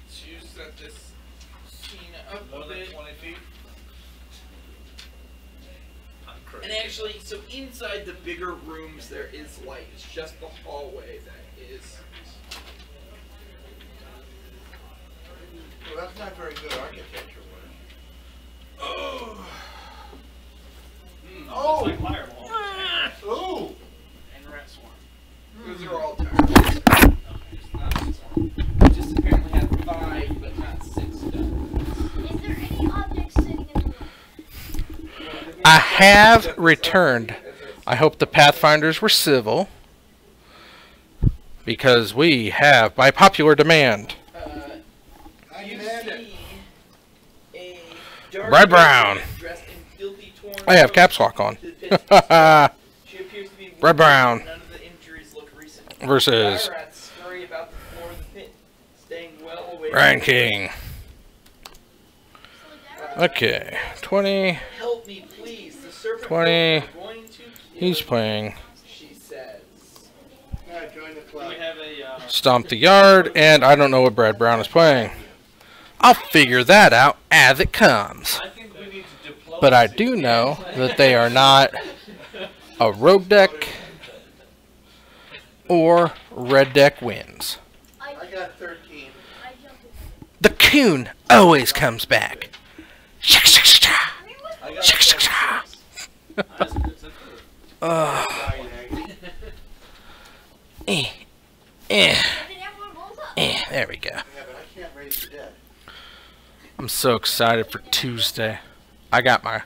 Speaker 3: To set this scene up
Speaker 10: More
Speaker 3: a
Speaker 10: than
Speaker 3: bit.
Speaker 10: 20 feet. I'm crazy.
Speaker 3: And actually, so inside the bigger rooms there is light. It's just the hallway that is.
Speaker 2: Well, that's not very good architecture work.
Speaker 3: Oh!
Speaker 2: Oh!
Speaker 10: It's like fireball.
Speaker 2: Ooh!
Speaker 8: And rat swarm.
Speaker 3: Those are all tires. Just apparently have 5, but not 6 done.
Speaker 4: Is there any objects sitting in the room?
Speaker 1: I have returned. I hope the Pathfinders were civil, because we have, by popular demand,
Speaker 3: You see a dark
Speaker 1: Red Brown.
Speaker 3: woman dressed in filthy torn
Speaker 1: I have
Speaker 3: clothes
Speaker 1: caps lock on.
Speaker 3: to the pits of the She appears to be wounded,
Speaker 1: Red Brown.
Speaker 3: but none of the injuries look recent.
Speaker 1: Versus
Speaker 3: Fire rats scurry about the floor of the pit, staying well away
Speaker 1: Ryan
Speaker 3: from
Speaker 1: King. Okay, 20.
Speaker 3: Help me, please. The serpent
Speaker 1: 20.
Speaker 3: folk are going to kill
Speaker 1: He's
Speaker 3: me,"
Speaker 1: playing
Speaker 3: she says.
Speaker 2: Yeah, join the club.
Speaker 10: We have a
Speaker 1: Stomp the Yard, and I don't know what Brad Brown is playing. I'll figure that out as it comes.
Speaker 10: I think we need to deploy.
Speaker 1: But I do know that they are not a rogue deck or red deck wins.
Speaker 2: I got 13.
Speaker 4: I jumped in.
Speaker 1: The coon always comes back.
Speaker 10: I got 26. That's good.
Speaker 2: Dying agony.
Speaker 1: Eh,
Speaker 4: And then everyone rolls up.
Speaker 1: there we go.
Speaker 2: Yeah, but I can't raise the dead.
Speaker 1: I'm so excited for Tuesday. I got
Speaker 4: You're out of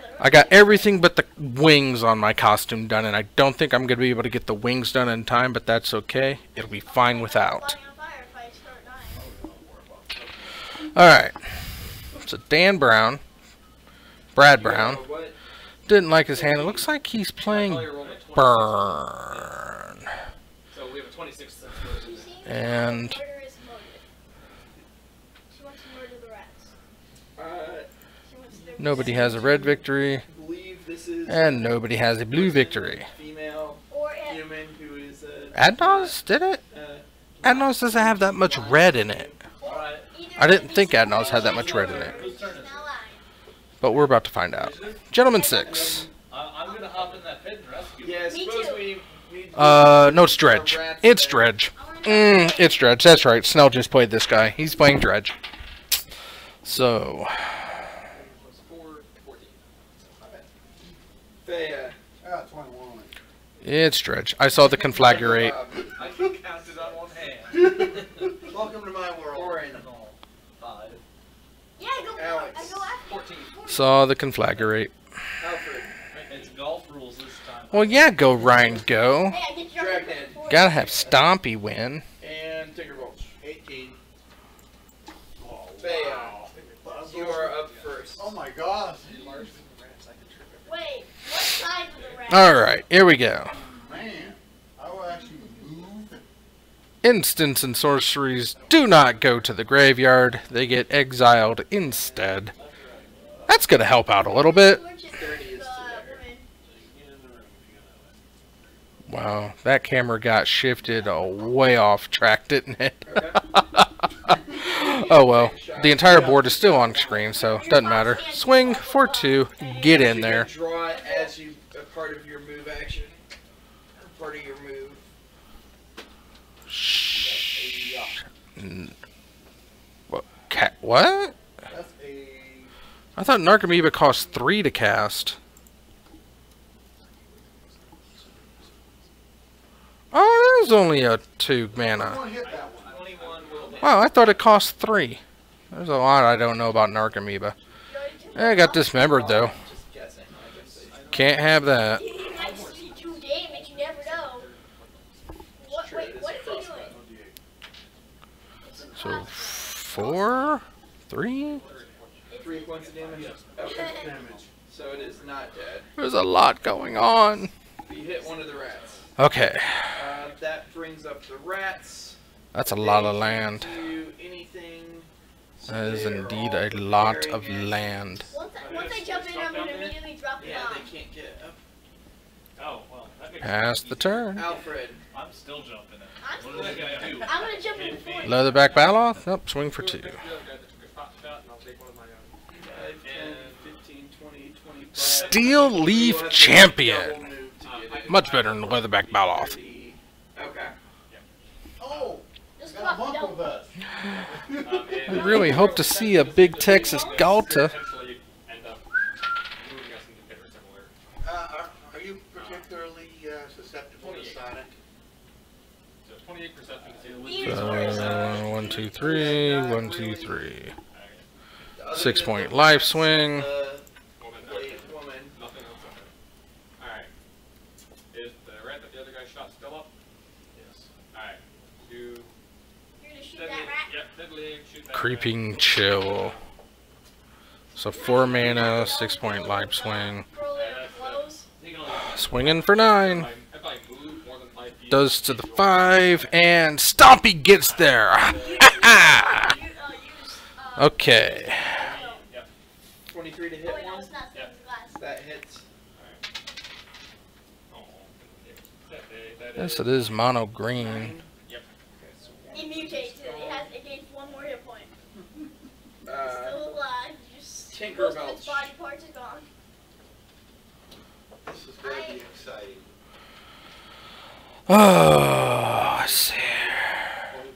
Speaker 4: the room.
Speaker 1: I got everything but the wings on my costume done, and I don't think I'm going to be able to get the wings done in time, but that's okay. It'll be fine without.
Speaker 4: Lighting on fire if I start dying.
Speaker 1: Alright. So Dan Brown, Brad Brown,
Speaker 3: What?
Speaker 1: didn't like his hand. It looks like he's playing Burn.
Speaker 5: So we have a 26 cents
Speaker 4: She
Speaker 5: versus.
Speaker 4: seems
Speaker 1: And
Speaker 4: like a murderous motive. She wants to murder the rats. She wants their
Speaker 1: nobody has a red victory,
Speaker 3: believe this is
Speaker 1: and nobody has a blue victory.
Speaker 3: female
Speaker 4: Or if
Speaker 3: human who is
Speaker 1: Adnos, did it? Adnos doesn't have that much red in it.
Speaker 10: Alright.
Speaker 4: either
Speaker 1: I didn't
Speaker 4: of
Speaker 1: think
Speaker 4: these
Speaker 1: Adnos had that much red in
Speaker 4: or
Speaker 1: it.
Speaker 4: she's now lying.
Speaker 1: But we're about to find out. Gentleman 6.
Speaker 10: I'm gonna hop in that pit and rescue.
Speaker 3: Yeah,
Speaker 4: Me
Speaker 3: suppose
Speaker 4: too.
Speaker 3: we need
Speaker 1: No, it's Dredge. It's Dredge. It's Dredge. That's right. Snell just played this guy. He's playing Dredge. So,
Speaker 3: 14. Thea.
Speaker 2: Ah, 21.
Speaker 1: it's Dredge. I saw the conflagrate.
Speaker 10: I can count it on one hand.
Speaker 2: Welcome to my world.
Speaker 3: Oren.
Speaker 10: 5.
Speaker 4: Yeah, go.
Speaker 3: Alex.
Speaker 4: I go after.
Speaker 3: 14.
Speaker 1: Saw the conflagrate.
Speaker 3: Alfred.
Speaker 10: It's golf rules this time.
Speaker 1: Well, yeah, go Ryan, go.
Speaker 4: Hey, I get your
Speaker 3: Dragnet.
Speaker 1: Gotta have Stompy win.
Speaker 3: And Tinkerbolt.
Speaker 2: 18.
Speaker 1: Alright, here we go.
Speaker 2: Man, I will actually move.
Speaker 1: Instants and sorceries do not go to the graveyard. They get exiled instead. That's going to help out a little bit. Wow, that camera got shifted way off track, didn't it? Oh well, the entire board is still on screen, so doesn't matter. Swing for 2, get in there.
Speaker 3: Draw it as you a part of your move action. Part of your move.
Speaker 1: What? What?
Speaker 2: That's a.
Speaker 1: I thought Narcomoeba cost 3 to cast. Oh, that was only a 2 mana.
Speaker 2: I'm gonna hit that one.
Speaker 1: Wow, I thought it cost 3. There's a lot I don't know about Narcomoeba. I got dismembered though. Can't have that.
Speaker 4: You might see 2 damage, you never know. Wait, what is he doing?
Speaker 1: So 4, 3.
Speaker 3: 3 points of damage. Okay. So it is not dead.
Speaker 1: There's a lot going on.
Speaker 3: You hit one of the rats.
Speaker 1: Okay,
Speaker 3: That brings up the rats.
Speaker 1: that's a lot of land.
Speaker 3: Do anything.
Speaker 1: That is indeed a lot of land.
Speaker 4: Once I jump in, I'm going to immediately drop the
Speaker 3: Yeah,
Speaker 4: bomb.
Speaker 3: they can't get up.
Speaker 10: Oh, well, that makes
Speaker 1: Pass the turn.
Speaker 3: Alfred.
Speaker 10: I'm still jumping in.
Speaker 4: I'm
Speaker 10: What are they gonna do?
Speaker 4: I'm going to jump in before you.
Speaker 1: Leatherback Baloth? Nope, swing for 2.
Speaker 3: 5, 10, 15, 20, 25.
Speaker 1: Steel Leaf
Speaker 3: You have to
Speaker 1: Champion.
Speaker 3: double move to get it.
Speaker 1: Much better than the Leatherback Baloth.
Speaker 3: 30. Okay.
Speaker 2: Oh,
Speaker 4: Just
Speaker 2: got a
Speaker 4: come
Speaker 2: bunk
Speaker 4: up,
Speaker 2: with us.
Speaker 1: I really hope to see a big Texas Galta.
Speaker 2: Are you particularly susceptible to Sonic?
Speaker 1: 1, 2, 3, 1, 2, 3. 6 point life swing.
Speaker 3: Woman.
Speaker 6: Alright. Is the rat that the other guy shot still up? Yes. Alright. Do
Speaker 4: You're going to shoot
Speaker 6: deadly.
Speaker 4: that rat?
Speaker 6: Yep, deadly. Shoot that
Speaker 1: Creeping Chill. So 4 mana, 6 point life swing.
Speaker 4: Roll their blows.
Speaker 1: Swinging for 9.
Speaker 6: If I move more than 5 feet.
Speaker 1: Does to the 5, and Stompy gets there. Okay.
Speaker 3: 23 to hit
Speaker 4: Oh, wait, no,
Speaker 3: one.
Speaker 4: it's not.
Speaker 6: Yep.
Speaker 4: It's glass.
Speaker 3: That hits.
Speaker 1: Yes, it is mono green.
Speaker 6: Yep.
Speaker 4: It mutates. It gains 1 more hit point. It's
Speaker 3: Uh,
Speaker 4: still alive. Just
Speaker 3: Tinkerbell.
Speaker 4: most of its body parts are gone.
Speaker 2: This is going to be exciting.
Speaker 1: Oh, let's see.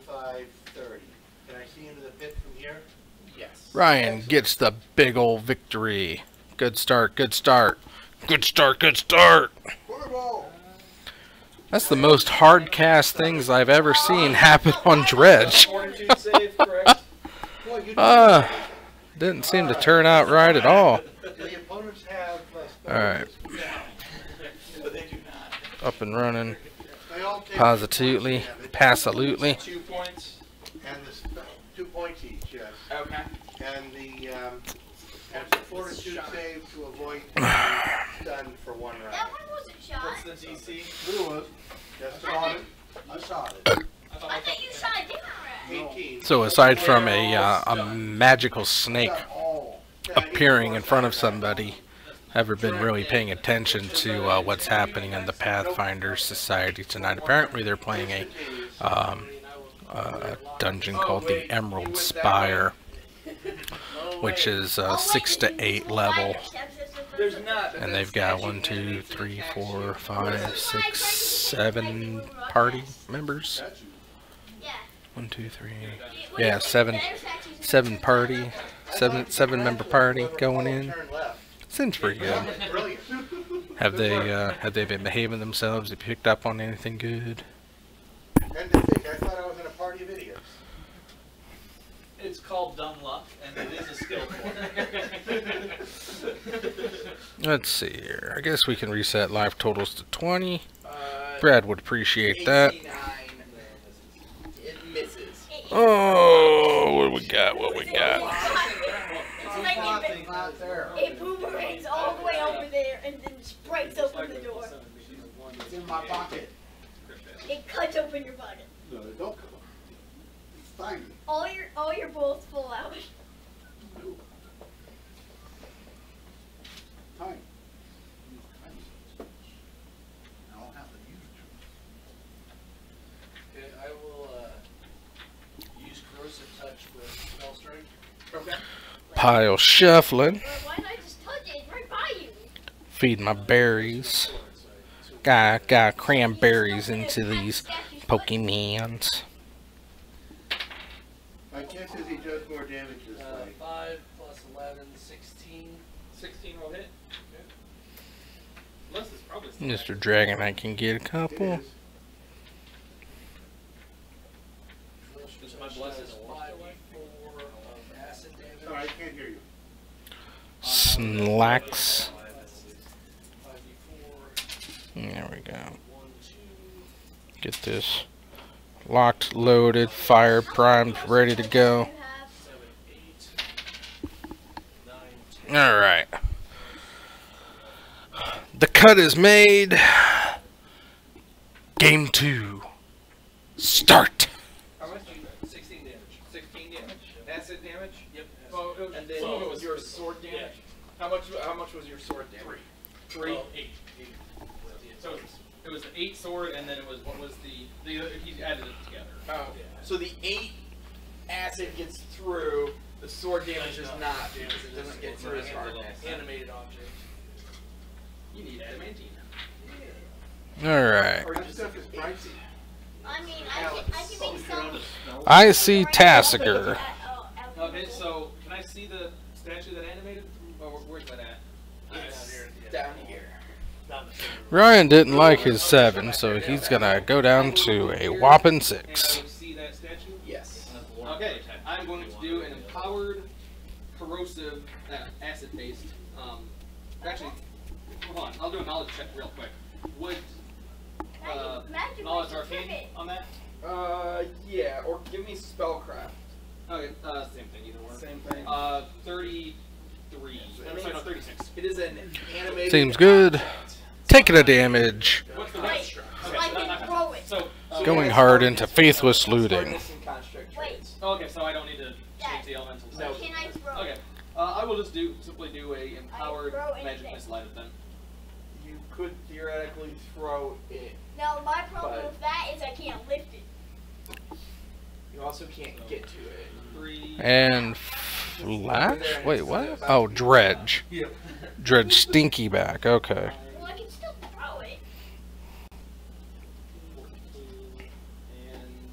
Speaker 2: 25, 30. Can I see into the pit from here?
Speaker 3: yes.
Speaker 1: Ryan gets the big old victory. Good start, good start. Good start, good start.
Speaker 2: Quarterball!
Speaker 1: That's the most hard cast things I've ever seen happen on Dredge.
Speaker 3: Fortitude save, correct?
Speaker 2: Boy, you
Speaker 1: Didn't seem to turn out right at all.
Speaker 2: do the opponents have
Speaker 1: Alright,
Speaker 3: But they do not.
Speaker 1: up and running.
Speaker 2: They all take
Speaker 1: Positively, passolutely.
Speaker 3: 2 points.
Speaker 2: And the 2 points each, yes.
Speaker 3: Okay.
Speaker 2: And the fortitude save to avoid being stunned for 1 round.
Speaker 4: That one wasn't shot.
Speaker 3: What's the DC?
Speaker 2: Blue was. Yes, I saw it. I saw it.
Speaker 4: I thought you shot a different rat.
Speaker 2: 18.
Speaker 1: So aside from a magical snake
Speaker 2: Got all.
Speaker 1: appearing in front of somebody, ever been really paying attention to what's happening in the Pathfinders Society tonight? Apparently they're playing a dungeon called the Emerald Spire, which is 6 to 8 level.
Speaker 3: There's not.
Speaker 1: And they've got 1, 2, 3, 4, 5, 6, 7 party members.
Speaker 4: Yeah.
Speaker 1: 1, 2, 3. Yeah, 7 party, 7 member party going in.
Speaker 2: Turn left.
Speaker 1: Seems pretty good.
Speaker 2: Brilliant.
Speaker 1: Have they been behaving themselves? Have you picked up on anything good?
Speaker 2: And to think, I thought I was in a party of idiots.
Speaker 10: It's called dumb luck, and it is a skill point.
Speaker 1: Let's see here. I guess we can reset life totals to 20.
Speaker 3: Uh,
Speaker 1: Brad would appreciate that.
Speaker 3: 89. It misses.
Speaker 1: Oh, what we got? What we got?
Speaker 4: It's like it boomerangs all the way over there and then just breaks open the door.
Speaker 2: in my pocket.
Speaker 4: It cuts open your body.
Speaker 2: No, they don't come up. It's tiny.
Speaker 4: All your bullets fall out.
Speaker 2: No. Tiny. I don't have to use it.
Speaker 8: Okay, I will use corrosive touch with spell strike.
Speaker 3: Okay.
Speaker 1: Pile shuffling.
Speaker 4: Why not just touch it? It's right by you.
Speaker 1: Feed my berries. Got cranberries into these Pokemons.
Speaker 2: My guess is he does more damage this way.
Speaker 8: 5 plus 11, 16.
Speaker 5: 16 will hit.
Speaker 6: Unless it's probably still
Speaker 1: Mr. Dragon, I can get a
Speaker 2: It
Speaker 1: couple.
Speaker 2: is.
Speaker 8: Just my bless is 5d4 of acid damage.
Speaker 2: Sorry, I can't hear you.
Speaker 1: Slacks.
Speaker 8: 5d4.
Speaker 1: There we go.
Speaker 8: 1, 2,
Speaker 1: Get this locked, loaded, fire primed, ready to go.
Speaker 8: 7, 8, 9, 10.
Speaker 1: Alright. The cut is made. Game 2. Start.
Speaker 5: How much? 16 damage. 16 damage. Acid damage.
Speaker 8: Yep.
Speaker 5: Oh, and then
Speaker 8: So it
Speaker 5: was your sword damage. How much was your sword damage? 3.
Speaker 8: Well, 8.
Speaker 5: So it was the 8 sword, and then it was what was the he added it together.
Speaker 3: Oh, so the 8 acid gets through. The sword damage is not because it doesn't get through as hard.
Speaker 8: Animated object.
Speaker 5: You need adamantine.
Speaker 1: Alright.
Speaker 3: Or
Speaker 2: That
Speaker 3: just
Speaker 2: stuff is pricey.
Speaker 4: I mean, I can make some.
Speaker 1: I see Tassiger.
Speaker 5: Okay, so can I see the statue that animated? Or where's that at?
Speaker 3: It's down here.
Speaker 1: Ryan didn't like his 7, so he's gonna go down to a whopping
Speaker 5: And
Speaker 1: 6.
Speaker 5: I will see that statue.
Speaker 3: Yes.
Speaker 5: Okay, I'm going to do an empowered, corrosive, acid-based. Actually, hold on. I'll do a knowledge check real quick. Would knowledge arcane on that?
Speaker 3: Yeah. Or give me spellcraft.
Speaker 5: Okay, same thing. Either one.
Speaker 3: Same thing.
Speaker 5: 33. I'm sorry, no, 36.
Speaker 3: It is an animated.
Speaker 1: Seems good. Taking a damage.
Speaker 5: What's the
Speaker 4: Wait,
Speaker 5: range?
Speaker 4: so I can throw it.
Speaker 5: So
Speaker 1: Going hard into faithless looting.
Speaker 3: Hardness and construct
Speaker 4: Wait.
Speaker 3: traits.
Speaker 5: okay, so I don't need to change the elemental.
Speaker 3: No.
Speaker 4: Can I throw
Speaker 5: Okay.
Speaker 4: it?
Speaker 5: I will just simply do a empowered
Speaker 4: throw
Speaker 5: magic
Speaker 4: anything.
Speaker 5: missile at it then.
Speaker 3: You could theoretically throw it.
Speaker 4: Now my problem
Speaker 3: But-
Speaker 4: with that is I can't lift it.
Speaker 3: You also can't get to it.
Speaker 5: 3.
Speaker 1: And Flash? Wait, what? Oh, Dredge. Dredge Stinky back. Okay.
Speaker 4: Well, I can still throw it.
Speaker 5: And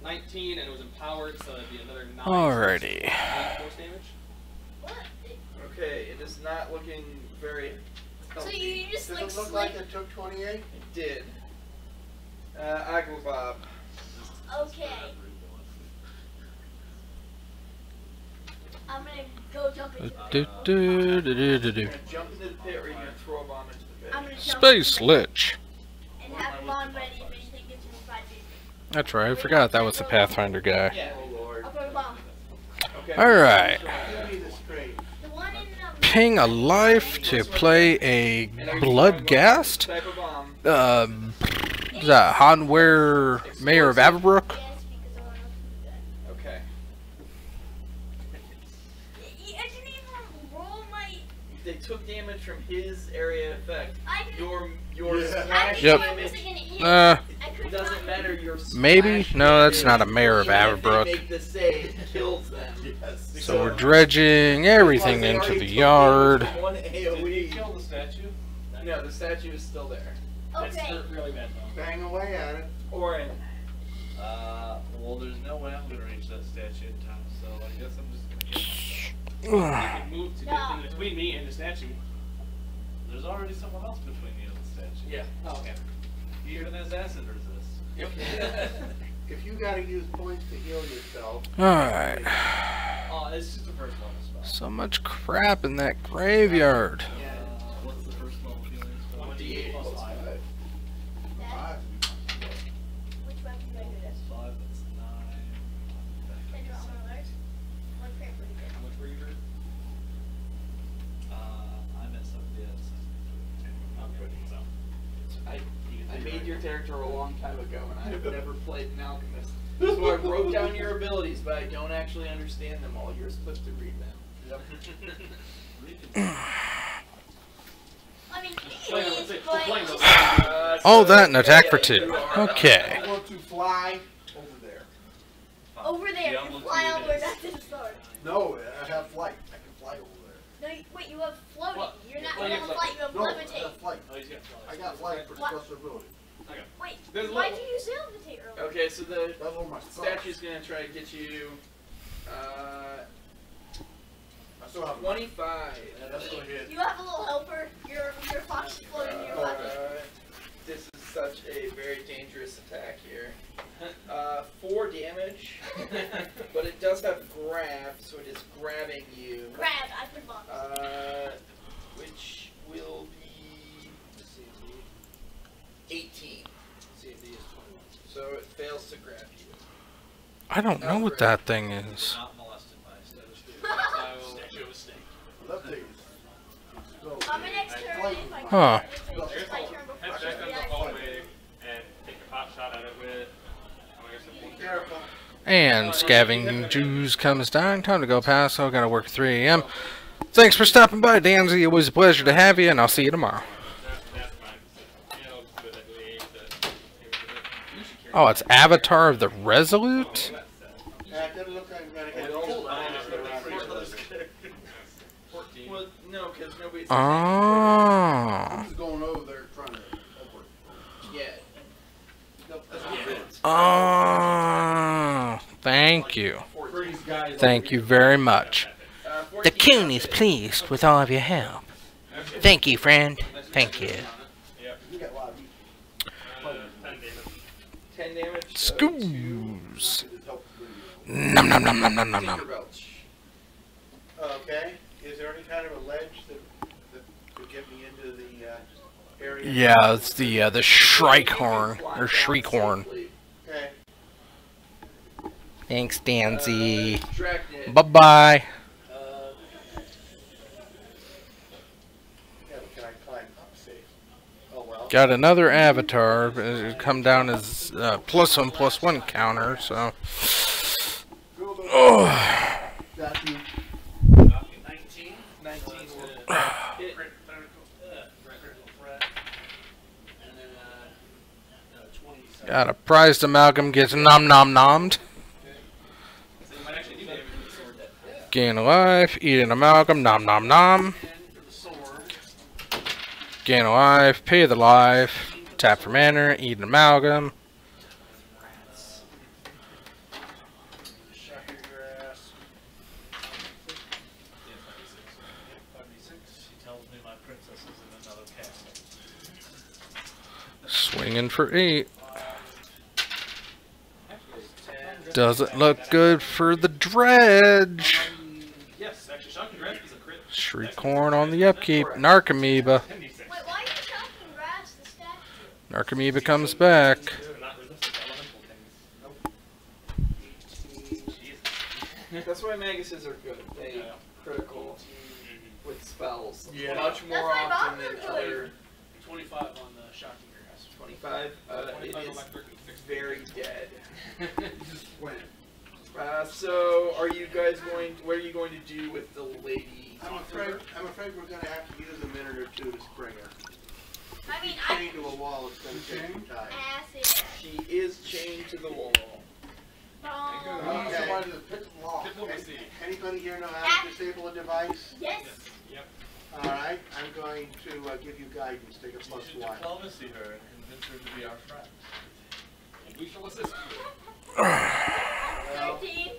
Speaker 5: 19, and it was empowered, so it'd be another 9.
Speaker 1: Alrighty.
Speaker 5: 8 force damage.
Speaker 4: What?
Speaker 3: Okay, it is not looking very
Speaker 4: So
Speaker 3: healthy.
Speaker 4: you just
Speaker 2: Does
Speaker 4: like
Speaker 2: it look
Speaker 4: slip.
Speaker 2: like it took 28?
Speaker 3: It did. Agribob.
Speaker 4: Okay. I'm gonna go jump into it.
Speaker 1: Do, do, do, do, do,
Speaker 3: You're
Speaker 1: do.
Speaker 3: gonna jump into the pit or you're gonna throw a bomb into the pit.
Speaker 4: I'm gonna jump
Speaker 1: Space Lich.
Speaker 4: and have a bomb ready if anything gets me 550.
Speaker 1: That's right. I forgot that was the Pathfinder guy.
Speaker 3: Yeah. Oh lord.
Speaker 4: I'll throw a bomb.
Speaker 3: Okay.
Speaker 1: Alright.
Speaker 2: Give me the straight.
Speaker 4: The one in
Speaker 1: Paying a life to play a Bloodghast.
Speaker 3: Type of bomb.
Speaker 1: Is that Hanware Mayor of Averbrook?
Speaker 4: Yes, because I want to do that.
Speaker 3: Okay.
Speaker 4: I didn't even roll my.
Speaker 3: They took damage from his area effect.
Speaker 4: I didn't.
Speaker 3: Your
Speaker 2: Yeah.
Speaker 4: I
Speaker 3: splash
Speaker 1: Yep.
Speaker 4: I
Speaker 3: damage.
Speaker 4: wasn't gonna eat.
Speaker 1: Uh,
Speaker 4: I could
Speaker 3: It doesn't
Speaker 4: not
Speaker 3: matter
Speaker 4: eat.
Speaker 3: your
Speaker 1: maybe?
Speaker 3: splash
Speaker 1: No, that's
Speaker 3: damage.
Speaker 1: not a Mayor of
Speaker 3: Even if
Speaker 1: Averbrook.
Speaker 3: They make the save, it kills them.
Speaker 2: Yes.
Speaker 1: So we're dredging everything
Speaker 3: They
Speaker 1: into
Speaker 3: already
Speaker 1: the
Speaker 3: took
Speaker 1: yard.
Speaker 3: damage from one
Speaker 8: Did you
Speaker 3: AoE.
Speaker 8: kill the statue?
Speaker 3: No, the statue is still there.
Speaker 8: That's
Speaker 4: Okay.
Speaker 8: really bad though.
Speaker 2: Bang away at it.
Speaker 3: Orin.
Speaker 10: Well, there's no way I'm gonna reach that statue in time, so I guess I'm just gonna get myself.
Speaker 5: You can move to get
Speaker 4: No.
Speaker 5: in between me and the statue.
Speaker 10: There's already someone else between you and the statue.
Speaker 5: Yeah. Oh, okay.
Speaker 10: He even has acid resist.
Speaker 2: If you gotta use points to heal yourself.
Speaker 1: Alright.
Speaker 10: Oh, it's just a first level spell.
Speaker 1: So much crap in that graveyard.
Speaker 10: What's the first level healing spell?
Speaker 3: 1d8 plus 5.
Speaker 2: Five.
Speaker 4: Which weapon do I do this?
Speaker 10: 5, that's 9.
Speaker 4: Can I draw my legs? What paper do you get?
Speaker 5: How much were you hurt?
Speaker 10: I'm at 70,
Speaker 5: Okay. So
Speaker 3: I made your character a long time ago, and I have never played an alchemist. So I wrote down your abilities, but I don't actually understand them all. You're supposed to read them.
Speaker 4: I mean,
Speaker 6: Playing
Speaker 4: it
Speaker 6: those-
Speaker 4: is,
Speaker 6: playing
Speaker 4: but
Speaker 6: those-
Speaker 1: Oh,
Speaker 3: So,
Speaker 1: that and attack for
Speaker 3: yeah,
Speaker 1: 2.
Speaker 3: you are,
Speaker 1: Okay.
Speaker 2: I want to fly over there.
Speaker 4: over there,
Speaker 10: Yeah,
Speaker 4: you
Speaker 10: I'm
Speaker 4: fly all
Speaker 10: looking
Speaker 4: the way
Speaker 10: at
Speaker 4: back to the start.
Speaker 2: No, I have flight. I can fly over there.
Speaker 4: No, wait, you have floating.
Speaker 10: What?
Speaker 4: You're not
Speaker 10: Well,
Speaker 4: you
Speaker 10: you
Speaker 4: have
Speaker 10: have
Speaker 4: flight, you have
Speaker 2: No, I
Speaker 4: levitate.
Speaker 2: have flight.
Speaker 10: Oh, he's got
Speaker 2: I got flight for
Speaker 4: What?
Speaker 2: special ability.
Speaker 4: Wait,
Speaker 6: There's
Speaker 4: why
Speaker 6: no-
Speaker 4: did you use levitate earlier?
Speaker 3: Okay, so the
Speaker 2: That's one of my spells.
Speaker 3: statue's gonna try to get you
Speaker 2: I still have
Speaker 3: 25.
Speaker 2: Yeah, that's going to hit.
Speaker 4: You have a little helper. Your fox is floating near levitate.
Speaker 3: This is such a very dangerous attack here. 4 damage, but it does have grab, so it is grabbing you.
Speaker 4: Grab, I put box.
Speaker 3: Which will be, let's see, 18.
Speaker 8: CMD is 21.
Speaker 3: So it fails to grab you.
Speaker 1: I don't know what that thing is.
Speaker 10: not molested by a statue.
Speaker 8: Statue of a snake.
Speaker 2: Left thing.
Speaker 4: On my next turn,
Speaker 2: Flight.
Speaker 4: if I
Speaker 1: Huh.
Speaker 4: it's my turn before
Speaker 6: Head
Speaker 4: she
Speaker 6: back down the
Speaker 4: reacts.
Speaker 6: hallway and take a pot shot at it with. I guess it won't-
Speaker 2: Careful.
Speaker 1: And Scavenging Jews comes down. Time to go past, so I gotta work 3 a.m. Thanks for stopping by, Danzy. It was a pleasure to have you, and I'll see you tomorrow.
Speaker 6: That's fine. You know, but I believe that-
Speaker 1: Oh, it's Avatar of the Resolute?
Speaker 2: Yeah, it doesn't look like I'm going to get
Speaker 8: Well,
Speaker 2: old.
Speaker 8: mine is really free for those
Speaker 6: 14.
Speaker 3: Well, no, because nobody's
Speaker 1: Oh.
Speaker 2: I'm just going over there trying to over.
Speaker 3: yet.
Speaker 1: Oh. Thank you.
Speaker 2: Freeze guys.
Speaker 1: Thank you very much. The
Speaker 3: 14
Speaker 1: Coon is pleased with all of your help. Thank you, friend. Thank you.
Speaker 2: You got a lot of
Speaker 3: 10 damage.
Speaker 1: Scoos.
Speaker 2: it helps bring
Speaker 1: Nom nom nom nom nom nom nom.
Speaker 3: Belch.
Speaker 2: you. Okay. Is there any kind of a ledge that could get me into the area?
Speaker 1: Yeah, it's the Shriekhorn or Shriekhorn.
Speaker 2: Okay.
Speaker 1: Thanks, Danzy.
Speaker 3: Dragnet.
Speaker 1: Bye bye.
Speaker 2: Yeah, but can I climb up safe? Oh well.
Speaker 1: Got another avatar. But it come down as +1/+1 counter. So. Oh.
Speaker 2: That you.
Speaker 8: 19.
Speaker 3: 19 will hit.
Speaker 8: Critical threat. And then 27.
Speaker 1: Got a prized amalgam gets nom nom nommed.
Speaker 6: So you might actually do damage with the sword that.
Speaker 1: Gain a life. Eat an amalgam. Nom nom nom.
Speaker 8: 10 for the sword.
Speaker 1: Gain a life. Pay the life. Tap for mana. Eat an amalgam.
Speaker 8: Shot your grass. 56.
Speaker 10: He tells me my princess is in another castle.
Speaker 1: Swinging for 8.
Speaker 3: 10.
Speaker 1: Doesn't look good for the dredge.
Speaker 6: Yes, actually, Shocking Dredge is a crit.
Speaker 1: Shriekhorn on the upkeep. Narcomoeba.
Speaker 6: 76.
Speaker 4: Wait, why are you shocking grass the statue?
Speaker 1: Narcomoeba comes back.
Speaker 6: Not resistant to elemental things. Jesus.
Speaker 3: That's why Maguses are good. They critical with spells
Speaker 2: Yeah.
Speaker 3: much more
Speaker 4: That's why
Speaker 3: often
Speaker 4: Bob
Speaker 3: than
Speaker 4: is
Speaker 3: other
Speaker 8: 25 on the shocking grass.
Speaker 3: 25. It
Speaker 6: 25
Speaker 3: is
Speaker 6: electric and 6
Speaker 3: very dead.
Speaker 2: Just went.
Speaker 3: So, are you guys going? What are you going to do with the lady?
Speaker 2: I'm afraid we're going to have to use a minute or two to spring her.
Speaker 4: I mean,
Speaker 2: Chained to a wall, it's going to take some time.
Speaker 4: acid.
Speaker 3: She is chained to the wall.
Speaker 4: Oh.
Speaker 2: We need somebody to pick the law.
Speaker 6: Diplomacy.
Speaker 2: Anybody here know how to disable a device?
Speaker 4: Yes.
Speaker 6: Yep.
Speaker 2: Alright, I'm going to give you guidance. Take a
Speaker 10: You
Speaker 2: plus
Speaker 10: should
Speaker 2: 1.
Speaker 10: diplomacy her and convince her to be our friend.
Speaker 6: We shall assist you.
Speaker 4: 13.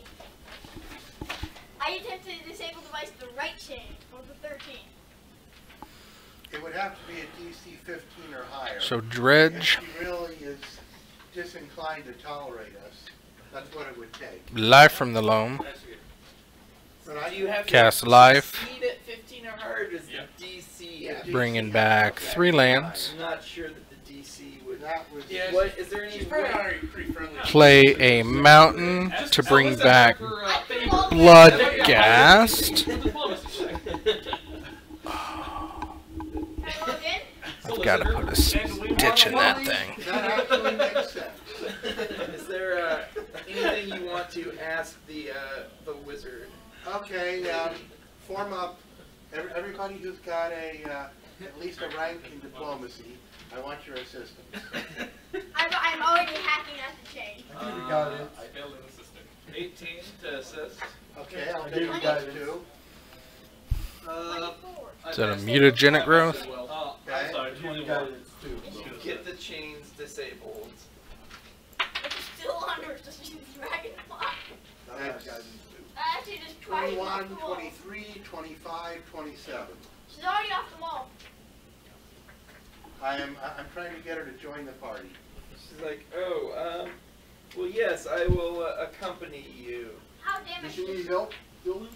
Speaker 4: I attempted to disable device the right chain for the 13.
Speaker 2: It would have to be a DC 15 or higher.
Speaker 1: So
Speaker 2: If
Speaker 1: dredge.
Speaker 2: she really is disinclined to tolerate us, that's what it would take.
Speaker 1: Life from the loam.
Speaker 6: That's good.
Speaker 3: Do you have
Speaker 1: Cast
Speaker 3: to
Speaker 1: life.
Speaker 3: succeed at 15 or higher? Does
Speaker 6: Yep.
Speaker 3: the DC?
Speaker 2: Yeah.
Speaker 1: Bringing back 3 lands.
Speaker 3: I'm not sure that the DC would.
Speaker 2: That was
Speaker 8: Yeah,
Speaker 3: What is there any
Speaker 8: She's probably
Speaker 3: way?
Speaker 8: already pretty friendly.
Speaker 1: Play a mountain to bring back Blood Ghast.
Speaker 6: Diplomacy check.
Speaker 4: Can I log in?
Speaker 1: I've got to put a ditching that thing.
Speaker 2: That actually makes sense.
Speaker 3: Is there anything you want to ask the wizard?
Speaker 2: Okay, form up. Everybody who's got at least a rank in diplomacy, I want your assistance.
Speaker 4: I'm already hacking at the chain.
Speaker 5: I failed an assistant.
Speaker 10: 18 to assist.
Speaker 2: Okay, I'll take you guys too.
Speaker 4: 24.
Speaker 1: Is that a mutagenic growth?
Speaker 10: Oh,
Speaker 2: Okay.
Speaker 10: I'm sorry, 21.
Speaker 3: Get the chains disabled.
Speaker 4: It's still under just dragonfly.
Speaker 2: That's
Speaker 4: Actually, just twice off
Speaker 2: 21,
Speaker 4: the wall.
Speaker 2: 23, 25, 27.
Speaker 4: She's already off the wall.
Speaker 2: I'm trying to get her to join the party.
Speaker 3: She's like, oh, well, yes, I will accompany you.
Speaker 4: How damaged
Speaker 2: Did you
Speaker 4: is
Speaker 2: need
Speaker 4: she?
Speaker 2: help, Dylan?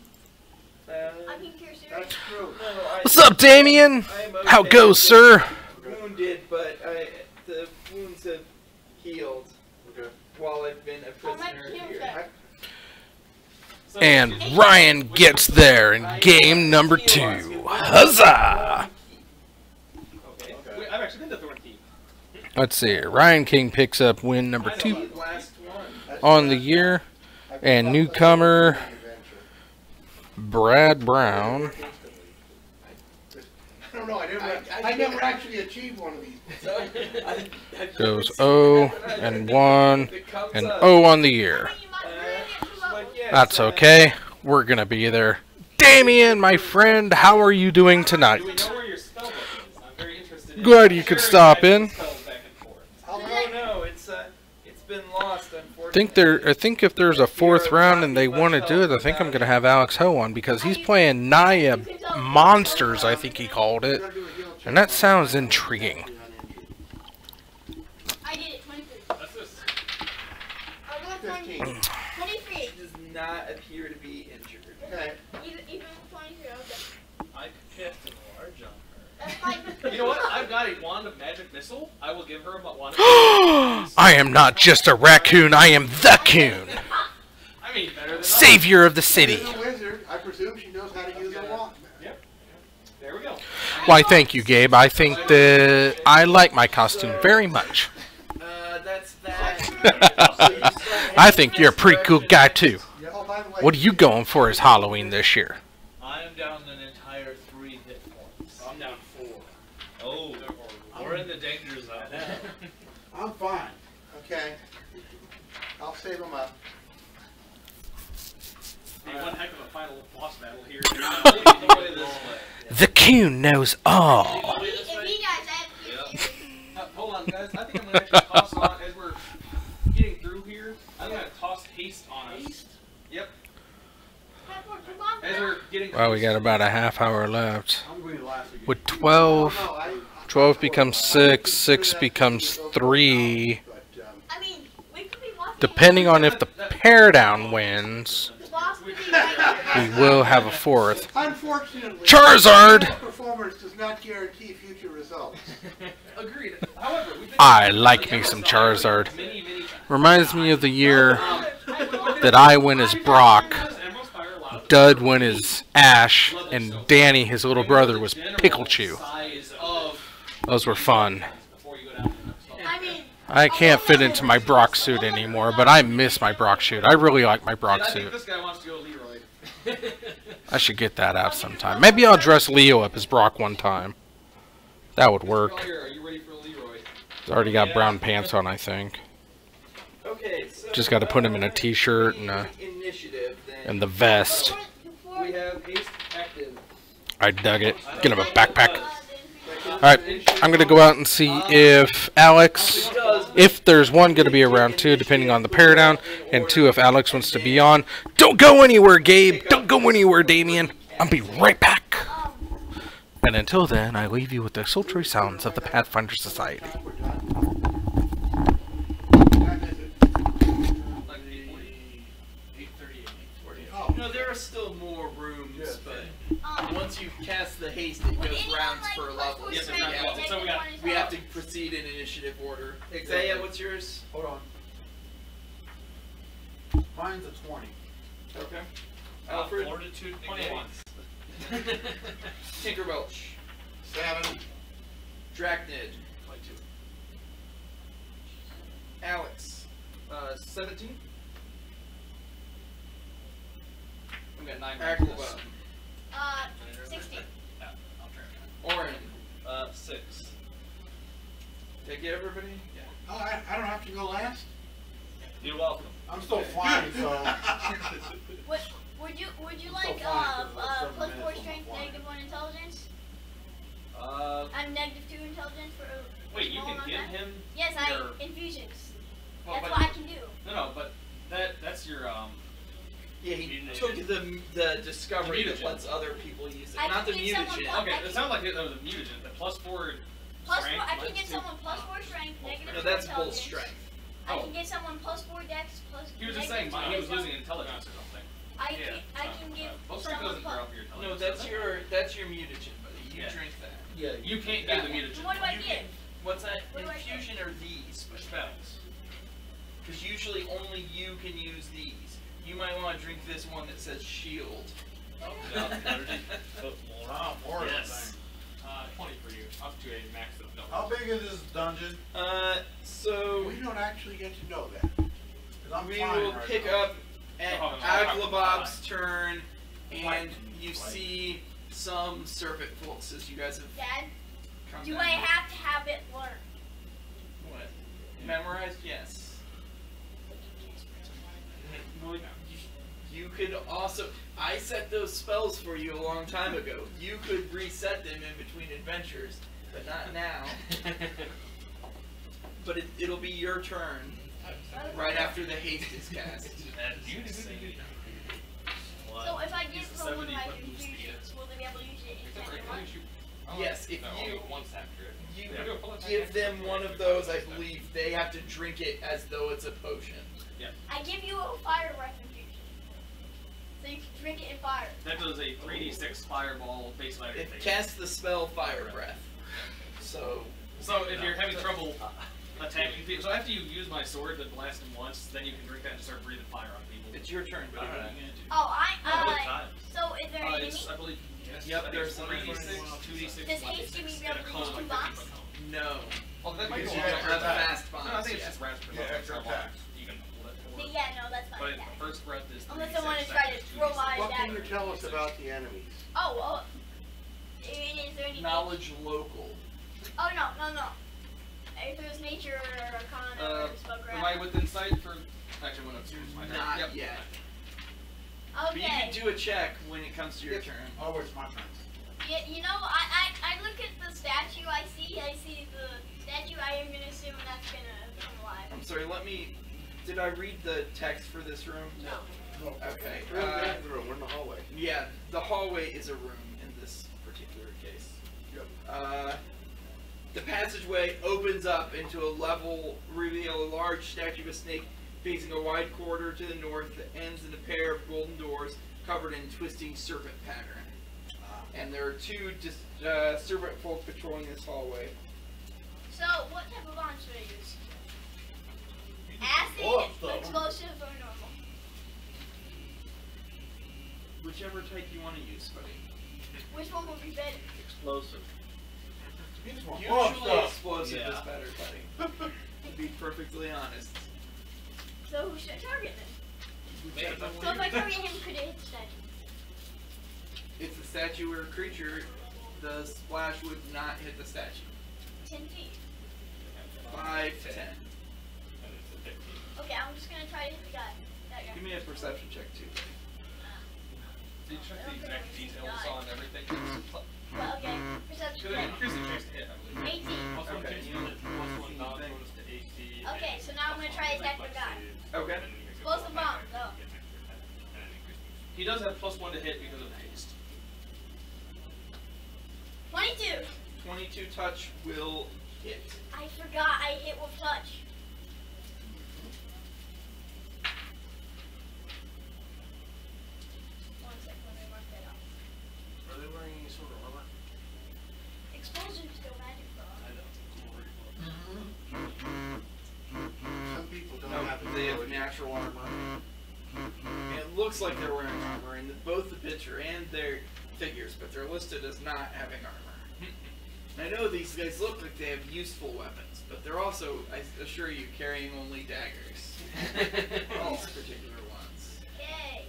Speaker 4: I'm being serious.
Speaker 2: That's true.
Speaker 1: What's up, Damien?
Speaker 3: I'm okay.
Speaker 1: How goes, sir?
Speaker 3: Wounded, but the wounds have healed
Speaker 2: Okay.
Speaker 3: while I've been a prisoner here.
Speaker 1: And Ryan gets there in game number 2. Huzzah!
Speaker 5: Okay. Wait, I've actually been to Thorn Keep.
Speaker 1: Let's see. Ryan King picks up win number 2
Speaker 3: Last one.
Speaker 1: on the year. And newcomer Brad Brown
Speaker 2: I don't know. I never actually achieved one of these.
Speaker 1: goes 0 and 1 and 0 on the year. That's okay. We're gonna be there. Damien, my friend, how are you doing
Speaker 5: Do we
Speaker 1: tonight?
Speaker 5: know where your spell book is? I'm very interested in
Speaker 1: Glad you could
Speaker 5: sharing
Speaker 1: stop
Speaker 5: my
Speaker 1: in.
Speaker 5: spells back and forth.
Speaker 3: Oh no, it's been lost, unfortunately.
Speaker 1: I think if there's a 4th round and they want to do it, I think I'm gonna have Alex Ho on because he's playing Naya Monsters, I think he called it, and that sounds intriguing.
Speaker 4: I did it. 23.
Speaker 5: That's this.
Speaker 4: I'll go 20,
Speaker 2: 15.
Speaker 4: 23.
Speaker 3: He does not appear to be injured.
Speaker 2: Okay.
Speaker 4: Even with 23, I'll go.
Speaker 10: I could cast a large on her.
Speaker 4: That's fine.
Speaker 5: You know what? I've got a wand of magic missile. I will give her a wand of
Speaker 1: I am not just a raccoon, I am the coon,
Speaker 5: I mean, better than
Speaker 1: savior of the city.
Speaker 2: She's a wizard. I presume she knows how to use a wand.
Speaker 5: Yep. There we go.
Speaker 1: Why, thank you, Gabe. I think that I like my costume very much.
Speaker 3: That's that.
Speaker 1: I think you're a pretty cool guy, too.
Speaker 2: Oh, by the way,
Speaker 1: What are you going for as Halloween this year?
Speaker 10: I am down an entire 3 hit points.
Speaker 8: I'm down 4.
Speaker 10: Oh, we're in the danger zone.
Speaker 2: I'm fine. Okay. I'll save them up.
Speaker 5: Be one heck of a final boss battle here.
Speaker 1: The coon knows all.
Speaker 4: If he dies, I have to get
Speaker 5: Hold on, guys. I think I'm gonna actually toss on as we're getting through here. I'm gonna toss haste on us. Yep. As we're getting.
Speaker 1: Well, we got about a half hour left.
Speaker 2: I'm going to last again.
Speaker 1: With 12, 12 becomes 6, 6 becomes 3.
Speaker 4: I mean, we could be walking.
Speaker 1: Depending on if the pair down wins,
Speaker 4: The boss could be right
Speaker 1: we will have a 4th.
Speaker 2: Unfortunately,
Speaker 1: Charizard!
Speaker 2: performance does not guarantee future results.
Speaker 5: Agreed. However, we've been
Speaker 1: I like me some Charizard.
Speaker 5: many times.
Speaker 1: Reminds me of the year that I went as Brock, Dud went as Ash, and Danny, his little brother, was Pikachu. Those were fun.
Speaker 4: I mean,
Speaker 1: I can't fit into my Brock suit anymore, but I miss my Brock suit. I really like my Brock
Speaker 5: I think
Speaker 1: suit.
Speaker 5: this guy wants to go Leroy.
Speaker 1: I should get that out sometime. Maybe I'll dress Leo up as Brock one time. That would work.
Speaker 5: Are you ready for Leroy?
Speaker 1: He's already got brown pants on, I think.
Speaker 3: Okay, so
Speaker 1: Just got to put him in a t-shirt and
Speaker 3: initiative then.
Speaker 1: and the vest.
Speaker 5: We have haste active.
Speaker 1: I dug it. Get him a backpack. Alright, I'm going to go out and see if Alex, if there's one going to be around 2, depending on the pair down, and 2, if Alex wants to be on. Don't go anywhere, Gabe. Don't go anywhere, Damien. I'll be right back. And until then, I leave you with the sultry sounds of the Pathfinder Society.
Speaker 3: No, there are still more rooms, but once you cast the haste, it
Speaker 4: would
Speaker 3: goes
Speaker 4: anyone
Speaker 3: rounds
Speaker 4: like
Speaker 3: per
Speaker 4: before
Speaker 3: level.
Speaker 4: we
Speaker 5: Yes,
Speaker 3: So
Speaker 5: it's
Speaker 3: we
Speaker 5: round
Speaker 3: have
Speaker 5: level.
Speaker 3: to-
Speaker 5: So we got-
Speaker 3: we have to proceed in initiative order. Isaiah, what's yours?
Speaker 2: Hold on. Mine's a 20.
Speaker 3: Okay. Alfred?
Speaker 10: Fortitude
Speaker 5: 21.
Speaker 3: Tinkerbelch.
Speaker 2: 7.
Speaker 3: Drachnid.
Speaker 5: 17. I've got 9
Speaker 3: Aqua
Speaker 5: ranges.
Speaker 3: Bomb.
Speaker 4: 60.
Speaker 6: Yeah, I'll try it.
Speaker 3: Orin.
Speaker 10: 6.
Speaker 3: Did I get everybody? Yeah.
Speaker 2: Oh, I don't have to go last?
Speaker 10: You're welcome.
Speaker 2: I'm still flying, so.
Speaker 4: Would you
Speaker 2: I'm
Speaker 4: like
Speaker 2: still flying for about 7
Speaker 4: plus 4
Speaker 2: minutes while I'm
Speaker 4: strength,
Speaker 2: flying.
Speaker 4: negative 1 intelligence?
Speaker 5: Uh,
Speaker 4: I'm negative 2 intelligence for.
Speaker 5: wait, you
Speaker 4: small
Speaker 5: can
Speaker 4: amount of
Speaker 5: give
Speaker 4: time?
Speaker 5: him.
Speaker 4: Yes,
Speaker 5: your-
Speaker 4: infusions.
Speaker 5: well,
Speaker 4: That's
Speaker 5: but-
Speaker 4: what I can do.
Speaker 5: No, but that's your
Speaker 3: Yeah, he
Speaker 10: Mutagen.
Speaker 3: took the discovery
Speaker 5: The
Speaker 3: that
Speaker 5: mutagen.
Speaker 3: lets other people use it.
Speaker 4: I
Speaker 3: Not the
Speaker 4: can give someone
Speaker 3: mutagen.
Speaker 4: plus-
Speaker 5: Okay,
Speaker 4: I
Speaker 5: it
Speaker 4: can-
Speaker 5: sounded like it was a mutagen. The +4
Speaker 4: Plus
Speaker 5: strength.
Speaker 4: 4. I can
Speaker 5: minus
Speaker 4: give
Speaker 5: 2.
Speaker 4: someone plus 4 strength, negative
Speaker 3: No,
Speaker 4: 2
Speaker 3: that's bull
Speaker 4: intelligence.
Speaker 3: strength.
Speaker 4: I
Speaker 5: Oh.
Speaker 4: can give someone plus 4 dex, plus.
Speaker 5: He was just
Speaker 4: negative
Speaker 5: saying
Speaker 4: 2
Speaker 5: he was
Speaker 4: wisdom.
Speaker 5: losing intelligence or something.
Speaker 4: I
Speaker 10: Yeah.
Speaker 4: can give
Speaker 5: Most strength
Speaker 4: someone
Speaker 5: doesn't
Speaker 4: plus.
Speaker 5: grow up your intelligence.
Speaker 3: No, that's your mutagen, buddy. You
Speaker 5: Yeah.
Speaker 3: drink that.
Speaker 2: Yeah.
Speaker 5: You can't
Speaker 3: That
Speaker 5: give the
Speaker 3: one.
Speaker 5: mutagen.
Speaker 4: What do I
Speaker 3: You
Speaker 4: give?
Speaker 3: can- What's that?
Speaker 4: What do I get?
Speaker 3: Infusion or these spells? Because usually only you can use these. You might want to drink this one that says shield.
Speaker 2: Oh, more
Speaker 10: Yes.
Speaker 6: 20 for you, up to a max of no.
Speaker 2: How big is this dungeon?
Speaker 3: So
Speaker 2: We don't actually get to know that. 'Cause I'm
Speaker 3: we
Speaker 2: flying
Speaker 3: will
Speaker 2: right
Speaker 3: pick
Speaker 2: now.
Speaker 3: up at
Speaker 5: Oh, no,
Speaker 3: Aglabob's turn, and
Speaker 2: Right.
Speaker 3: you see some serpent folks as you guys have
Speaker 4: Dad,
Speaker 3: come
Speaker 4: do
Speaker 3: down.
Speaker 4: I have to have it learned?
Speaker 3: What? Memorized? Yes. Well, you could also. I set those spells for you a long time ago. You could reset them in between adventures, but not now. But it'll be your turn right after the haste is cast.
Speaker 4: So if I give someone
Speaker 6: 70
Speaker 4: my
Speaker 6: but boost speed.
Speaker 4: infusions, will they be able to use it
Speaker 6: Except for
Speaker 4: instantly?
Speaker 6: can you shoot?
Speaker 3: Yes, if
Speaker 6: no,
Speaker 3: you-
Speaker 6: only once after it.
Speaker 3: You
Speaker 6: Yeah, do a full attack
Speaker 3: give
Speaker 6: after
Speaker 3: them
Speaker 6: it.
Speaker 3: one of those, I believe. They have to drink it as though it's a potion.
Speaker 4: I give you a fire breath infusion. So you can drink it in fire.
Speaker 5: That does a 3d6 fireball based on
Speaker 3: It
Speaker 5: everything.
Speaker 3: casts the spell Fire Breath. So
Speaker 5: So if you're having trouble attacking people, so after you use my sword that blasts them once, then you can drink that and start breathing fire on people.
Speaker 3: it's your turn, buddy. What are
Speaker 10: Alright.
Speaker 3: you gonna do?
Speaker 4: Oh, so is there an enemy?
Speaker 5: It's, I believe, yes,
Speaker 3: Yep,
Speaker 5: I think
Speaker 3: there's
Speaker 5: it's
Speaker 3: some
Speaker 5: 3d6,
Speaker 3: enemies.
Speaker 5: 2d6,
Speaker 4: Does
Speaker 5: 1d6,
Speaker 4: haste give me
Speaker 5: and
Speaker 4: the ability
Speaker 5: a
Speaker 4: to
Speaker 5: cone
Speaker 4: use
Speaker 5: like
Speaker 4: two
Speaker 5: 50
Speaker 4: bombs?
Speaker 5: foot cone.
Speaker 3: No.
Speaker 5: Oh, that might
Speaker 2: Because
Speaker 5: go
Speaker 2: you
Speaker 5: on.
Speaker 2: have
Speaker 3: Have
Speaker 2: attack.
Speaker 3: fast bombs.
Speaker 5: No, I think it's
Speaker 3: yeah.
Speaker 5: just rasped
Speaker 2: Yeah, extra attack.
Speaker 5: You can pull it forward.
Speaker 4: Yeah, no, that's fine.
Speaker 5: But
Speaker 4: Yeah.
Speaker 5: first breath is 3d6.
Speaker 4: Unless I want to try to throw my
Speaker 2: What can you
Speaker 4: dagger.
Speaker 2: tell us about the enemies?
Speaker 4: Oh, well. Is there any
Speaker 3: Knowledge local.
Speaker 4: Oh, no. If it was nature or arcana or spellcraft.
Speaker 5: Am I within sight for... Actually, went upstairs. My turn.
Speaker 3: Not
Speaker 5: Yep.
Speaker 3: yet. But you
Speaker 4: Okay.
Speaker 3: can do a check when it comes to your turn.
Speaker 2: Oh, it's my turn.
Speaker 4: Yeah, you know, I look at the statue I see the statue, I am gonna assume that's gonna come alive.
Speaker 3: I'm sorry, did I read the text for this room?
Speaker 4: No.
Speaker 3: Okay.
Speaker 2: We're in the bathroom, we're in the hallway.
Speaker 3: Yeah, the hallway is a room in this particular case.
Speaker 2: Yep.
Speaker 3: The passageway opens up into a level, reveal a large statue of a snake facing a wide corridor to the north that ends in a pair of golden doors covered in twisting serpent pattern. And there are two serpent folk patrolling this hallway.
Speaker 4: So, what type of bomb should I use? Acid,
Speaker 2: Blow up stuff.
Speaker 4: explosive, or normal?
Speaker 3: Whichever type you want to use, buddy.
Speaker 4: Which one would be better?
Speaker 10: Explosive.
Speaker 2: You just want
Speaker 3: Usually explosive
Speaker 10: Yeah.
Speaker 3: is better, buddy. To be perfectly honest.
Speaker 4: So, who should I target then?
Speaker 3: Whichever
Speaker 4: So, if
Speaker 3: one
Speaker 4: I
Speaker 3: you-
Speaker 4: target him, could it hit the statue?
Speaker 3: It's a statue or a creature, the splash would not hit the statue.
Speaker 4: 10 feet.
Speaker 3: 5 to 10.
Speaker 6: And it's a 15.
Speaker 4: Okay, I'm just gonna try to hit the guy. That guy.
Speaker 3: Give me a perception check too.
Speaker 5: Did you check the exact details on everything?
Speaker 4: Well, okay, perception
Speaker 5: Should
Speaker 4: check.
Speaker 5: increase the chance to hit, I believe.
Speaker 4: 18.
Speaker 6: Plus one
Speaker 3: Okay.
Speaker 6: to unit, plus one dodge bonus to AC.
Speaker 4: Okay,
Speaker 6: and
Speaker 4: so now I'm gonna
Speaker 6: plus
Speaker 4: try
Speaker 6: one
Speaker 4: to attack the
Speaker 6: reflex
Speaker 4: guy.
Speaker 6: saves,
Speaker 3: Okay.
Speaker 6: and then you make a
Speaker 4: Explosive
Speaker 6: full attack
Speaker 4: bomb,
Speaker 6: action,
Speaker 4: go.
Speaker 6: you get an extra attack, and an increased boost.
Speaker 5: He does have +1 to hit because of haste.
Speaker 4: 22.
Speaker 3: 22 touch will hit.
Speaker 4: I forgot I hit with touch. One second, let me mark that out.
Speaker 8: Are they wearing any sort of armor?
Speaker 4: Explosion is still magic, bro.
Speaker 2: Some people don't
Speaker 3: No,
Speaker 2: have the
Speaker 3: they have
Speaker 2: ability.
Speaker 3: natural armor. And it looks like they're wearing armor in both the picture and their figures, but they're listed as not having armor. I know these guys look like they have useful weapons, but they're also, I assure you, carrying only daggers. These particular ones.
Speaker 4: Okay.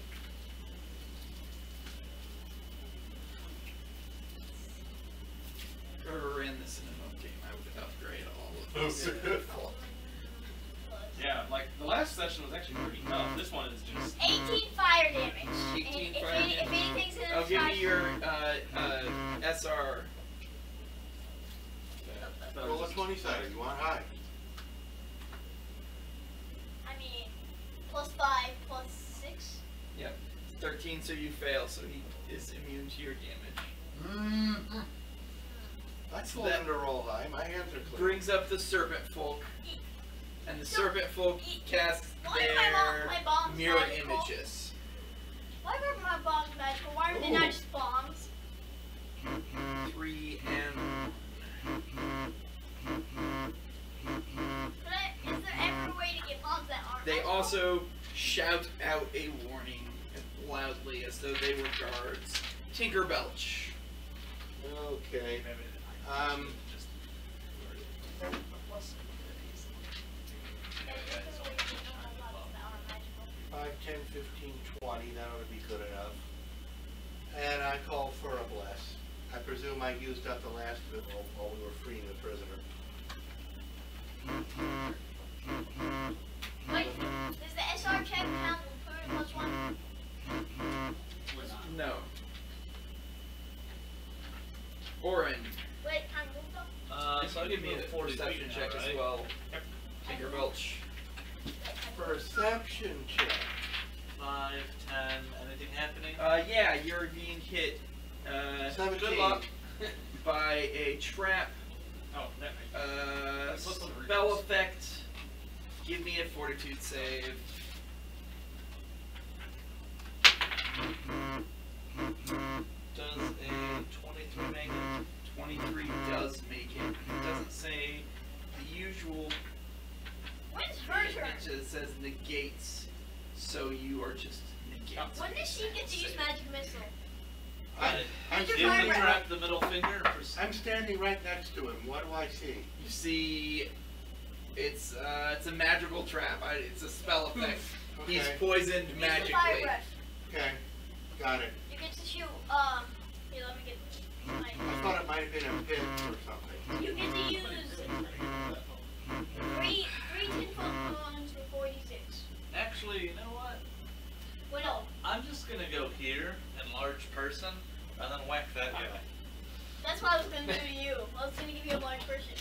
Speaker 3: If I ever ran this in a home game, I would upgrade all of these.
Speaker 6: Yeah, like the last session was actually pretty tough. This one is just
Speaker 4: 18 fire damage.
Speaker 3: 18
Speaker 4: If
Speaker 3: fire
Speaker 4: any-
Speaker 3: damage.
Speaker 4: If anything's in
Speaker 3: Oh,
Speaker 4: this
Speaker 3: give
Speaker 4: fire-
Speaker 3: me your SR.
Speaker 2: Roll a 20-sided. You want high?
Speaker 4: I mean, +5, +6.
Speaker 3: Yep. 13, so you fail, so he is immune to your damage.
Speaker 2: I told him to roll high. My hands are clear.
Speaker 3: Brings up the serpent folk, and the serpent folk cast
Speaker 4: Why
Speaker 3: their
Speaker 4: are my bombs
Speaker 3: mirror
Speaker 4: magical?
Speaker 3: images.
Speaker 4: Why were my bombs magical? Why are they not just bombs?
Speaker 3: 3 and
Speaker 4: Is there ever a way to get bombs that aren't
Speaker 3: they
Speaker 4: magical?
Speaker 3: also shout out a warning loudly as though they were guards. Tinker Belch.
Speaker 2: Okay.
Speaker 4: There's a way to get bombs that aren't magical.
Speaker 2: 5, 10, 15, 20. That ought to be good enough. And I call for a bless. I presume I used up the last of it while we were freeing the prisoner.
Speaker 4: Wait, does the SR check count with +1?
Speaker 3: No. Oren.
Speaker 4: Wait, can I move them?
Speaker 10: So I'll
Speaker 3: Give me a perception check as well. Tinker Belch.
Speaker 2: Perception check.
Speaker 10: 5, 10, anything happening?
Speaker 3: Yeah, you're being hit.
Speaker 2: 17.
Speaker 3: Good luck. By a trap.
Speaker 6: oh that
Speaker 3: Spell effect. Give me a fortitude save.
Speaker 10: Does a 23 make it?
Speaker 3: 23 does make it. It doesn't say the usual.
Speaker 4: When's her turn?
Speaker 3: It just says negates, so you are just negates.
Speaker 4: When does she get to use magic missile?
Speaker 2: I'm
Speaker 4: Did you
Speaker 10: If
Speaker 4: find
Speaker 10: you
Speaker 4: right?
Speaker 10: trap the middle finger,
Speaker 2: I'm standing right next to him. What do I see?
Speaker 3: You see, it's a magical trap. It's a spell effect. He's
Speaker 2: Okay.
Speaker 3: poisoned
Speaker 4: Use the fire
Speaker 3: magically.
Speaker 4: breath.
Speaker 2: Okay. Got it.
Speaker 4: You get to shoot, here, let me get my,
Speaker 2: I thought it might have been a pit or something.
Speaker 4: you get to use three 10-foot bones for 46.
Speaker 10: actually, you know what?
Speaker 4: Well, no,
Speaker 10: I'm just gonna go here, enlarge person, and then whack that guy.
Speaker 4: that's what I was gonna do to you. I was gonna give you a large person.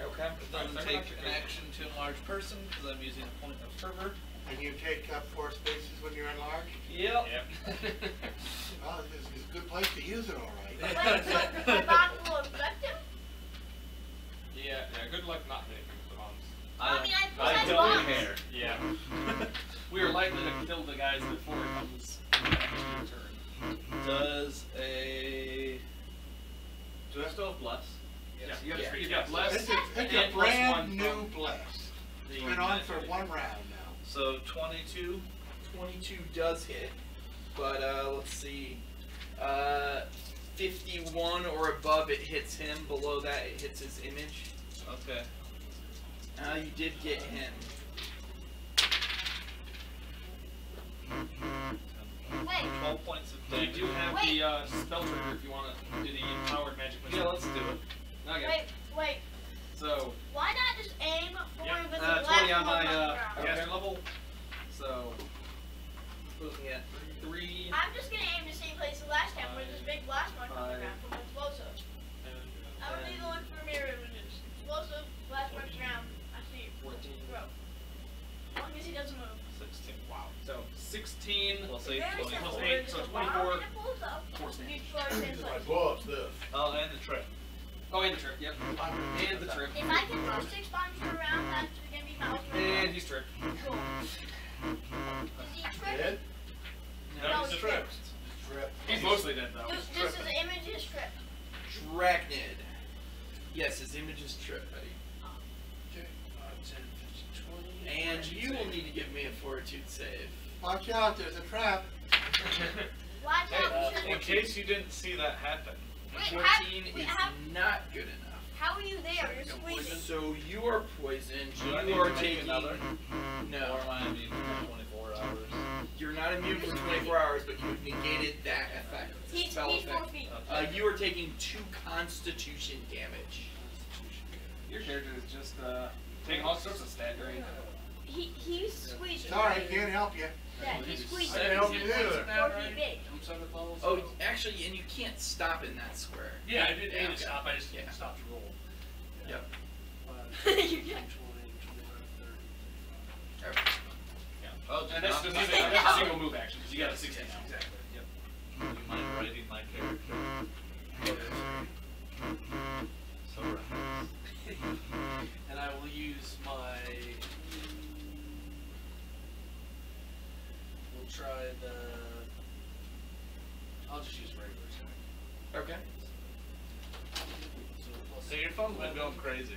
Speaker 3: Okay.
Speaker 10: It doesn't take an action to enlarge person because I'm using a point of fervor.
Speaker 2: And you take up 4 spaces when you're enlarged?
Speaker 10: Yep.
Speaker 2: Oh, this is a good place to use it, all right.
Speaker 4: Wait, so my box will affect him?
Speaker 6: yeah, good luck not hitting the bombs.
Speaker 4: I mean,
Speaker 10: I
Speaker 4: besides
Speaker 10: don't
Speaker 4: bombs.
Speaker 10: care.
Speaker 6: Yeah. We are likely to kill the guys before it comes to your turn.
Speaker 10: Does a... Do I still have bless?
Speaker 6: Yes, you
Speaker 3: Yeah.
Speaker 6: you got bless
Speaker 2: It's a
Speaker 6: and
Speaker 2: brand
Speaker 6: +1
Speaker 2: new
Speaker 6: from
Speaker 2: bless. It's
Speaker 6: the
Speaker 2: been on for
Speaker 6: magic.
Speaker 2: 1 round now.
Speaker 10: So 22.
Speaker 3: 22 does hit, but let's see. 51 or above, it hits him. Below that, it hits his image.
Speaker 10: Okay.
Speaker 3: You did get him.
Speaker 4: Wait,
Speaker 10: 12 points of
Speaker 6: You
Speaker 10: damage.
Speaker 6: do have
Speaker 4: Wait.
Speaker 6: the spell trigger if you want to do the empowered magic missile.
Speaker 10: Yeah, let's do it.
Speaker 6: Okay.
Speaker 4: wait.
Speaker 6: So,
Speaker 4: Why not just aim for
Speaker 6: yeah,
Speaker 4: with the
Speaker 6: 20
Speaker 4: left
Speaker 6: on my
Speaker 4: one on the ground?
Speaker 6: caster level. So,
Speaker 3: Looking at
Speaker 6: 3.
Speaker 4: I'm just gonna aim the same place as last time, where this big blast mark on the ground from explosive. I don't need to look for mirror images. Explosive, blast mark ground. I see it.
Speaker 6: 14.
Speaker 4: Bro. As long as he doesn't move.
Speaker 10: 16.
Speaker 6: Wow. So, 16
Speaker 10: Plus
Speaker 4: Very
Speaker 10: 8, 20.
Speaker 4: simple.
Speaker 6: plus 8, so
Speaker 4: There's a bomb
Speaker 6: 24.
Speaker 4: and it blows up.
Speaker 6: Force
Speaker 4: You
Speaker 6: damage.
Speaker 4: destroy the same place.
Speaker 2: blow up this.
Speaker 10: Oh, and the trip.
Speaker 6: Oh, and the trip, yep. And the trip.
Speaker 4: If I can throw 6 bombs per round, that's gonna be my ultimate.
Speaker 6: And he's tripped.
Speaker 4: Cool. Is he tripped?
Speaker 2: Dead?
Speaker 4: No,
Speaker 10: he's
Speaker 4: he's
Speaker 10: tripped.
Speaker 2: Trip.
Speaker 6: He's mostly dead, though.
Speaker 4: Just his image is tripped.
Speaker 3: Drachnid. Yes, his image is tripped, buddy.
Speaker 2: Okay.
Speaker 8: 10, 15, 20.
Speaker 3: And you will need to give me a fortitude save.
Speaker 2: Watch out, there's a trap.
Speaker 4: Watch out, we
Speaker 10: In
Speaker 4: shouldn't.
Speaker 10: case you didn't see that happen,
Speaker 4: Wait,
Speaker 3: 14
Speaker 4: wait,
Speaker 3: is
Speaker 4: how-
Speaker 3: not good enough.
Speaker 4: How are you there? You're squeezing.
Speaker 3: So you are poisoned.
Speaker 10: Do I need
Speaker 3: You are
Speaker 10: to make
Speaker 3: taking
Speaker 10: another?
Speaker 3: no.
Speaker 10: Or am I immune for 24 hours?
Speaker 3: You're not immune for 24 hours, but you've negated that effect.
Speaker 4: He's
Speaker 3: Spell
Speaker 4: 4
Speaker 3: effect.
Speaker 4: feet.
Speaker 3: You are taking 2 Constitution damage.
Speaker 5: Your character is just taking all sorts of stat drain.
Speaker 4: He's squeezing.
Speaker 2: Sorry, can't help you.
Speaker 4: Yeah, he's squeezing.
Speaker 2: I can't help you
Speaker 4: He's
Speaker 2: either.
Speaker 4: 4 feet big.
Speaker 8: I'm sorry to follow.
Speaker 3: Oh, actually, and you can't stop in that square.
Speaker 8: Yeah, I didn't
Speaker 3: Yeah.
Speaker 8: need to stop. I just
Speaker 3: Yeah.
Speaker 8: stopped to roll.
Speaker 3: Yep.
Speaker 8: 5,
Speaker 4: You're
Speaker 8: 20,
Speaker 4: done.
Speaker 8: 25, 30.
Speaker 3: Okay.
Speaker 10: Oh,
Speaker 5: And that's just
Speaker 4: Yeah.
Speaker 5: a single move action, because you got a 60 now.
Speaker 8: Exactly. Yep.
Speaker 10: Do you mind writing my character? So right.
Speaker 8: And I will use my. We'll try the. I'll just use regular attack.
Speaker 3: Okay.
Speaker 8: So plus
Speaker 10: Hey, your phone's been going crazy.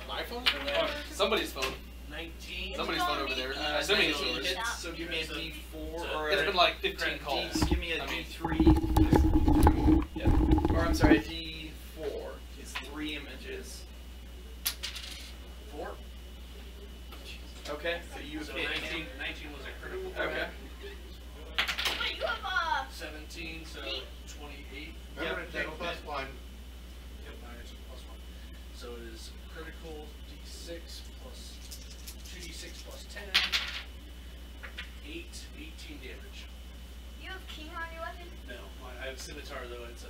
Speaker 5: My phone? Somebody's phone.
Speaker 8: 19.
Speaker 5: Somebody's phone over there.
Speaker 3: Uh,
Speaker 5: Assuming it's
Speaker 3: 19
Speaker 5: yours.
Speaker 3: hits, so give me a D4 or
Speaker 5: It's
Speaker 3: a
Speaker 5: been like 15 calls.
Speaker 3: Give me a
Speaker 5: I mean-
Speaker 3: D3. Yep. Or I'm sorry, a D4 is 3 images.
Speaker 8: 4.
Speaker 3: Okay, so you
Speaker 8: So
Speaker 3: hit
Speaker 8: 19 was a critical.
Speaker 3: Okay.
Speaker 4: Wait, you have
Speaker 8: 17, so 28.
Speaker 2: Remember
Speaker 3: Yep,
Speaker 2: to take
Speaker 3: okay.
Speaker 2: +1.
Speaker 8: Yep, minus +1. So it is critical D6 plus 2d6 plus 10. 18 damage.
Speaker 4: you have king on your weapon.
Speaker 8: No, I have scimitar though. It's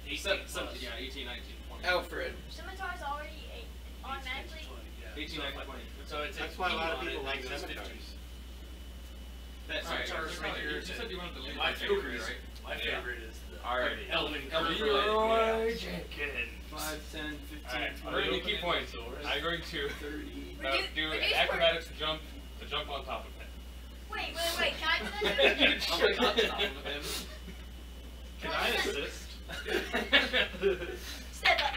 Speaker 8: 18
Speaker 5: 17, yeah, 18, 19, 20.
Speaker 3: Alfred.
Speaker 4: Scimitar's already automatically.
Speaker 5: 18, 19, 20.
Speaker 8: So it's
Speaker 2: That's why a lot of people like
Speaker 8: seven.
Speaker 2: cemeteries.
Speaker 5: That's
Speaker 8: Alright,
Speaker 5: right.
Speaker 8: so right here
Speaker 6: You
Speaker 8: is
Speaker 6: said you wanted to leave
Speaker 8: my
Speaker 6: my
Speaker 8: favorite,
Speaker 6: favorite, right?
Speaker 8: My favorite is the
Speaker 5: Alrighty.
Speaker 8: Elven
Speaker 5: Leroy
Speaker 8: Jenkins.
Speaker 3: 5, 10, 15,
Speaker 6: Alright,
Speaker 3: 20,
Speaker 6: we're going to keep points. I'm going to
Speaker 3: 30.
Speaker 6: do
Speaker 4: Reduce
Speaker 6: acrobatics to jump on top of him.
Speaker 4: Wait, can I do that?
Speaker 5: I'm like on top of him.
Speaker 10: Can I assist?
Speaker 4: Step up.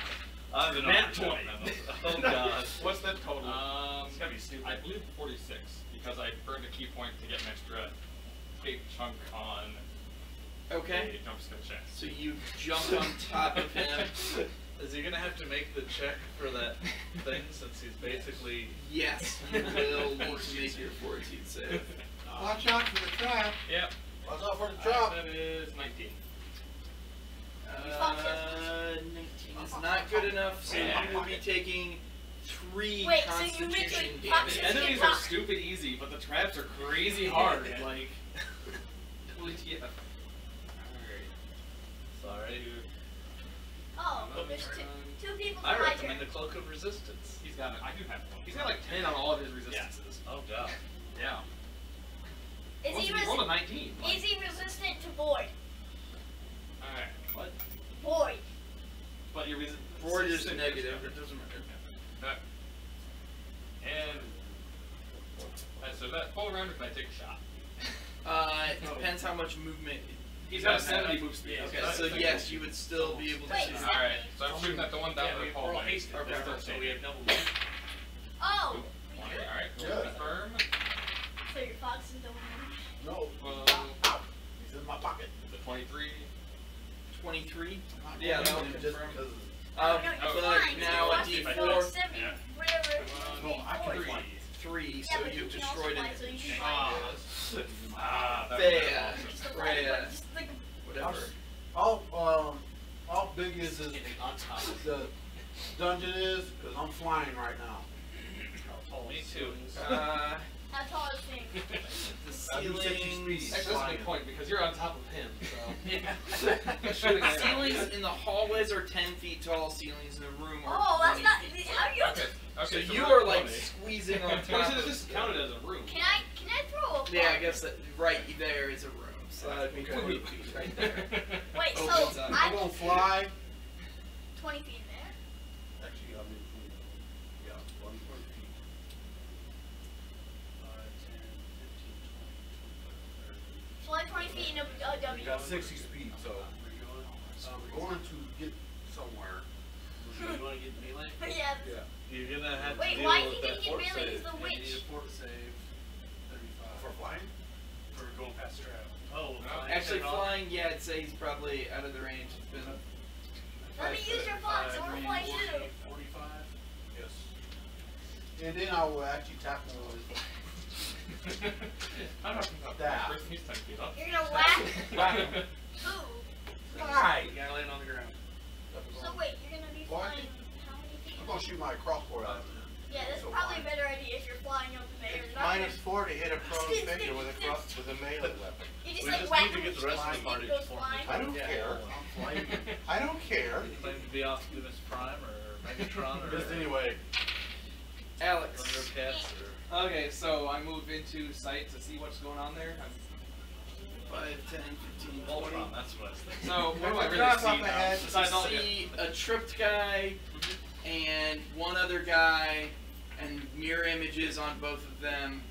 Speaker 10: I've been
Speaker 5: Nat
Speaker 10: on
Speaker 5: 20.
Speaker 10: Oh god.
Speaker 5: What's that total?
Speaker 6: It's gotta be stupid. I believe 46 because I burned a key point to get an extra big chunk on
Speaker 3: Okay.
Speaker 6: a jump skill check.
Speaker 3: So you jumped on top of him.
Speaker 10: Is he gonna have to make the check for that thing since he's basically...
Speaker 3: Yes, you will need to make your 14 save.
Speaker 2: Watch out for the trap.
Speaker 6: Yep.
Speaker 2: Watch out for the trap.
Speaker 6: That is 19.
Speaker 3: 19 is not good enough, so you will be taking 3
Speaker 4: Wait, so you
Speaker 3: Constitution
Speaker 4: literally
Speaker 3: damage.
Speaker 4: punch
Speaker 5: Enemies are stupid easy, but the traps are crazy hard. Like, WTF.
Speaker 10: Sorry.
Speaker 4: Oh, there's two people
Speaker 10: I
Speaker 4: behind
Speaker 10: recommend
Speaker 4: you.
Speaker 10: the Cloak of Resistance.
Speaker 5: He's got, I do have one. He's got like 10 on all of his resistances.
Speaker 10: Oh god.
Speaker 5: Yeah.
Speaker 4: Is he,
Speaker 5: He rolled a 19. Like,
Speaker 4: is he resistant to void?
Speaker 5: Alright. What?
Speaker 4: Void.
Speaker 5: But your resistance.
Speaker 3: Board is negative, it doesn't matter.
Speaker 6: And so that full round, or can I take a shot?
Speaker 3: It depends how much movement.
Speaker 5: He's got a 70 move speed.
Speaker 3: Okay, so yes, you would still be able to.
Speaker 4: Wait,
Speaker 3: see.
Speaker 4: so-
Speaker 6: Alright, so I'm shooting at the one down
Speaker 8: Yeah,
Speaker 6: the
Speaker 8: we
Speaker 6: hallway.
Speaker 8: roll hasted,
Speaker 3: Okay.
Speaker 8: so we have double.
Speaker 4: Oh!
Speaker 6: Alright,
Speaker 2: Good.
Speaker 6: confirm.
Speaker 4: So your fox is the one.
Speaker 2: No. He's in my pocket.
Speaker 6: The 23.
Speaker 3: 23? Yeah, that would
Speaker 2: Just
Speaker 3: confirm.
Speaker 2: because.
Speaker 4: No,
Speaker 3: But
Speaker 4: you're fine.
Speaker 3: now a
Speaker 4: It's
Speaker 3: D4,
Speaker 4: 70,
Speaker 6: Yeah.
Speaker 4: whatever.
Speaker 2: No, I can
Speaker 4: Void.
Speaker 2: fly.
Speaker 3: 3,
Speaker 4: Yeah,
Speaker 3: so
Speaker 4: but
Speaker 3: you've
Speaker 4: you can also
Speaker 3: destroyed
Speaker 4: fly,
Speaker 3: it.
Speaker 4: so you can fly.
Speaker 6: That
Speaker 3: Thea,
Speaker 4: Just a little
Speaker 3: Freya,
Speaker 4: bit, just like
Speaker 3: whatever.
Speaker 2: How big is this, the dungeon is? Because I'm flying right now.
Speaker 10: Me too.
Speaker 4: how tall is thing?
Speaker 3: The
Speaker 2: I do 50
Speaker 3: ceilings.
Speaker 2: speed.
Speaker 5: Actually, that's a good point because you're on top of him. So.
Speaker 3: The ceilings in the hallways are 10 feet tall. Ceilings in the room are
Speaker 4: Oh, that's
Speaker 3: 20
Speaker 4: not.
Speaker 3: feet
Speaker 4: How you?
Speaker 6: Okay.
Speaker 3: So
Speaker 6: Okay,
Speaker 3: you
Speaker 6: we're
Speaker 3: are like
Speaker 6: at 20.
Speaker 3: squeezing on
Speaker 5: Well,
Speaker 3: top.
Speaker 5: this is counted as a room.
Speaker 4: Can I throw a?
Speaker 3: Yeah, I guess that right there is a room. So that would be
Speaker 2: Okay.
Speaker 3: 20 feet right there.
Speaker 4: Wait, so
Speaker 3: Opens up.
Speaker 2: I'm
Speaker 4: I'm
Speaker 2: gonna fly.
Speaker 4: 20 feet in there.
Speaker 2: Actually, I'm in 20. Yeah, 20 feet.
Speaker 8: 5, 10, 15, 20, 25, 30.
Speaker 4: So like 20 feet in a W.
Speaker 2: We got 60 speed, so I'm going to get somewhere.
Speaker 8: You want to get melee?
Speaker 4: Yeah.
Speaker 2: Yeah.
Speaker 10: You're gonna have
Speaker 4: Wait,
Speaker 10: to deal
Speaker 4: why
Speaker 10: with
Speaker 4: is he
Speaker 10: that
Speaker 4: gonna get
Speaker 10: fort
Speaker 4: melee?
Speaker 10: save.
Speaker 4: He's the
Speaker 8: You need
Speaker 4: witch.
Speaker 8: a fort save. 35.
Speaker 2: For flying?
Speaker 8: For going past the trap.
Speaker 10: Oh,
Speaker 3: Actually, flying, yeah, I'd say he's probably out of the range. It's been
Speaker 4: Let me use your fox. I want to fly too.
Speaker 8: 45?
Speaker 10: Yes.
Speaker 2: And then I will actually tap him with
Speaker 6: I'm not
Speaker 2: that.
Speaker 6: First, he's 10 feet up.
Speaker 4: You're gonna whack.
Speaker 2: Whack him.
Speaker 4: Ooh.
Speaker 2: Right.
Speaker 8: You gotta land on the ground.
Speaker 4: So wait, you're gonna be
Speaker 2: Well, I
Speaker 4: flying
Speaker 2: think-
Speaker 4: how many feet?
Speaker 2: I'm gonna shoot my crossbow out.
Speaker 4: Yeah, that's probably a better idea if you're flying up in the air.
Speaker 2: It's
Speaker 4: Not
Speaker 2: -4 to hit a prone figure with a melee weapon.
Speaker 4: You just
Speaker 10: We
Speaker 4: like
Speaker 10: just
Speaker 4: whack
Speaker 10: need to
Speaker 4: him
Speaker 10: get the rest of the
Speaker 4: and
Speaker 10: party
Speaker 4: it goes
Speaker 10: to form
Speaker 4: flying.
Speaker 2: I don't
Speaker 10: Yeah.
Speaker 2: care.
Speaker 10: Flying.
Speaker 2: I don't care.
Speaker 10: Claim to be Optimus Prime or Megatron or
Speaker 2: Just anyway.
Speaker 3: Alex.
Speaker 10: Thundercats or.
Speaker 5: Okay, so I move into sight to see what's going on there.
Speaker 3: 5, 10, 15, 20.
Speaker 10: Voltron, that's what I was thinking.
Speaker 5: So what do I
Speaker 2: Drop
Speaker 5: really
Speaker 2: off
Speaker 5: see
Speaker 2: my
Speaker 5: now?
Speaker 2: head.
Speaker 5: Besides all
Speaker 3: You see a tripped guy and one other guy, and mirror images on both of them,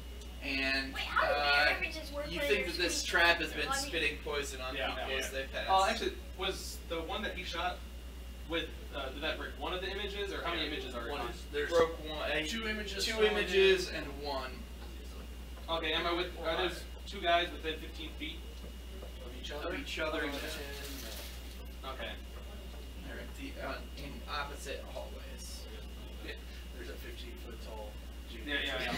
Speaker 3: and
Speaker 4: Wait, how do mirror images work
Speaker 3: you
Speaker 4: when
Speaker 3: think
Speaker 4: you're
Speaker 3: that this
Speaker 4: screen
Speaker 3: trap has
Speaker 4: capturing?
Speaker 3: been
Speaker 4: I mean,
Speaker 3: spitting poison on
Speaker 10: Yeah,
Speaker 3: people
Speaker 10: yeah.
Speaker 3: as they pass.
Speaker 5: Actually, was the one that he shot with did that break one of the images, or how many images are
Speaker 3: One
Speaker 5: on?
Speaker 3: is, there's broke one,
Speaker 8: Two images.
Speaker 3: two
Speaker 8: from
Speaker 3: images and one
Speaker 5: Okay, am I with? Are there two guys within 15 feet?
Speaker 8: Of each
Speaker 3: of
Speaker 8: other.
Speaker 3: each other.
Speaker 5: Okay.
Speaker 3: They're in opposite hallways.
Speaker 8: There's a 15-foot tall.
Speaker 5: Yeah, yeah,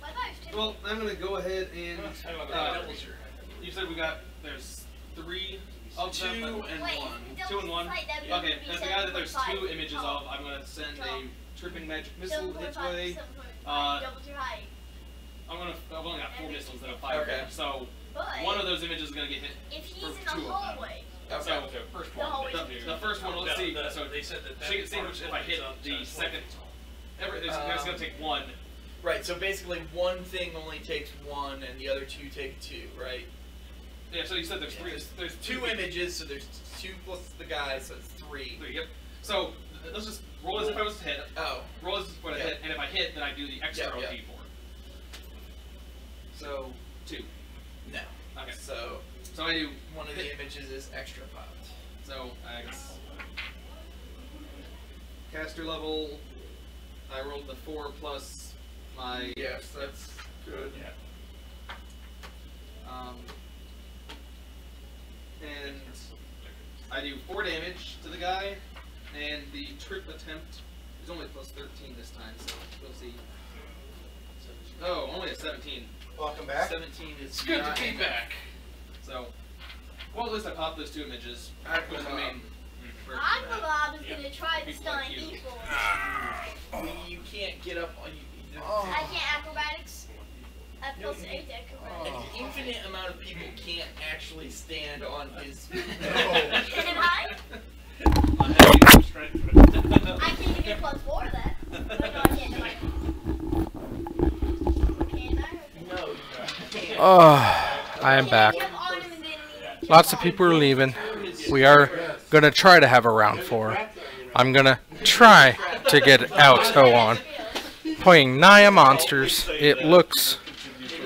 Speaker 4: My life's too.
Speaker 5: Well, I'm gonna go ahead and.
Speaker 8: Doubles your
Speaker 5: You said there's 3 of
Speaker 3: Two
Speaker 5: them.
Speaker 3: and
Speaker 4: Wait,
Speaker 3: one.
Speaker 4: if
Speaker 5: Two and one.
Speaker 4: Fight, that'd be
Speaker 5: Okay, as the guy that there's 2
Speaker 4: 7.5
Speaker 5: images
Speaker 4: tall.
Speaker 5: of, I'm gonna send
Speaker 4: Tall.
Speaker 5: a tripping magic missile its
Speaker 4: 7.5,
Speaker 5: way.
Speaker 4: 7.5, double your height.
Speaker 5: I've only got 4 missiles that have 5
Speaker 3: Okay.
Speaker 5: so
Speaker 4: But
Speaker 5: one of those images is gonna get hit.
Speaker 4: if he's
Speaker 5: for
Speaker 4: in
Speaker 5: 2
Speaker 4: the
Speaker 5: of them.
Speaker 4: hallway,
Speaker 3: Okay.
Speaker 5: So
Speaker 6: First
Speaker 4: The hallway.
Speaker 5: the first one, let's see. So
Speaker 10: they said that.
Speaker 5: see which if I hit the second. It's gonna take 1.
Speaker 3: Right, so basically one thing only takes one and the other 2 take 2, right?
Speaker 5: Yeah, so you said there's 3. There's
Speaker 3: 2 images, so there's 2 plus the guy, so it's 3.
Speaker 5: 3, yep. So let's just roll as if I was to hit.
Speaker 3: Oh,
Speaker 5: Roll as if I
Speaker 3: Yeah.
Speaker 5: hit, and if I hit, then I do the extra
Speaker 3: Yeah, yeah.
Speaker 5: D4. So 2.
Speaker 3: no.
Speaker 5: Okay.
Speaker 3: So
Speaker 5: So I do.
Speaker 3: one of the images is extra popped.
Speaker 5: So I guess caster level. I rolled the 4 plus my.
Speaker 3: Yes, that's good.
Speaker 5: And I do 4 damage to the guy, and the trip attempt is only plus 13 this time, so we'll see. Oh, only a 17.
Speaker 2: Welcome back.
Speaker 3: 17 is
Speaker 5: It's good
Speaker 3: not
Speaker 5: to be
Speaker 3: enough.
Speaker 5: back. So, well, at least I popped those 2 images.
Speaker 3: Aqua
Speaker 5: With the
Speaker 3: Bob.
Speaker 5: main version.
Speaker 4: Aquabob is gonna try to
Speaker 5: People
Speaker 4: stun
Speaker 5: like you.
Speaker 4: evil.
Speaker 3: You can't get up on you.
Speaker 4: I can't acrobatics. I have plus 8 acrobatics.
Speaker 3: An infinite amount of people can't actually stand on his.
Speaker 4: Can I?
Speaker 10: Strength.
Speaker 4: I can give you plus 4 of that. But no, I can't. Can I?
Speaker 3: No, you can't.
Speaker 1: I am back. Lots of people are leaving. We are going to try to have a round 4. I'm going to try to get Alto on. Playing Naya Monsters. It looks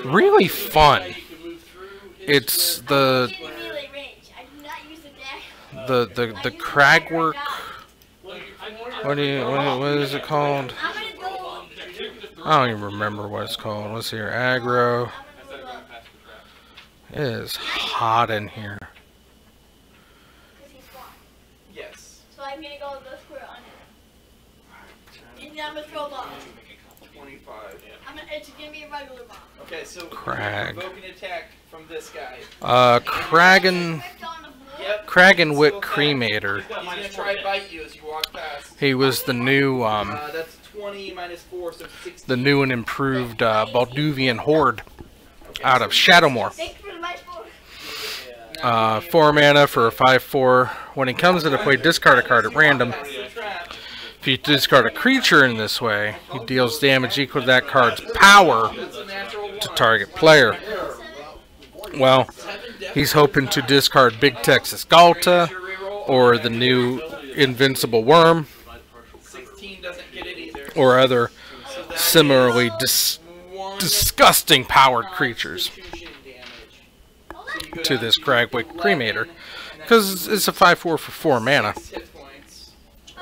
Speaker 1: really fun. It's the crag work. What is it called? I don't even remember what it's called. Let's see here. Aggro. It is hot in here.
Speaker 3: Yes.
Speaker 4: So I'm gonna go with the square on it. And then I'm gonna throw a bomb.
Speaker 3: 25.
Speaker 4: It's gonna be a regular bomb.
Speaker 3: Okay, so
Speaker 1: Crag.
Speaker 3: provoke an attack from this guy.
Speaker 1: Kragan
Speaker 3: Yep.
Speaker 1: Kragenwick Cremator.
Speaker 3: He's gonna try to bite you as you walk past.
Speaker 1: He was the new
Speaker 3: That's 20 minus 4, so 16.
Speaker 1: the new and improved Balduvian Horde out of Shadowmoor.
Speaker 4: Thanks for the nice book.
Speaker 1: 4 mana for a 5/4. When he comes into play, discard a card at random.
Speaker 3: That's the trap.
Speaker 1: If you discard a creature in this way, he deals damage equal to that card's power
Speaker 3: That's a natural
Speaker 1: to
Speaker 3: 1.
Speaker 1: target player. Well, he's hoping to discard Big Texas Galta or the new Invincible Worm
Speaker 3: 16 doesn't get it either.
Speaker 1: or other
Speaker 3: So that
Speaker 1: similarly
Speaker 3: is one
Speaker 1: disgusting powered creatures
Speaker 3: constitution damage. So you go
Speaker 1: to
Speaker 3: down
Speaker 1: this
Speaker 3: to
Speaker 1: Kragwick
Speaker 3: 11,
Speaker 1: Cremator.
Speaker 3: and that's
Speaker 1: Because it's a 5/4 for 4 mana,
Speaker 3: 6 hit points.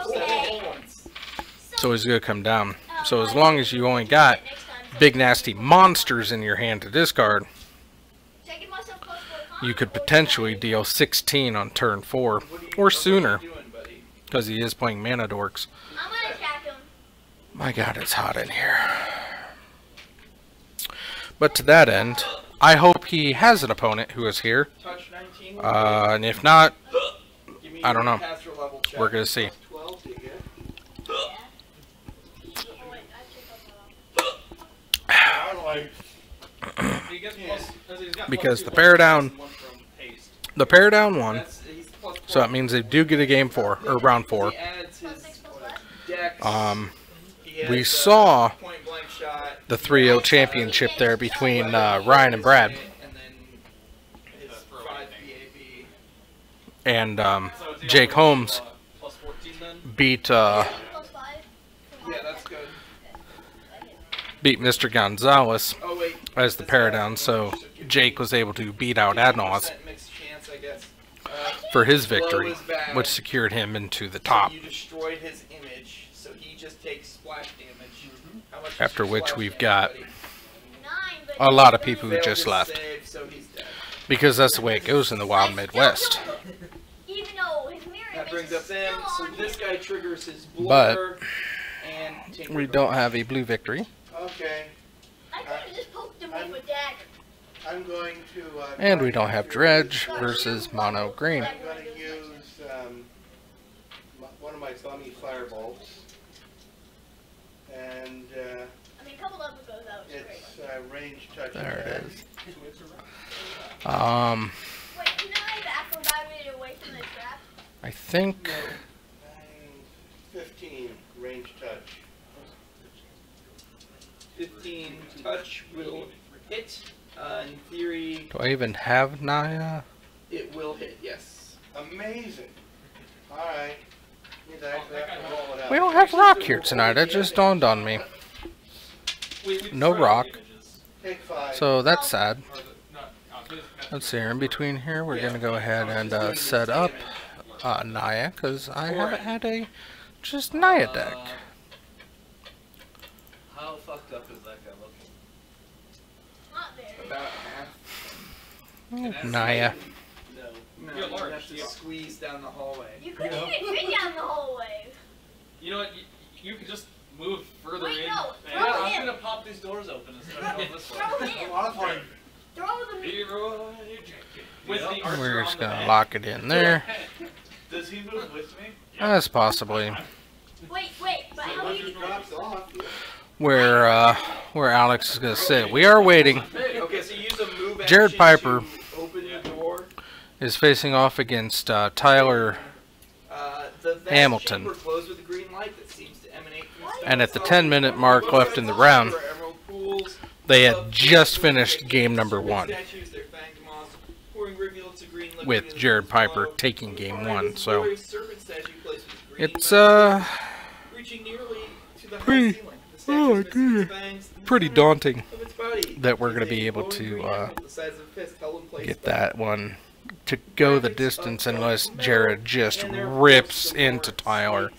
Speaker 4: Okay.
Speaker 3: 7 points.
Speaker 1: so he's going to come down. So as long as you only got big nasty monsters in your hand to discard,
Speaker 4: Taking myself
Speaker 1: you could potentially deal 16 on turn 4 or sooner, because he is playing Mana Dorks.
Speaker 4: I'm gonna attack him.
Speaker 1: My God, it's hot in here. But to that end, I hope he has an opponent who is here.
Speaker 3: Touch 19.
Speaker 1: And if not,
Speaker 3: Give me
Speaker 1: I don't
Speaker 3: your
Speaker 1: know.
Speaker 3: caster level check.
Speaker 1: We're gonna see.
Speaker 2: 12 do you get?
Speaker 4: Yeah. Oh wait, I
Speaker 2: I don't like.
Speaker 5: He gets plus, he's got
Speaker 1: Because
Speaker 5: plus
Speaker 1: the bear
Speaker 5: 2
Speaker 1: down-
Speaker 5: and 1 from haste.
Speaker 1: The pair down one,
Speaker 5: He's plus 4.
Speaker 1: so that means they do get a game 4 or round 4.
Speaker 3: He adds
Speaker 4: Plus
Speaker 3: his
Speaker 4: 6 plus what?
Speaker 3: dex. He has,
Speaker 1: We saw
Speaker 3: point blank shot.
Speaker 1: the 3-0 championship there between Ryan and Brad,
Speaker 3: And then his 5 BAB.
Speaker 1: and
Speaker 5: So it's
Speaker 1: Jake Holmes
Speaker 5: plus 14 then?
Speaker 1: beat
Speaker 4: Plus 5?
Speaker 3: Yeah, that's good.
Speaker 1: Mr. Gonzalez
Speaker 3: Oh wait.
Speaker 1: as the pair down, so Jake was able to beat out Adnos
Speaker 3: 50% mixed chance, I guess.
Speaker 1: for his victory, which secured him into the top.
Speaker 3: You destroyed his image, so he just takes splash damage. How much is
Speaker 1: After
Speaker 3: your
Speaker 1: which
Speaker 3: splash
Speaker 1: we've
Speaker 3: damage,
Speaker 1: got
Speaker 3: buddy?
Speaker 4: 9, but
Speaker 1: a lot of people who
Speaker 3: Failed
Speaker 1: just
Speaker 3: his
Speaker 1: left,
Speaker 3: save, so he's dead.
Speaker 1: because that's the way it goes in the wild Midwest.
Speaker 4: Even though his mirror
Speaker 3: That
Speaker 4: image
Speaker 3: brings
Speaker 4: is
Speaker 3: up them.
Speaker 4: still
Speaker 3: So
Speaker 4: on
Speaker 3: this
Speaker 4: him.
Speaker 3: guy triggers his
Speaker 1: But
Speaker 3: blur and Tinker
Speaker 1: we
Speaker 3: Bell.
Speaker 1: don't have a blue victory,
Speaker 2: Okay,
Speaker 4: I could have just poked him with a dagger.
Speaker 2: I'm going to.
Speaker 1: and we don't have Dredge versus Mono Green.
Speaker 2: I'm going to use one of my bummy firebolts, and
Speaker 4: I mean, a couple of them goes out straight.
Speaker 2: it's range touch.
Speaker 1: There
Speaker 2: attack.
Speaker 1: it is.
Speaker 4: Wait, can I acrobat it away from the trap?
Speaker 1: I think
Speaker 2: 15 range touch.
Speaker 3: 15 touch will hit. In theory,
Speaker 1: do I even have Naya?
Speaker 3: it will hit. Yes.
Speaker 2: Amazing. All right. Means I actually have to roll it out.
Speaker 1: We don't have Rock here tonight. That just dawned on me. No Rock,
Speaker 2: Take 5.
Speaker 1: so that's sad.
Speaker 6: Or the, not,
Speaker 1: Let's see. In between here, we're gonna go ahead and set up Naya, because I haven't had a just Naya deck.
Speaker 10: How fucked up is that guy looking?
Speaker 4: Not very.
Speaker 3: About half.
Speaker 1: Naya.
Speaker 3: No,
Speaker 5: You're
Speaker 3: you
Speaker 5: large,
Speaker 3: have to
Speaker 5: yeah.
Speaker 3: squeeze down the hallway.
Speaker 4: You couldn't even fit down the hallway.
Speaker 5: You know what? You could just move further
Speaker 4: Wait,
Speaker 5: in.
Speaker 4: no.
Speaker 5: and-
Speaker 4: Throw
Speaker 10: Yeah, I'm
Speaker 4: him.
Speaker 10: gonna pop these doors open and start going this way.
Speaker 4: Throw him.
Speaker 2: A lot of fun.
Speaker 4: Throw the
Speaker 5: Hero with the archer
Speaker 1: We're
Speaker 5: on
Speaker 1: just
Speaker 5: the
Speaker 1: gonna
Speaker 5: back.
Speaker 1: lock it in there.
Speaker 10: Does he move with me?
Speaker 1: That's possibly
Speaker 4: Wait, but how
Speaker 2: Once
Speaker 4: do
Speaker 2: it
Speaker 4: you
Speaker 2: drops off,
Speaker 1: where Alex is gonna sit. We are waiting.
Speaker 3: Okay, so you use a move action
Speaker 1: Jared Piper
Speaker 3: to open the door.
Speaker 1: is facing off against Tyler,
Speaker 3: The vast
Speaker 1: Hamilton.
Speaker 3: chamber glows with a green light that seems to emanate from the
Speaker 1: and at the
Speaker 3: stone.
Speaker 1: 10-minute mark left in the round,
Speaker 3: There are emerald pools,
Speaker 1: they had
Speaker 3: above
Speaker 1: just
Speaker 3: green
Speaker 1: finished game number
Speaker 3: serpent
Speaker 1: 1.
Speaker 3: statues, their fanged moths, pouring rivulets of green liquid
Speaker 1: With
Speaker 3: into
Speaker 1: Jared
Speaker 3: the
Speaker 1: Piper
Speaker 3: flow.
Speaker 1: taking game
Speaker 3: Behind
Speaker 1: 1,
Speaker 3: this
Speaker 1: so
Speaker 3: glorious serpent statue placed with green
Speaker 1: it's
Speaker 3: vines, reaching nearly to the high
Speaker 1: pretty-
Speaker 3: ceiling. The
Speaker 1: oh,
Speaker 3: statue's missing its
Speaker 1: dear.
Speaker 3: fangs in the
Speaker 1: pretty
Speaker 3: center
Speaker 1: daunting
Speaker 3: of its body.
Speaker 1: that we're
Speaker 3: Is
Speaker 1: gonna
Speaker 3: a
Speaker 1: be able
Speaker 3: glowing
Speaker 1: to
Speaker 3: green emerald the size of a fist held in place
Speaker 1: get
Speaker 3: by
Speaker 1: that one to go the distance unless Jared just rips into Tyler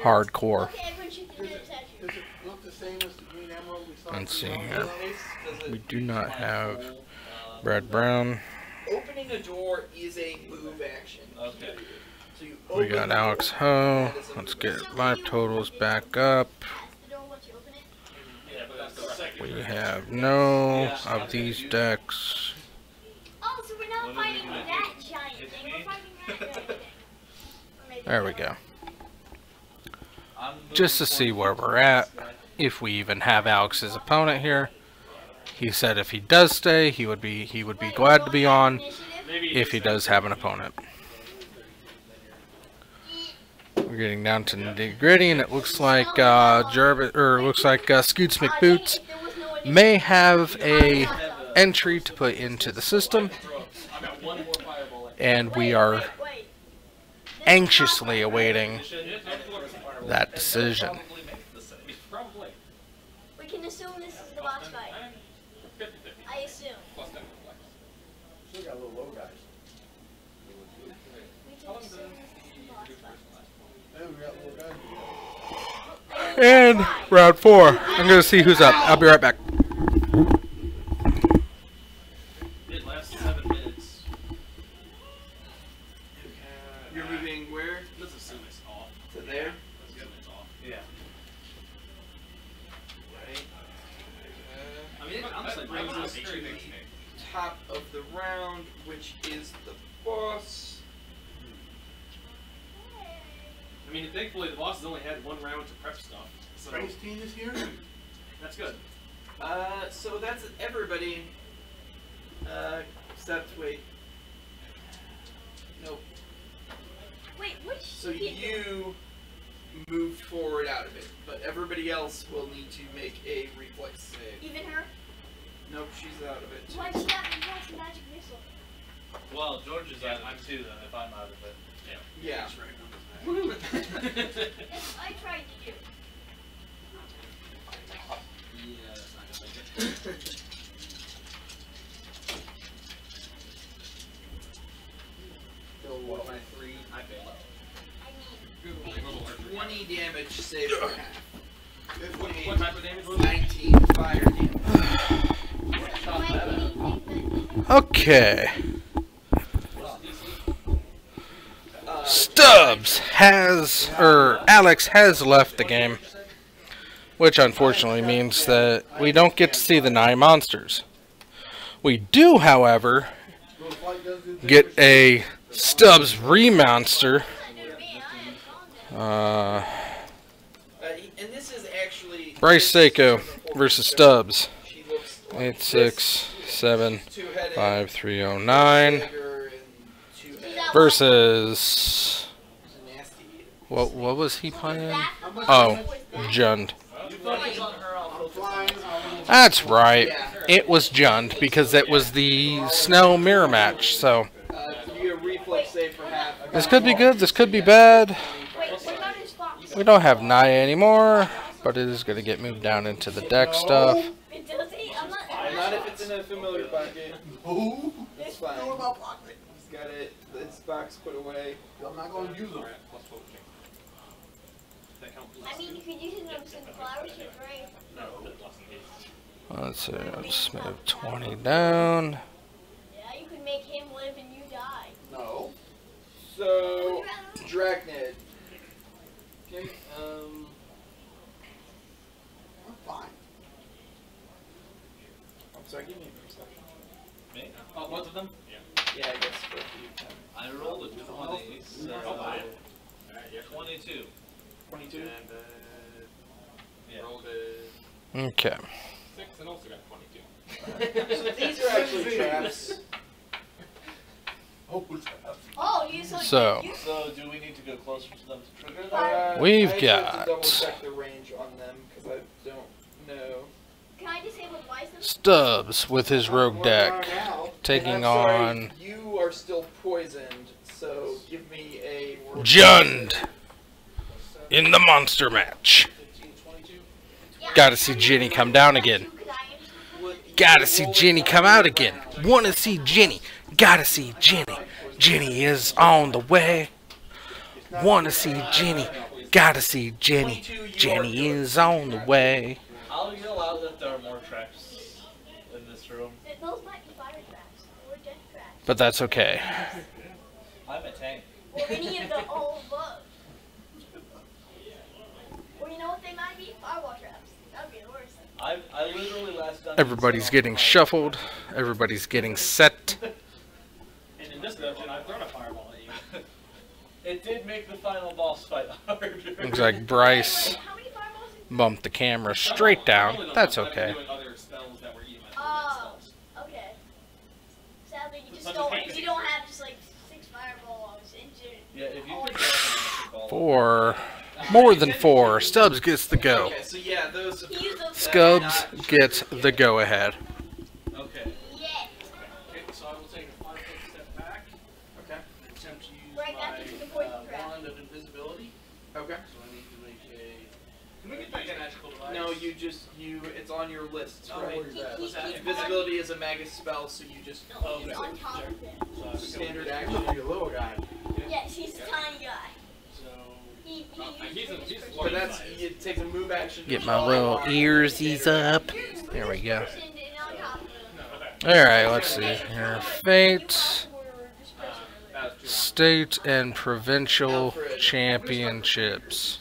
Speaker 1: hardcore.
Speaker 4: Okay, everyone shoot the dead statue.
Speaker 2: does it look the same as the green emerald we saw?
Speaker 1: Let's see
Speaker 2: through the
Speaker 1: here.
Speaker 2: hallway?
Speaker 1: We do not have Brad Brown.
Speaker 3: Opening a door is a move action.
Speaker 10: Okay.
Speaker 3: So you
Speaker 1: We
Speaker 3: open
Speaker 1: got
Speaker 3: the
Speaker 1: Alex
Speaker 3: door.
Speaker 1: Ho.
Speaker 3: That is a
Speaker 1: Let's
Speaker 3: move
Speaker 1: get
Speaker 3: action.
Speaker 1: live totals back up.
Speaker 4: The door once you open it.
Speaker 10: Yeah, but that's the second.
Speaker 1: We have no of these decks.
Speaker 4: Oh, so we're not
Speaker 10: What
Speaker 4: fighting
Speaker 10: is it?
Speaker 4: that giant
Speaker 10: It's
Speaker 4: thing.
Speaker 10: me?
Speaker 4: We're fighting that giant thing. Or maybe
Speaker 1: There we
Speaker 4: not.
Speaker 1: go.
Speaker 10: I'm
Speaker 1: Just to
Speaker 10: moving
Speaker 1: see where
Speaker 10: 24
Speaker 1: we're at,
Speaker 10: this guy.
Speaker 1: if we even have Alex's opponent here. He said if he does stay, he would be
Speaker 4: Wait,
Speaker 1: glad to
Speaker 4: we're
Speaker 1: be
Speaker 4: going
Speaker 1: on
Speaker 4: initiative?
Speaker 5: Maybe
Speaker 1: if he does have an opponent. We're getting down to nitty gritty, and it looks like Jarvis, or looks like Scoots McBoots
Speaker 4: If there was no initiative,
Speaker 1: may have a
Speaker 4: I'd
Speaker 1: entry to put into the system,
Speaker 5: I've got one more fireball left.
Speaker 1: and we are anxiously awaiting that decision.
Speaker 10: Probably make the same.
Speaker 5: Probably.
Speaker 4: We can assume this is the boss fight.
Speaker 5: 50-50.
Speaker 4: I assume.
Speaker 5: Plus 10 flex.
Speaker 2: Still got little low guys.
Speaker 4: We can assume this is the boss fight.
Speaker 2: Yeah, we got little guys.
Speaker 1: And round 4. I'm gonna see who's up. I'll be right back.
Speaker 10: It lasts 7 minutes.
Speaker 3: which is the boss.
Speaker 9: I mean, thankfully the boss has only had one round to prep stuff, so
Speaker 2: Springsteen is here?
Speaker 9: that's good.
Speaker 3: So that's everybody. Except, wait. Nope.
Speaker 4: Wait, which?
Speaker 3: So you moved forward out of it, but everybody else will need to make a reflex save.
Speaker 4: Even her?
Speaker 3: Nope, she's out of it.
Speaker 4: Why does that have a magic missile?
Speaker 10: Well, George is out of it too, then, if I'm out of it.
Speaker 3: Yeah.
Speaker 4: Yes, I tried to do.
Speaker 5: Yeah, that's not gonna make it. Still 1 by 3. I failed.
Speaker 4: I mean,
Speaker 3: 20 damage saved for half.
Speaker 9: What type of damage was it?
Speaker 3: 19 fire damage.
Speaker 4: might anything
Speaker 1: Okay.
Speaker 3: Uh,
Speaker 1: Stubbs has, or Alex has left the game, which unfortunately means that we don't get to see the 9 monsters. We do, however, get a Stubbs remonster.
Speaker 3: and this is actually
Speaker 1: Bryce Seiko versus Stubbs.
Speaker 3: She looks
Speaker 1: 8, 6, 7,
Speaker 3: two-headed,
Speaker 1: 5, 3, 0, 9
Speaker 3: bigger and two-headed.
Speaker 1: versus
Speaker 3: Nasty.
Speaker 1: what was he playing? Oh, Jund. That's right. It was Jund because it was the snow mirror match. So
Speaker 3: You get a reflex save for half.
Speaker 1: this could be good. This could be bad.
Speaker 4: Wait, what about his fox?
Speaker 1: We don't have Naya anymore, but it is going to get moved down into the deck stuff.
Speaker 4: It does he? I'm
Speaker 3: Not if it's in a familiar bucket.
Speaker 2: Who?
Speaker 3: It's fine.
Speaker 2: Know about pocket?
Speaker 3: He's got it. This box put away.
Speaker 2: I'm not going to use them.
Speaker 4: I mean, you could use it on some flowers or gray.
Speaker 1: Let's see. Let's move 20 down.
Speaker 4: Yeah, you could make him live and you die.
Speaker 2: No.
Speaker 3: So, Drachnid. Okay,
Speaker 2: I'm fine.
Speaker 3: I'm sorry, give me a perception.
Speaker 10: Me?
Speaker 5: Oh, both of them?
Speaker 3: Yeah, I guess for a few.
Speaker 10: I rolled a 20, so 22.
Speaker 3: 22?
Speaker 10: And, yeah.
Speaker 5: Rolled a...
Speaker 1: Okay.
Speaker 6: 6 and also got 22.
Speaker 3: So these are actually traps.
Speaker 2: Oh, what's that?
Speaker 4: Oh,
Speaker 1: So.
Speaker 10: So, do we need to go closer to them to trigger them?
Speaker 1: We've
Speaker 3: I have
Speaker 1: got-
Speaker 3: to double check the range on them because I don't know.
Speaker 4: Can I disable wisdom?
Speaker 1: Stubbs with his rogue deck taking
Speaker 3: And I'm sorry,
Speaker 1: on
Speaker 3: You are still poisoned, so give me a.
Speaker 1: Jund in the monster match.
Speaker 8: 15, 22.
Speaker 1: Gotta see Jenny come down again. Gotta see Jenny come out again. Wanna see Jenny. Gotta see Jenny. Jenny is on the way. Wanna see Jenny. Gotta see Jenny. Jenny is on the way.
Speaker 10: I'll yell out that there are more traps in this room.
Speaker 4: Those might be fire traps or death traps.
Speaker 1: But that's okay.
Speaker 10: I'm a tank.
Speaker 4: Or any of the old bugs. Or you know what they might be? Firewall traps. That would be the worst.
Speaker 10: I literally last dungeon
Speaker 1: Everybody's
Speaker 10: set
Speaker 1: getting
Speaker 10: off
Speaker 1: shuffled. Everybody's getting set.
Speaker 9: And in this dungeon, I've thrown a fireball at you.
Speaker 10: It did make the final boss fight harder.
Speaker 1: Looks like Bryce
Speaker 4: How many fireballs?
Speaker 1: bumped the camera straight down. That's okay.
Speaker 4: Oh, okay. Sadly, you just don't. You don't have just like 6 fireballs into.
Speaker 10: Yeah, if you could go on
Speaker 1: 4. More than 4. Stubbs gets the go.
Speaker 3: Okay, so yeah, those.
Speaker 4: He used those.
Speaker 1: Stubbs gets the go ahead.
Speaker 10: Okay.
Speaker 4: Yeah.
Speaker 8: Okay, so I will take a 5-foot step back.
Speaker 3: Okay.
Speaker 8: And attempt to use
Speaker 4: Right after the
Speaker 8: my
Speaker 4: poison trap.
Speaker 8: wand of invisibility.
Speaker 3: Okay.
Speaker 8: So I need to make a.
Speaker 9: Can we get back in
Speaker 8: magical device?
Speaker 3: No, it's on your list,
Speaker 8: Oh,
Speaker 3: right?
Speaker 8: what is that? What's that?
Speaker 3: Invisibility is a magus spell, so you just.
Speaker 8: Oh,
Speaker 4: He's
Speaker 8: okay.
Speaker 4: on top of it.
Speaker 8: So I was
Speaker 3: Standard
Speaker 8: gonna-
Speaker 3: action.
Speaker 2: You're a little guy.
Speaker 4: Yes, he's a tiny guy.
Speaker 8: So.
Speaker 4: He
Speaker 9: he's
Speaker 4: used
Speaker 9: he's
Speaker 4: his
Speaker 3: But that's it takes a move action. to
Speaker 1: Get my
Speaker 3: draw
Speaker 1: little
Speaker 3: a
Speaker 1: earsies
Speaker 3: standard
Speaker 1: up.
Speaker 3: action.
Speaker 1: There we go.
Speaker 4: person and on top of him.
Speaker 1: Alright, let's see here. Fate,
Speaker 9: That was too
Speaker 1: state, and provincial championships.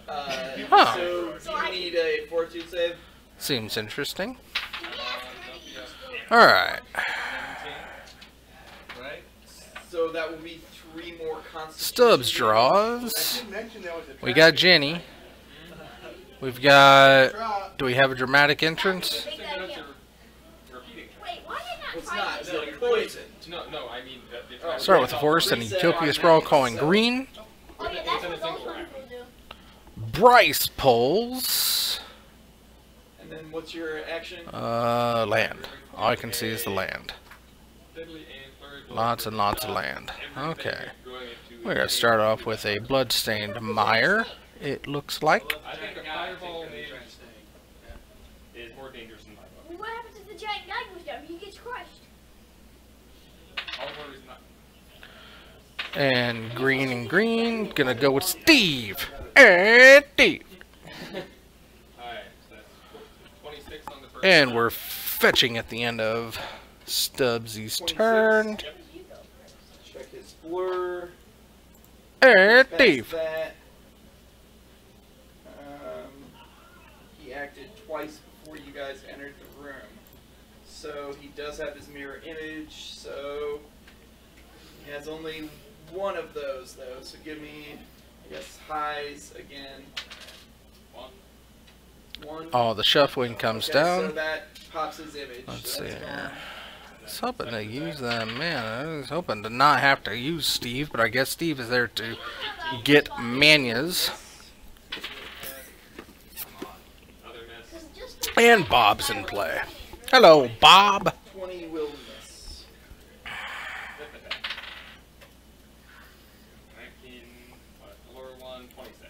Speaker 1: Huh.
Speaker 3: So you need a fortitude save.
Speaker 1: Seems interesting. Alright.
Speaker 3: So that will be 3 more constitution.
Speaker 1: Stubbs
Speaker 2: I
Speaker 1: draws.
Speaker 2: didn't mention there was a
Speaker 1: We got
Speaker 2: trap.
Speaker 1: Jenny. We've got...
Speaker 2: Trap.
Speaker 1: Do we have a dramatic entrance?
Speaker 4: Big
Speaker 6: Send it up
Speaker 4: idea.
Speaker 6: to repeating.
Speaker 4: Wait, why did I not
Speaker 3: It's
Speaker 4: try
Speaker 3: not.
Speaker 4: this?
Speaker 3: It's like poison.
Speaker 6: No, I mean that.
Speaker 3: Oh,
Speaker 1: Start with the forest and Utopia Sprawl calling green.
Speaker 4: Oh yeah, that's what those ones will do.
Speaker 1: Bryce pulls.
Speaker 3: And then what's your action?
Speaker 1: Land. All I can see is the land. Lots and lots of land. Okay. We're going to start off with a bloodstained mire, it looks like.
Speaker 6: I think a fireball mage is more dangerous than fireball.
Speaker 4: Well, what happens if the giant guy goes down? He gets crushed.
Speaker 6: All the is not.
Speaker 1: And green. Gonna go with Steve. And Steve.
Speaker 6: Alright, so that's 26 on the first.
Speaker 1: And we're fetching at the end of Stubbsy's turn.
Speaker 6: Yep.
Speaker 3: Check his blur.
Speaker 1: And
Speaker 3: Past
Speaker 1: Steve.
Speaker 3: that, he acted twice before you guys entered the room. So he does have his mirror image, so he has only one of those though. So give me, I guess, highs again. One.
Speaker 1: Oh, the shuffling comes
Speaker 3: Okay, So
Speaker 1: down.
Speaker 3: that pops his image.
Speaker 1: Let's
Speaker 3: so
Speaker 1: see
Speaker 3: that's
Speaker 1: here.
Speaker 3: gone.
Speaker 1: I was hoping to use them, man. I was hoping to not have to use Steve, but I guess Steve is there to get manias. And Bob's in play. Hello, Bob.
Speaker 3: 20 will miss.
Speaker 6: 19, lower one, 26.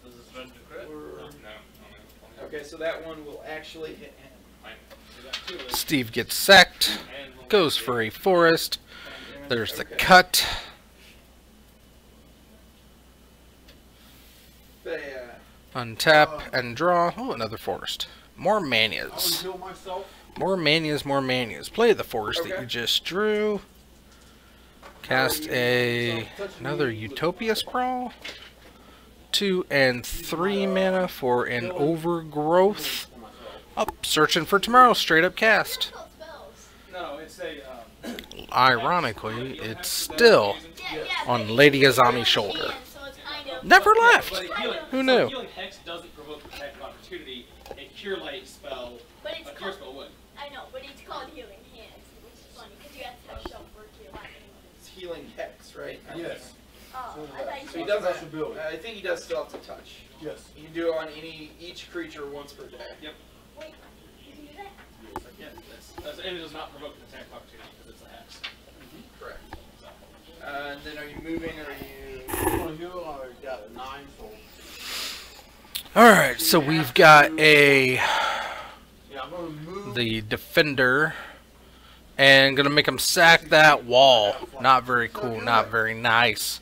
Speaker 10: Does this run to crit?
Speaker 6: No.
Speaker 3: Okay, so that one will actually hit him.
Speaker 6: Fine. We got 2 of those.
Speaker 1: Steve gets sacked.
Speaker 6: And we'll
Speaker 1: Goes for a forest. There's the
Speaker 3: Okay.
Speaker 1: cut.
Speaker 3: Thea.
Speaker 1: Untap and draw. Oh, another forest. More
Speaker 2: I would
Speaker 1: manias.
Speaker 2: heal myself.
Speaker 1: More manias. Play the forest that
Speaker 3: Okay.
Speaker 1: you just drew. Cast another Utopia Sprawl. 2 and 3 mana for an overgrowth. Up, searching for tomorrow. Straight up cast.
Speaker 4: Called spells.
Speaker 5: No, it's a.
Speaker 1: Ironically, it's still
Speaker 4: Yeah,
Speaker 1: on
Speaker 4: but
Speaker 1: Lady
Speaker 4: it's
Speaker 1: Azami's
Speaker 4: still
Speaker 1: shoulder.
Speaker 4: in, so it's kind of-
Speaker 1: Never left.
Speaker 6: But healing,
Speaker 1: Who knew?
Speaker 6: Healing Hex doesn't provoke attack of opportunity. A Cure Light spell,
Speaker 4: But it's
Speaker 6: a Cure
Speaker 4: called,
Speaker 6: spell would.
Speaker 4: I know, but it's called healing hands, which is funny because you have to touch stuff for it to heal.
Speaker 3: It's healing hex, right?
Speaker 2: Yes.
Speaker 4: Oh, I thought you
Speaker 3: So he
Speaker 4: said
Speaker 3: does
Speaker 2: That's
Speaker 3: have,
Speaker 2: the ability.
Speaker 3: I think he does still have to touch.
Speaker 2: Yes.
Speaker 3: You can do it on each creature once per day.
Speaker 4: Wait, you can do that?
Speaker 6: Yeah, and it does not provoke an attack of opportunity because it's a Hex.
Speaker 3: Correct. And then are you moving or are you...
Speaker 2: I'm gonna heal. I got a 9, so
Speaker 1: Alright, so we've got a
Speaker 2: yeah, I'm gonna move.
Speaker 1: the defender and gonna make him sack that wall. Not very cool, not very nice.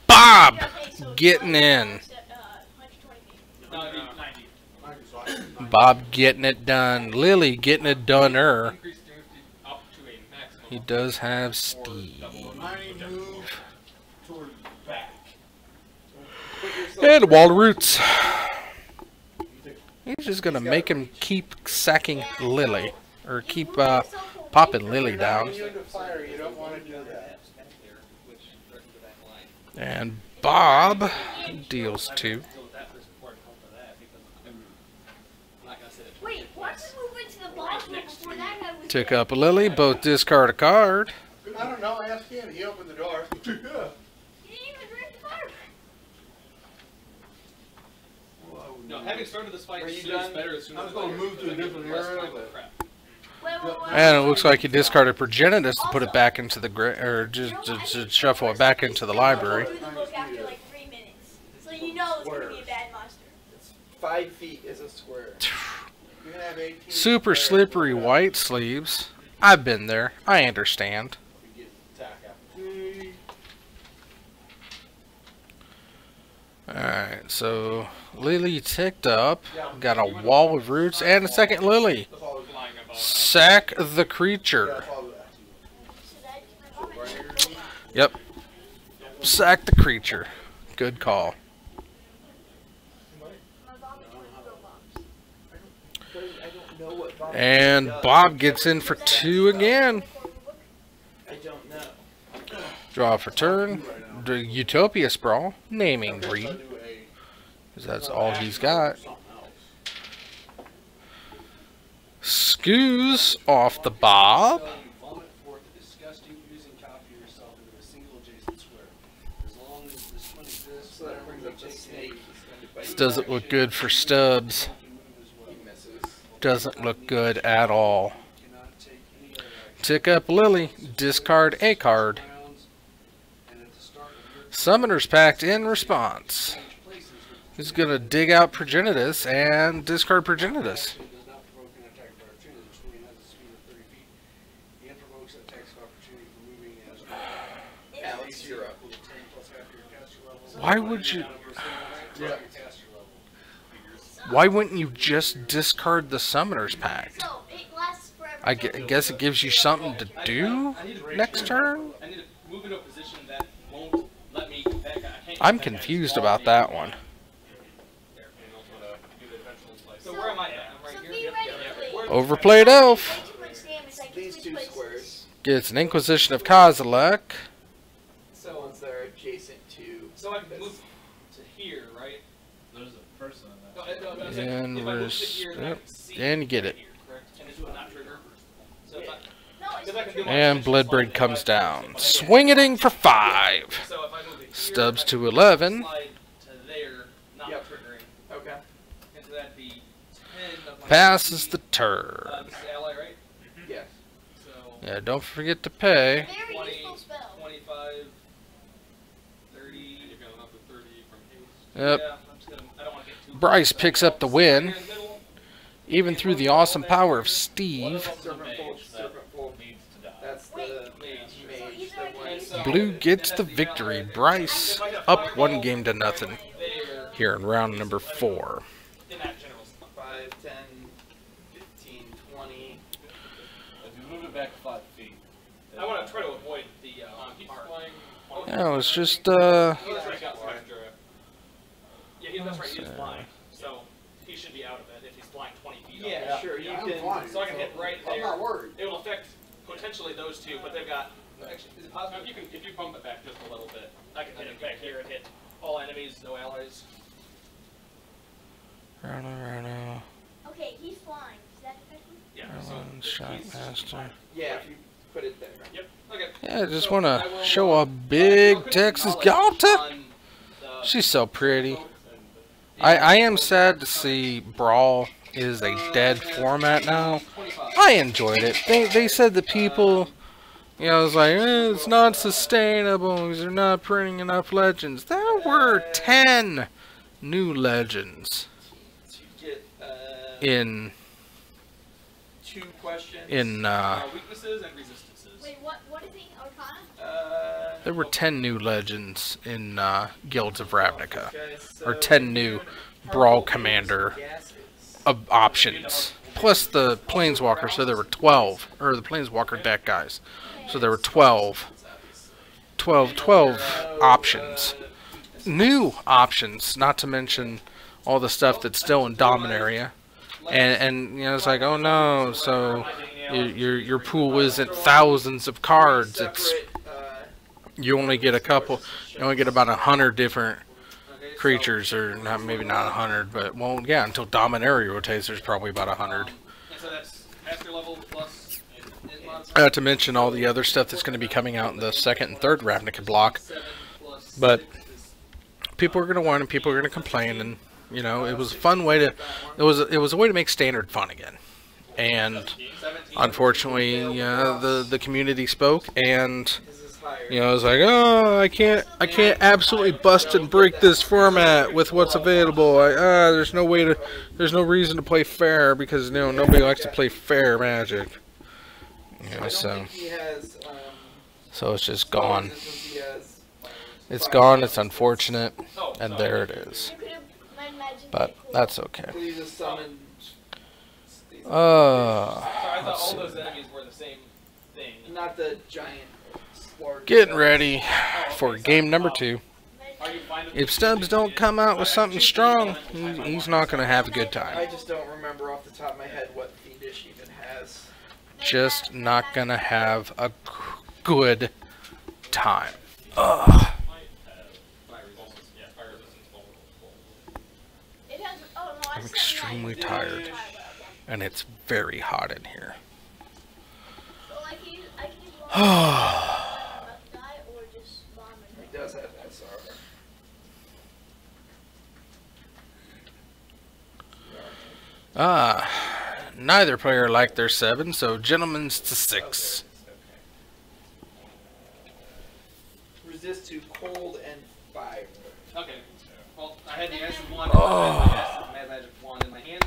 Speaker 1: Bob
Speaker 4: Okay, so
Speaker 1: getting in.
Speaker 4: 120 feet.
Speaker 6: No, it'd be 90.
Speaker 2: 90, so I-
Speaker 1: Bob getting it done. Lily getting it done-er.
Speaker 6: Increase strength up to a maximum.
Speaker 1: He does have
Speaker 6: or
Speaker 1: Steve.
Speaker 6: double.
Speaker 2: 90 move towards back.
Speaker 3: Put yourself
Speaker 1: And wall roots.
Speaker 2: You take
Speaker 1: He's just gonna make him keep sacking Lily. Or keep popping Lily down.
Speaker 2: you into fire. You don't want to do that.
Speaker 5: Which threatens the back line.
Speaker 1: And Bob deals 2.
Speaker 5: So with that person before I come for that because I'm not gonna say it.
Speaker 4: Wait, why don't you move into the boss room before that guy was
Speaker 1: Tick
Speaker 4: there?
Speaker 1: up Lily, both discard a card.
Speaker 2: I don't know. I asked him. He opened the door.
Speaker 4: You didn't even drink the fire.
Speaker 5: No, having started this fight
Speaker 3: Are you
Speaker 5: is
Speaker 3: done?
Speaker 5: better as soon as
Speaker 2: I was gonna move to a different area, but-
Speaker 5: crap.
Speaker 4: Wait.
Speaker 1: And it looks like he discarded Progenitus to put it back into the or just to shuffle it back into the library.
Speaker 4: Do the book after like 3 minutes, so you know it's gonna be a bad monster.
Speaker 3: 5 feet is a square.
Speaker 2: You can have 18
Speaker 1: Super slippery white sleeves. I've been there. I understand.
Speaker 2: You get attack opportunity.
Speaker 1: Alright, so Lily ticked up. Got a wall of roots and a second Lily.
Speaker 2: That's all.
Speaker 6: Flying above.
Speaker 1: Sack the
Speaker 2: Yeah,
Speaker 1: creature.
Speaker 2: that's all.
Speaker 4: So that
Speaker 1: Yep. Sack the creature. Good call.
Speaker 4: my vomit tornado bombs.
Speaker 3: I don't know what Bob
Speaker 1: And
Speaker 3: does.
Speaker 1: Bob gets in for 2 again.
Speaker 3: I don't know.
Speaker 1: Draw for turn. The Utopia Sprawl. Naming breed. Because that's all he's got. Scoos off the Bob.
Speaker 8: Vomit forth a disgusting, oozing copy of yourself into a single adjacent square. As long as this one exists,
Speaker 3: So that brings up the snake.
Speaker 1: This doesn't look good for Stubbs. Doesn't look good at all. Tick up Lily. Discard a card. Summoner's Pact in response. He's going to dig out Progenitus and discard Progenitus. Why would you... Why wouldn't you just discard the Summoner's Pact?
Speaker 4: So it lasts forever.
Speaker 1: I guess it gives you something to do next turn?
Speaker 5: I need to move into a position that won't let me get that guy. I can't
Speaker 1: I'm
Speaker 5: get that guy's
Speaker 1: confused
Speaker 5: ball
Speaker 1: about
Speaker 5: game.
Speaker 1: that one.
Speaker 5: So where am I at? I'm right
Speaker 4: So
Speaker 5: here.
Speaker 4: theoretically,
Speaker 1: Overplayed Elf.
Speaker 4: too much damage, I can
Speaker 3: These
Speaker 4: switch
Speaker 3: two
Speaker 4: places.
Speaker 3: squares.
Speaker 1: Gets an Inquisition of Kozilek.
Speaker 3: So once they're adjacent to.
Speaker 5: So I can move to here, right?
Speaker 10: There's a person in
Speaker 5: No,
Speaker 10: that.
Speaker 5: no, I'm
Speaker 1: And
Speaker 5: saying, if I move to
Speaker 1: res-
Speaker 5: here, then I
Speaker 1: yep.
Speaker 5: can see
Speaker 1: And you get
Speaker 5: right
Speaker 1: it.
Speaker 5: here, correct? And this would not trigger. So if I,
Speaker 4: No, it's
Speaker 5: because I can do my
Speaker 1: And
Speaker 5: position
Speaker 1: Bloodbird
Speaker 5: slide
Speaker 1: comes
Speaker 5: if I-
Speaker 1: down.
Speaker 5: if I-
Speaker 1: Swing for 5.
Speaker 5: So if I move it here,
Speaker 1: Stubbs
Speaker 5: I
Speaker 1: to
Speaker 5: can
Speaker 1: 11.
Speaker 5: slide to there, not
Speaker 3: Yep.
Speaker 5: triggering.
Speaker 3: Okay.
Speaker 5: And so that'd be 10 of my
Speaker 1: Passes the
Speaker 5: 50.
Speaker 1: turn.
Speaker 5: This is ally, right?
Speaker 3: Yes.
Speaker 5: So
Speaker 1: Yeah, don't forget to pay.
Speaker 4: Very
Speaker 5: 20,
Speaker 4: useful spell.
Speaker 5: 25, 30.
Speaker 6: You've got another 30 from haste.
Speaker 1: Yep.
Speaker 5: Yeah, I'm just gonna, I don't want to get too
Speaker 1: Bryce
Speaker 5: close.
Speaker 1: picks up the win.
Speaker 5: Here in the middle.
Speaker 1: Even through the awesome power of
Speaker 10: One
Speaker 1: Steve.
Speaker 10: of them's a
Speaker 3: Serpent Fold,
Speaker 10: mage
Speaker 3: Serpent
Speaker 10: that
Speaker 3: Fold.
Speaker 10: needs to die.
Speaker 3: That's
Speaker 4: Wait.
Speaker 3: the
Speaker 5: Mage.
Speaker 4: So
Speaker 3: mage
Speaker 4: either
Speaker 3: that
Speaker 4: I can
Speaker 3: went.
Speaker 4: use
Speaker 1: Blue gets the victory. Bryce up 1 game to nothing
Speaker 5: There.
Speaker 1: here in round number 4.
Speaker 5: In that general spot.
Speaker 3: 5, 10, 15, 20.
Speaker 10: If you move it back 5 feet.
Speaker 5: I want to try to avoid the
Speaker 6: He's
Speaker 5: arc.
Speaker 6: flying.
Speaker 1: Yeah, it's just,
Speaker 5: Oh, that's
Speaker 6: He's
Speaker 5: right.
Speaker 6: got extra.
Speaker 5: Yeah, that's right. He's
Speaker 1: Let's see.
Speaker 5: flying, so he should be out of it if he's flying 20 feet. up.
Speaker 3: Yeah, sure. You
Speaker 2: I'm
Speaker 3: can.
Speaker 2: fine.
Speaker 5: So I can hit right there.
Speaker 2: I'm not worried.
Speaker 5: It will affect potentially those two, but they've got. Actually, is it possible?
Speaker 6: If you bump it back just a little bit,
Speaker 5: I can hit it back here and hit all enemies, no allies.
Speaker 1: Rano,
Speaker 4: Okay, he's flying. Is that effective?
Speaker 5: Yeah.
Speaker 1: Rano, Shotmaster.
Speaker 3: Yeah, if you put it there.
Speaker 5: Yep. Okay.
Speaker 1: Yeah, I just
Speaker 5: So
Speaker 1: want
Speaker 5: I
Speaker 1: to
Speaker 5: will,
Speaker 1: show a big
Speaker 5: I'll
Speaker 1: Texas
Speaker 5: put
Speaker 1: Galta.
Speaker 5: on the-
Speaker 1: She's so pretty. I am sad to see Brawl is a dead format now.
Speaker 5: 25.
Speaker 1: I enjoyed it. They said the people, you know, it was like, it's not sustainable because they're not printing enough legends. There were 10 new legends
Speaker 3: To get
Speaker 1: in
Speaker 3: 2 questions.
Speaker 5: Weaknesses and resistances.
Speaker 4: Wait, what is the Arcana?
Speaker 1: there were 10 new legends in Guilds of Ravnica,
Speaker 3: Okay,
Speaker 1: or
Speaker 3: so
Speaker 1: 10 new Brawl Commander
Speaker 3: gases.
Speaker 1: options, plus the Planeswalker. So there were 12, or the Planeswalker deck guys. So there were 12 options, new options. Not to mention all the stuff that's still in Dominaria. And you know, it's like, oh no, so your pool isn't thousands of cards. It's
Speaker 3: Separate,
Speaker 1: you only get a couple. You only get about 100 different creatures, or not, maybe not 100, but well, yeah, until Dominaria rotates, there's probably about 100.
Speaker 5: And so that's master level plus.
Speaker 1: Not to mention all the other stuff that's going to be coming out in the 2nd and 3rd Ravnica block.
Speaker 5: 7 plus
Speaker 1: But
Speaker 5: 6 is
Speaker 1: people are going to whine and people are going to complain, and you know, it was a fun way to. It was a way to make standard fun again. And
Speaker 5: 17.
Speaker 1: unfortunately, the community spoke, and
Speaker 3: this is higher.
Speaker 1: you know, I was like, oh, I can't absolutely bust and break this format with what's available. There's no reason to play fair because you know nobody likes to play fair Magic. You
Speaker 3: I
Speaker 1: know,
Speaker 3: don't
Speaker 1: so
Speaker 3: think he has,
Speaker 1: so it's just gone.
Speaker 3: he has,
Speaker 1: It's gone. It's unfortunate,
Speaker 5: Oh,
Speaker 1: and
Speaker 5: sorry.
Speaker 1: there it is.
Speaker 4: You could have my magic.
Speaker 1: But that's okay.
Speaker 3: Could he just summon?
Speaker 5: So I thought
Speaker 1: Let's
Speaker 5: all
Speaker 1: see.
Speaker 5: those enemies were the same thing.
Speaker 3: Not the giant. Large
Speaker 1: Getting ready for game number 2.
Speaker 5: Are you fine with
Speaker 1: If Stubbs don't come out with something strong, he's not going to have a good
Speaker 3: I
Speaker 1: time.
Speaker 3: just don't remember off the top of my head what Fiendish even has.
Speaker 1: Just not going to have a good time. Ugh.
Speaker 4: It has. Oh no,
Speaker 1: I'm extremely tired, and it's very hot in here.
Speaker 4: So I can use one die or just bomb it.
Speaker 3: He does have SR.
Speaker 1: Neither player liked their 7, so gentlemen's to 6.
Speaker 3: Resist to cold and fire.
Speaker 5: Okay. Well, I had the acid wand.
Speaker 1: Oh.
Speaker 5: I had the mad magic wand in my hand,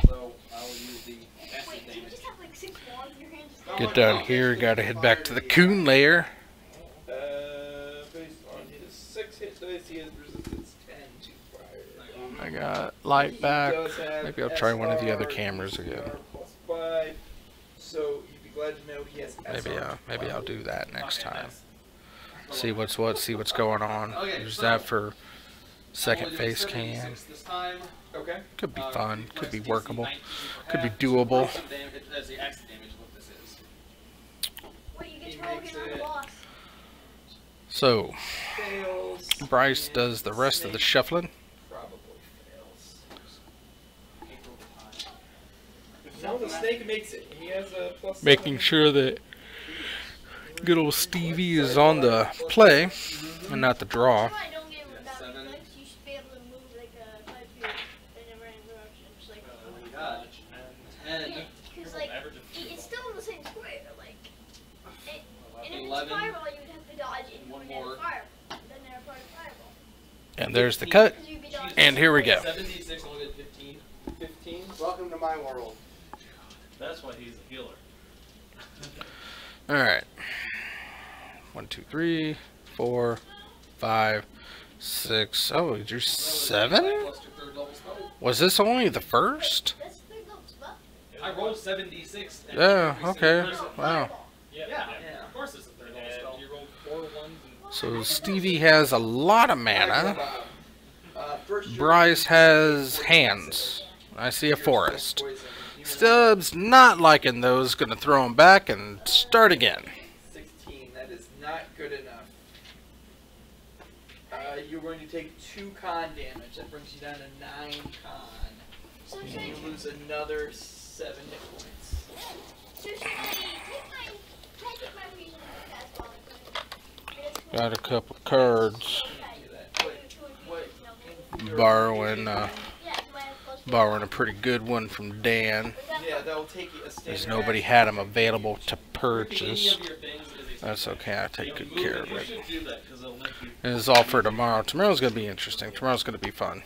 Speaker 5: so I will use the acid
Speaker 4: Wait, do you
Speaker 5: damage.
Speaker 4: just have like 6 wands in your hand? Just
Speaker 1: Get down here, gotta head back to the coon lair.
Speaker 3: Based on his 6 hit dice, he has resistance 10 to fire.
Speaker 1: I got light back. Maybe I'll try one of the other cameras again.
Speaker 3: Plus 5. So you'd be glad to know he has SR.
Speaker 1: Maybe I'll do that next time. See what's what, see what's going on. Use that for second face cam.
Speaker 5: This time.
Speaker 3: Okay.
Speaker 1: Could be fun, could be workable,
Speaker 5: 19
Speaker 1: could be doable.
Speaker 5: As the acid damage, what this is.
Speaker 4: Wait, you get
Speaker 3: He
Speaker 4: to roll
Speaker 3: makes
Speaker 4: again on the
Speaker 3: it-
Speaker 4: boss.
Speaker 1: So,
Speaker 3: Fails.
Speaker 1: Bryce does the rest of the shuffling.
Speaker 3: Probably fails. No, the snake makes it. He has a plus
Speaker 1: Making sure that good old Stevie is on the play and not the draw.
Speaker 4: That's why I don't get him without
Speaker 5: 7.
Speaker 4: reflex. You should be able to move like 5 feet in a random direction. Just like,
Speaker 5: Oh my god. 10.
Speaker 4: yeah, because like it's still in the same square. Like, and if it's a
Speaker 5: 11.
Speaker 4: fireball, you would have to dodge into
Speaker 5: One
Speaker 4: another
Speaker 5: more.
Speaker 4: fireball. Then they're a part of fireball.
Speaker 1: And there's the cut.
Speaker 4: 'Cause you'd be dodging.
Speaker 1: And here we go.
Speaker 5: 76 only did 15.
Speaker 3: 15.
Speaker 2: Welcome to my world.
Speaker 10: That's why he's a healer.
Speaker 1: Alright. 1, 2, 3, 4, 5, 6. Oh, you drew 7?
Speaker 5: Plus 2 third level spell.
Speaker 1: Was this only the first?
Speaker 4: That's the third level spell.
Speaker 5: I rolled 76. and
Speaker 1: Yeah,
Speaker 5: every
Speaker 1: okay.
Speaker 5: single person-
Speaker 1: Wow.
Speaker 5: Yeah. Of course it's a third level spell. You rolled 4 ones and
Speaker 1: So Stevie has a lot of mana.
Speaker 3: First
Speaker 1: Bryce has hands. I see a forest. Stubbs not liking those, gonna throw him back and start again.
Speaker 3: 16. That is not good enough. You're going to take 2 con damage. That brings you down to 9 con.
Speaker 4: So
Speaker 3: And
Speaker 4: should
Speaker 3: you lose another 7 hit points.
Speaker 4: So should I take my reason to cast ball?
Speaker 1: Got a couple cards.
Speaker 3: What?
Speaker 1: Borrowing,
Speaker 4: Yeah, do I have plus
Speaker 1: borrowing a pretty good one from Dan.
Speaker 3: Yeah, that will take you a standard.
Speaker 1: As nobody had them available to
Speaker 5: any
Speaker 1: purchase.
Speaker 5: of your things is a
Speaker 1: That's okay, I take good care of
Speaker 10: You
Speaker 1: it.
Speaker 10: should do that because it'll make you.
Speaker 1: It is all for tomorrow. Tomorrow's gonna be interesting. Tomorrow's gonna be fun.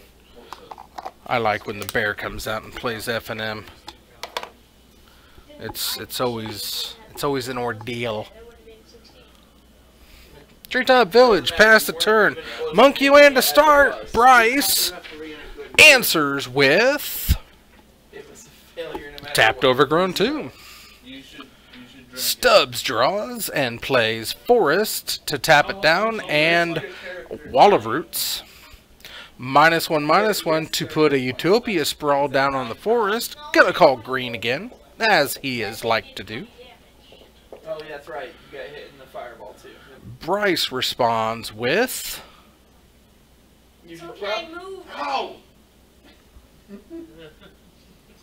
Speaker 1: I like when the bear comes out and plays F&M. It's always an ordeal. Treetop Village, pass the turn. Monkey Land to start. Bryce answers with
Speaker 3: It was a failure no matter
Speaker 1: tapped
Speaker 3: what.
Speaker 1: Overgrown Tomb.
Speaker 10: You should drink
Speaker 1: Stubbs draws and plays Forest to tap it down and Wall of Roots. -1/-1 to put a Utopia Sprawl down on the Forest. Gonna call green again, as he is like to do.
Speaker 3: Oh, yeah, that's right. You got hit in the fireball, too.
Speaker 1: Bryce responds with
Speaker 3: You
Speaker 4: So
Speaker 3: should
Speaker 4: can I move?
Speaker 2: Oh!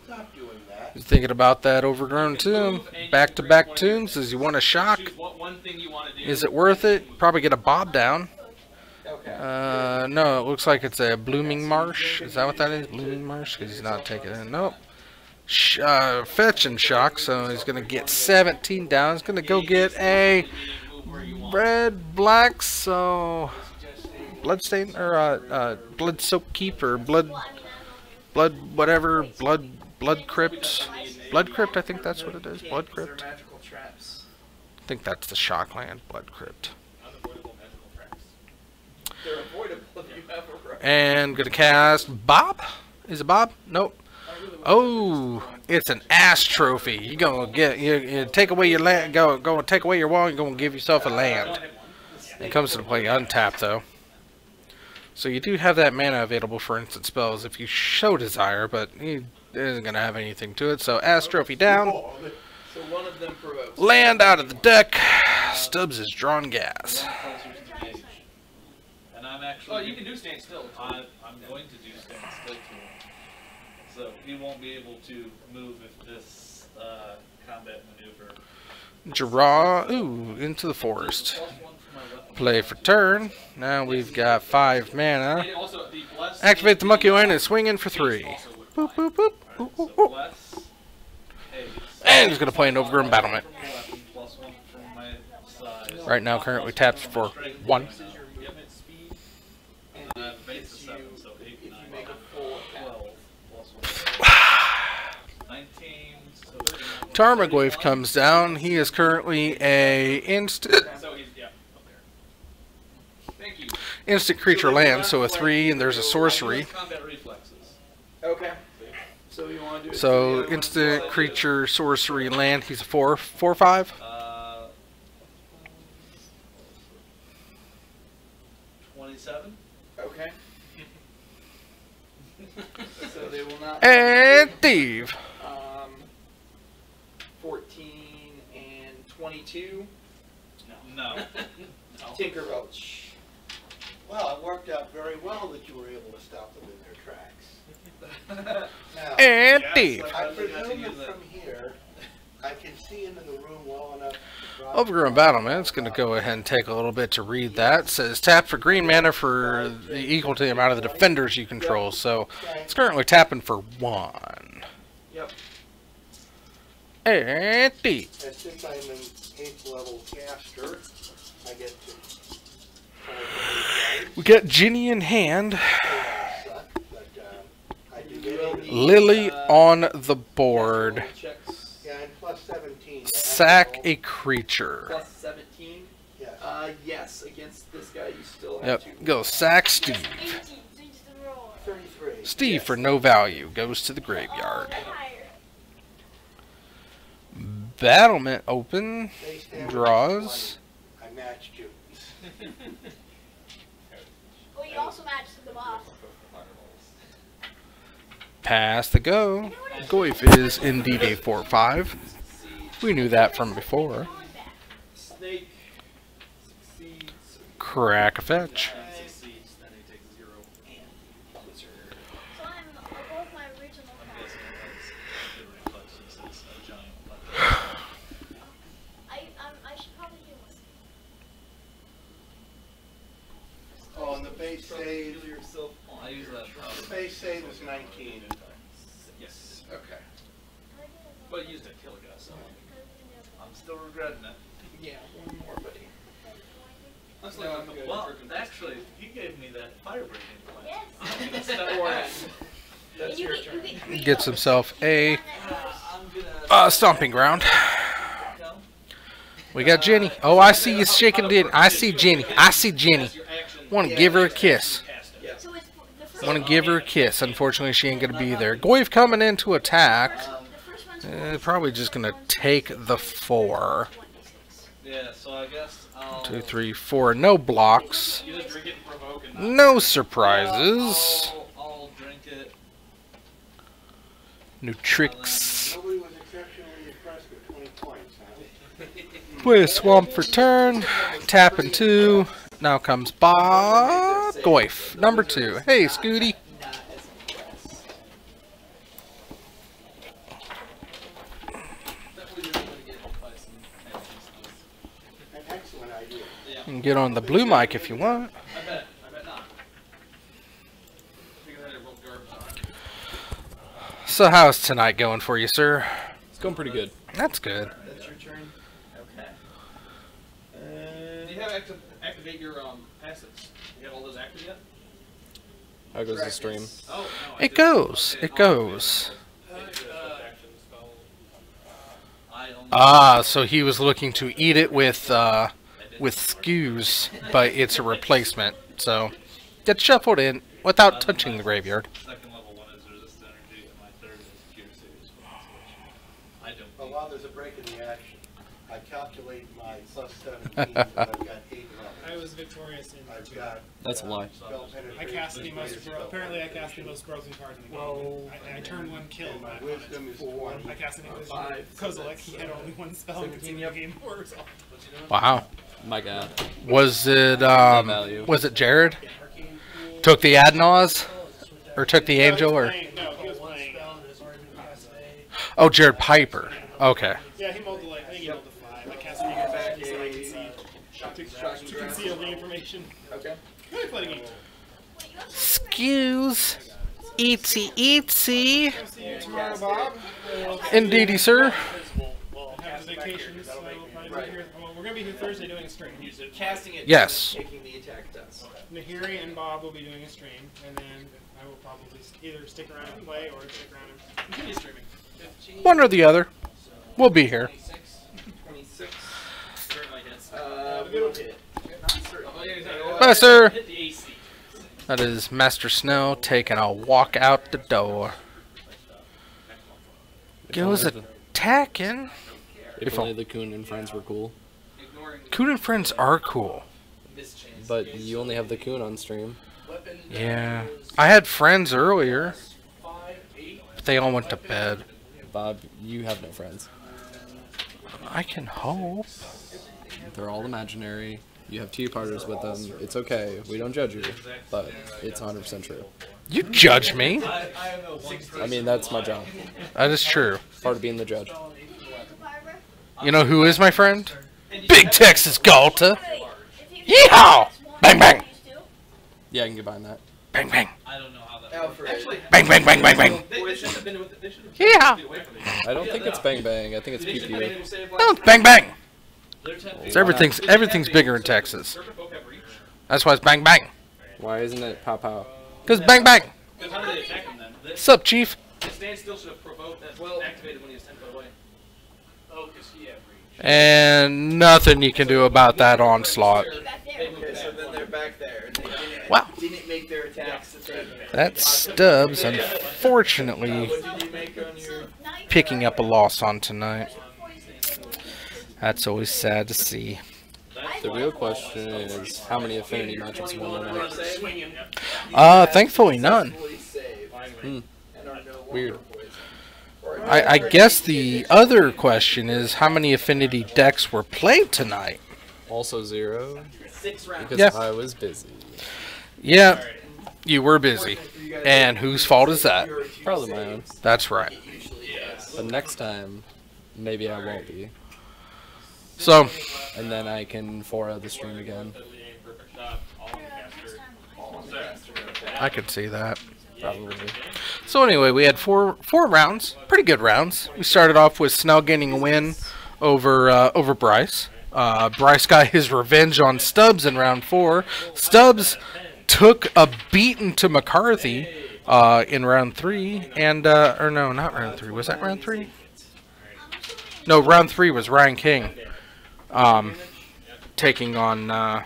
Speaker 2: Stop doing that.
Speaker 1: he's thinking about that Overgrown Tomb. Back-to-back tombs. Does he want a shock?
Speaker 5: choose what one thing you want to do.
Speaker 1: Is it worth it? Probably get a bob down.
Speaker 3: Okay.
Speaker 1: No, it looks like it's a Blooming Marsh. Is that what that is? Blooming Marsh? Because he's not taking it. Nope. Fetch and shock, so he's going to get 17 down. He's going to go get a red, black, so bloodstain, or blood soak keep, or blood whatever, blood crypt. Blood crypt, I think that's what it is. Blood
Speaker 3: They're
Speaker 1: crypt.
Speaker 3: magical traps.
Speaker 1: I think that's the Shockland Blood crypt.
Speaker 5: Unavoidable magical traps.
Speaker 3: They're avoidable if you have a right.
Speaker 1: And gonna cast Bob. Is it Bob? Nope. Oh, it's an ass trophy. You gonna get you take away your land. Go take away your wall. You're gonna give yourself a land. It comes to play untapped though. So you do have that mana available for instant spells if you show desire, but he isn't gonna have anything to it. So ass trophy down.
Speaker 3: So one of them provokes.
Speaker 1: Land out of the deck. Stubbs is drawn gas.
Speaker 5: Oh, you can do stand still.
Speaker 10: I'm going to do stand still to him. So he won't be able to move if this combat maneuver.
Speaker 1: Draw, ooh, into the forest. Play for turn. Now we've got 5 mana.
Speaker 5: And also, the bless
Speaker 1: Activate the Monkey Wine and swing in for 3. Boop, boop, boop. Ooh, ooh, ooh.
Speaker 10: Bless.
Speaker 1: And he's going to play an Overgrown Battlement.
Speaker 10: Plus 1 from my side.
Speaker 1: Right now, currently tapped for 1.
Speaker 3: This is your movement speed. And
Speaker 10: Base is 7, so 8,
Speaker 3: if you
Speaker 10: 9,
Speaker 3: make a full attack.
Speaker 10: 12 plus 1. 19. So
Speaker 1: Tarmogoyf comes down. He is currently a instant
Speaker 5: So he's, yeah, up there. Thank you.
Speaker 1: instant creature land, so a 3, and there's a sorcery.
Speaker 10: combat reflexes.
Speaker 3: Okay. So you want to do it?
Speaker 1: So instant creature, sorcery, land. He's a 4, 4/5.
Speaker 10: 27.
Speaker 3: Okay. So they will not.
Speaker 1: And thief.
Speaker 3: 14 and 22.
Speaker 10: No.
Speaker 3: Tinkerbell.
Speaker 2: Well, it worked out very well that you were able to stop them in their tracks. Now,
Speaker 1: And thief.
Speaker 2: I presume that from here, I can see into the room well enough to drop
Speaker 1: Overgrown Battlement. It's going to go ahead and take a little bit to read that. It says tap for green mana for equal to the amount of the defenders you control. So it's currently tapping for 1.
Speaker 3: Yep.
Speaker 1: And thief.
Speaker 2: And since I'm an 8th level caster, I get to
Speaker 1: We got Ginny in hand.
Speaker 2: suck, but I do get
Speaker 1: Lily on the board.
Speaker 3: Checks.
Speaker 2: Yeah, and plus 17.
Speaker 1: Sack a creature.
Speaker 3: Plus 17.
Speaker 2: Yes.
Speaker 3: Yes. Against this guy, you still have
Speaker 1: Yep.
Speaker 3: to.
Speaker 1: Go sack Steve.
Speaker 4: 18, change the roll.
Speaker 2: 33.
Speaker 1: Steve for no value goes to the graveyard.
Speaker 4: Oh, higher.
Speaker 1: Battlement open.
Speaker 2: Base damage
Speaker 1: Draws.
Speaker 2: 20. I matched you.
Speaker 4: Well, you also match the boss.
Speaker 1: Pass the go. Goyf is indeed a 4/5. We knew that from before.
Speaker 3: Snake succeeds.
Speaker 1: Crack a fetch.
Speaker 5: Succeeds, then he takes 0.
Speaker 3: And Blizzard.
Speaker 4: So I'm above my original cast. I should probably do one.
Speaker 2: Oh, and the base save.
Speaker 10: I use that.
Speaker 2: The base save is 19.
Speaker 5: Yes.
Speaker 3: Okay.
Speaker 5: But he used to kill a guy, so.
Speaker 10: I'm still regretting it.
Speaker 3: Yeah, one more, buddy.
Speaker 5: That's
Speaker 3: No,
Speaker 5: like
Speaker 3: I'm
Speaker 5: a
Speaker 3: good.
Speaker 10: Well, actually, he gave me that fire breathing plan.
Speaker 4: Yes.
Speaker 10: I'm gonna step
Speaker 3: Oren. That's
Speaker 4: And you
Speaker 3: your
Speaker 4: get-
Speaker 3: turn.
Speaker 4: you get
Speaker 1: Gets himself a
Speaker 10: I'm gonna.
Speaker 1: stomping ground.
Speaker 10: No?
Speaker 1: We got Jenny. Oh, I see you shaking it. I see Jenny. I see Jenny.
Speaker 5: Your action.
Speaker 1: Want to give her a kiss.
Speaker 5: Cast it.
Speaker 3: Yeah.
Speaker 4: So it's the first
Speaker 1: Want to give her a kiss. Unfortunately, she ain't going to be there. Goyf coming in to attack.
Speaker 4: the first one's
Speaker 1: Probably just going to take the 4.
Speaker 4: 1d6.
Speaker 10: Yeah, so I guess I'll.
Speaker 1: 2, 3, 4. No blocks.
Speaker 5: You just drink it and provoke and not.
Speaker 1: No surprises.
Speaker 10: I'll drink it.
Speaker 1: New tricks.
Speaker 2: Nobody was exceptionally impressed with 20 points, huh?
Speaker 1: Play a swamp for turn. Tapping 2. Now comes Bob Goyf. Number 2. Hey, Scooty.
Speaker 3: Not as impressed.
Speaker 5: Definitely didn't want to get hit by some
Speaker 2: An excellent idea.
Speaker 5: Yeah.
Speaker 1: You can get on the blue mic if you want.
Speaker 5: I bet not. Figure that I rolled garbage on.
Speaker 1: So how's tonight going for you, sir?
Speaker 11: It's going pretty good.
Speaker 1: That's good.
Speaker 3: That's your turn. Okay.
Speaker 5: Do you have activate your passives? You have all those active yet?
Speaker 11: How goes the stream?
Speaker 5: Oh, no.
Speaker 1: It goes. It goes. Ah, so he was looking to eat it with skews, but it's a replacement. So get shuffled in without touching the graveyard.
Speaker 10: Second level one is resist energy, and my third is cure series. I don't.
Speaker 2: But while there's a break in the action, I calculate my plus 17, but I've got 8 levels.
Speaker 12: I was victorious in
Speaker 2: I've
Speaker 12: two.
Speaker 2: got
Speaker 11: That's a lie.
Speaker 2: spell
Speaker 12: I
Speaker 2: penetration,
Speaker 12: cast the most.
Speaker 2: greater spell
Speaker 12: Apparently, I cast the
Speaker 2: penetration,
Speaker 12: most broken card in the game.
Speaker 3: Whoa.
Speaker 12: I turned one kill.
Speaker 2: and my
Speaker 12: back on
Speaker 2: wisdom
Speaker 12: it.
Speaker 2: is 20.
Speaker 12: I cast an English
Speaker 3: 5, so
Speaker 12: Kozilek.
Speaker 3: that's,
Speaker 12: He had only one spell. and could see
Speaker 3: 17,
Speaker 12: the
Speaker 3: yep.
Speaker 12: game before it was off.
Speaker 1: Wow.
Speaker 11: My God.
Speaker 1: Was it
Speaker 11: value.
Speaker 1: was it Jared? Took the Adnaz? Or took the Angel? Or
Speaker 12: No, he was playing.
Speaker 1: oh, Jared Piper. Okay.
Speaker 12: Yeah, he mulled the I think he mulled the 5. I cast you guys back so I can see to conceal the information.
Speaker 3: Okay.
Speaker 12: Really play the game.
Speaker 1: Excuse. Eatsy.
Speaker 12: See you tomorrow, Bob.
Speaker 1: Indeedy, sir.
Speaker 12: I have a vacation, so we'll probably be here. Well, we're going to be here Thursday doing a stream.
Speaker 3: Casting it.
Speaker 1: Yes.
Speaker 3: Taking the attack does.
Speaker 12: Nahiri and Bob will be doing a stream, and then I will probably either stick around and play or stick around and continue streaming.
Speaker 1: One or the other. We'll be here.
Speaker 3: 26.
Speaker 5: Certainly hits.
Speaker 3: Will hit. Not certain.
Speaker 1: Bye, sir.
Speaker 5: Hit the AC.
Speaker 1: That is Master Snow taking a walk out the door. Goes attacking.
Speaker 11: If only the Coon and friends were cool.
Speaker 1: Coon and friends are cool.
Speaker 11: But you only have the Coon on stream.
Speaker 1: Yeah. I had friends earlier. But they all went to bed.
Speaker 11: Bob, you have no friends.
Speaker 1: I can hope.
Speaker 11: They're all imaginary. You have two-parters with them. It's okay. We don't judge you. But it's 100% true.
Speaker 1: You judge me.
Speaker 11: I mean, that's my job.
Speaker 1: That is true.
Speaker 11: Part of being the judge.
Speaker 1: You know who is my friend? Big Texas Galta. Yeehaw! Bang, bang.
Speaker 11: Yeah, I can get behind that.
Speaker 1: Bang, bang.
Speaker 5: I don't know how that.
Speaker 3: Alfred.
Speaker 1: Bang, bang, bang, bang, bang.
Speaker 5: They should have been with they should have
Speaker 1: Yeah.
Speaker 5: been away from the
Speaker 11: I don't think it's bang bang. I think it's
Speaker 5: They
Speaker 11: pew
Speaker 5: should have been
Speaker 11: pew.
Speaker 5: able to save
Speaker 1: No, it's bang, bang.
Speaker 11: Well,
Speaker 1: So everything's bigger in Texas.
Speaker 5: Serpent folk have reach.
Speaker 1: That's why it's bang, bang.
Speaker 11: Why isn't it pow pow?
Speaker 1: Because bang, bang.
Speaker 5: Because how did they attack him then?
Speaker 1: Sup, Chief?
Speaker 5: The stand still should have provoked that activated when he was 10 foot away.
Speaker 8: Oh, because he had reach.
Speaker 1: And nothing you can do about that onslaught.
Speaker 3: Okay, so then they're back there. And they
Speaker 1: Wow.
Speaker 3: didn't make their attacks that they
Speaker 1: That Stubbs, unfortunately,
Speaker 3: What did you make on your...
Speaker 1: picking up a loss on tonight. That's always sad to see.
Speaker 11: The real question is, how many affinity matchups won tonight?
Speaker 3: Swinging.
Speaker 1: Thankfully none.
Speaker 11: Hmm. Weird.
Speaker 1: I guess the other question is how many affinity decks were played tonight?
Speaker 11: Also 0.
Speaker 3: 6 rounds.
Speaker 11: Because
Speaker 1: Yeah.
Speaker 11: I was busy.
Speaker 1: Yeah, you were busy. And whose fault is that?
Speaker 11: Probably my own.
Speaker 1: That's right.
Speaker 11: But next time, maybe I won't be.
Speaker 1: So,
Speaker 11: And then I can 4 the stream again.
Speaker 1: I could see that.
Speaker 11: Probably.
Speaker 1: So anyway, we had four rounds, pretty good rounds. We started off with Snell getting a win over Bryce. Bryce got his revenge on Stubbs in round 4. Stubbs took a beating to McCarthy in round 3, and or no, not round 3. Was that round 3? No, round 3 was Ryan King taking on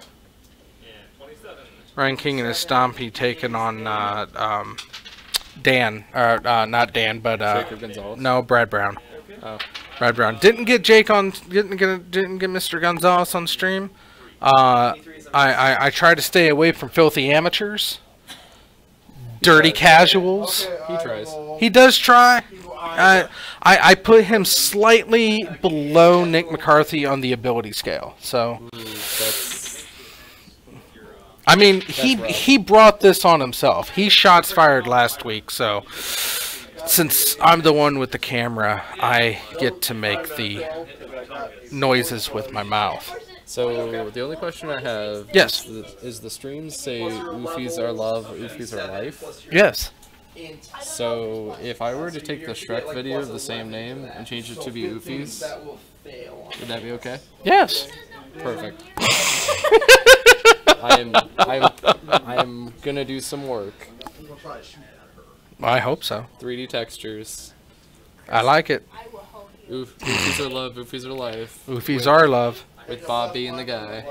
Speaker 1: Ryan King and his Stompy taking on Dan, not Dan, but
Speaker 11: Jacob Gonzalez?
Speaker 1: no, Brad Brown.
Speaker 11: Oh.
Speaker 1: Brad Brown didn't get Jake on, didn't get Mr. Gonzalez on stream. I try to stay away from filthy amateurs, dirty casuals.
Speaker 11: He tries.
Speaker 1: He does try. I put him slightly below Nick McCarthy on the ability scale. So,
Speaker 11: That's
Speaker 1: I mean,
Speaker 11: rough.
Speaker 1: he brought this on himself. He shots fired last week, so since I'm the one with the camera, I get to make the noises with my mouth.
Speaker 11: So the only question I have
Speaker 1: Yes.
Speaker 11: is the streams say Oofies are love, Oofies are life.
Speaker 1: Yes.
Speaker 11: So if I were to take the Shrek video of the same name and change it to be Oofies, would that be okay?
Speaker 1: Yes.
Speaker 11: Perfect. I'm gonna do some work.
Speaker 1: I hope so.
Speaker 11: 3D textures.
Speaker 1: I like it.
Speaker 11: Oofies are love, Oofies are life.
Speaker 1: Oofies are love.
Speaker 11: With Bob being the guy.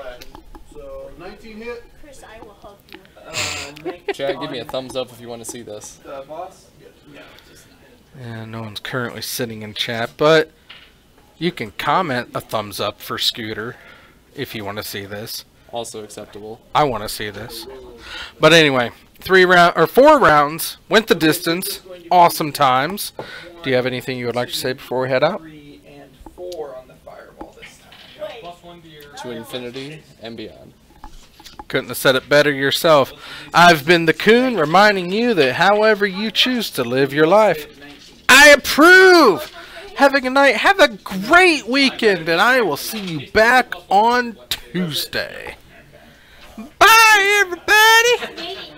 Speaker 2: So 19 hit.
Speaker 4: Chris, I will help you.
Speaker 11: Chad, give me a thumbs up if you want to see this.
Speaker 3: Boss?
Speaker 1: Yeah, no one's currently sitting in chat, but you can comment a thumbs up for Scooter if you want to see this.
Speaker 11: Also acceptable.
Speaker 1: I want to see this. But anyway, 4 rounds, went the distance, awesome times. Do you have anything you would like to say before we head out?
Speaker 3: 3 and 4 on the fireball this time.
Speaker 6: +1 to your
Speaker 11: To infinity and beyond.
Speaker 1: couldn't have said it better yourself. I've been the Coon, reminding you that however you choose to live your life, I approve! Have a good night. Have a great weekend, and I will see you back on Tuesday. Bye, everybody!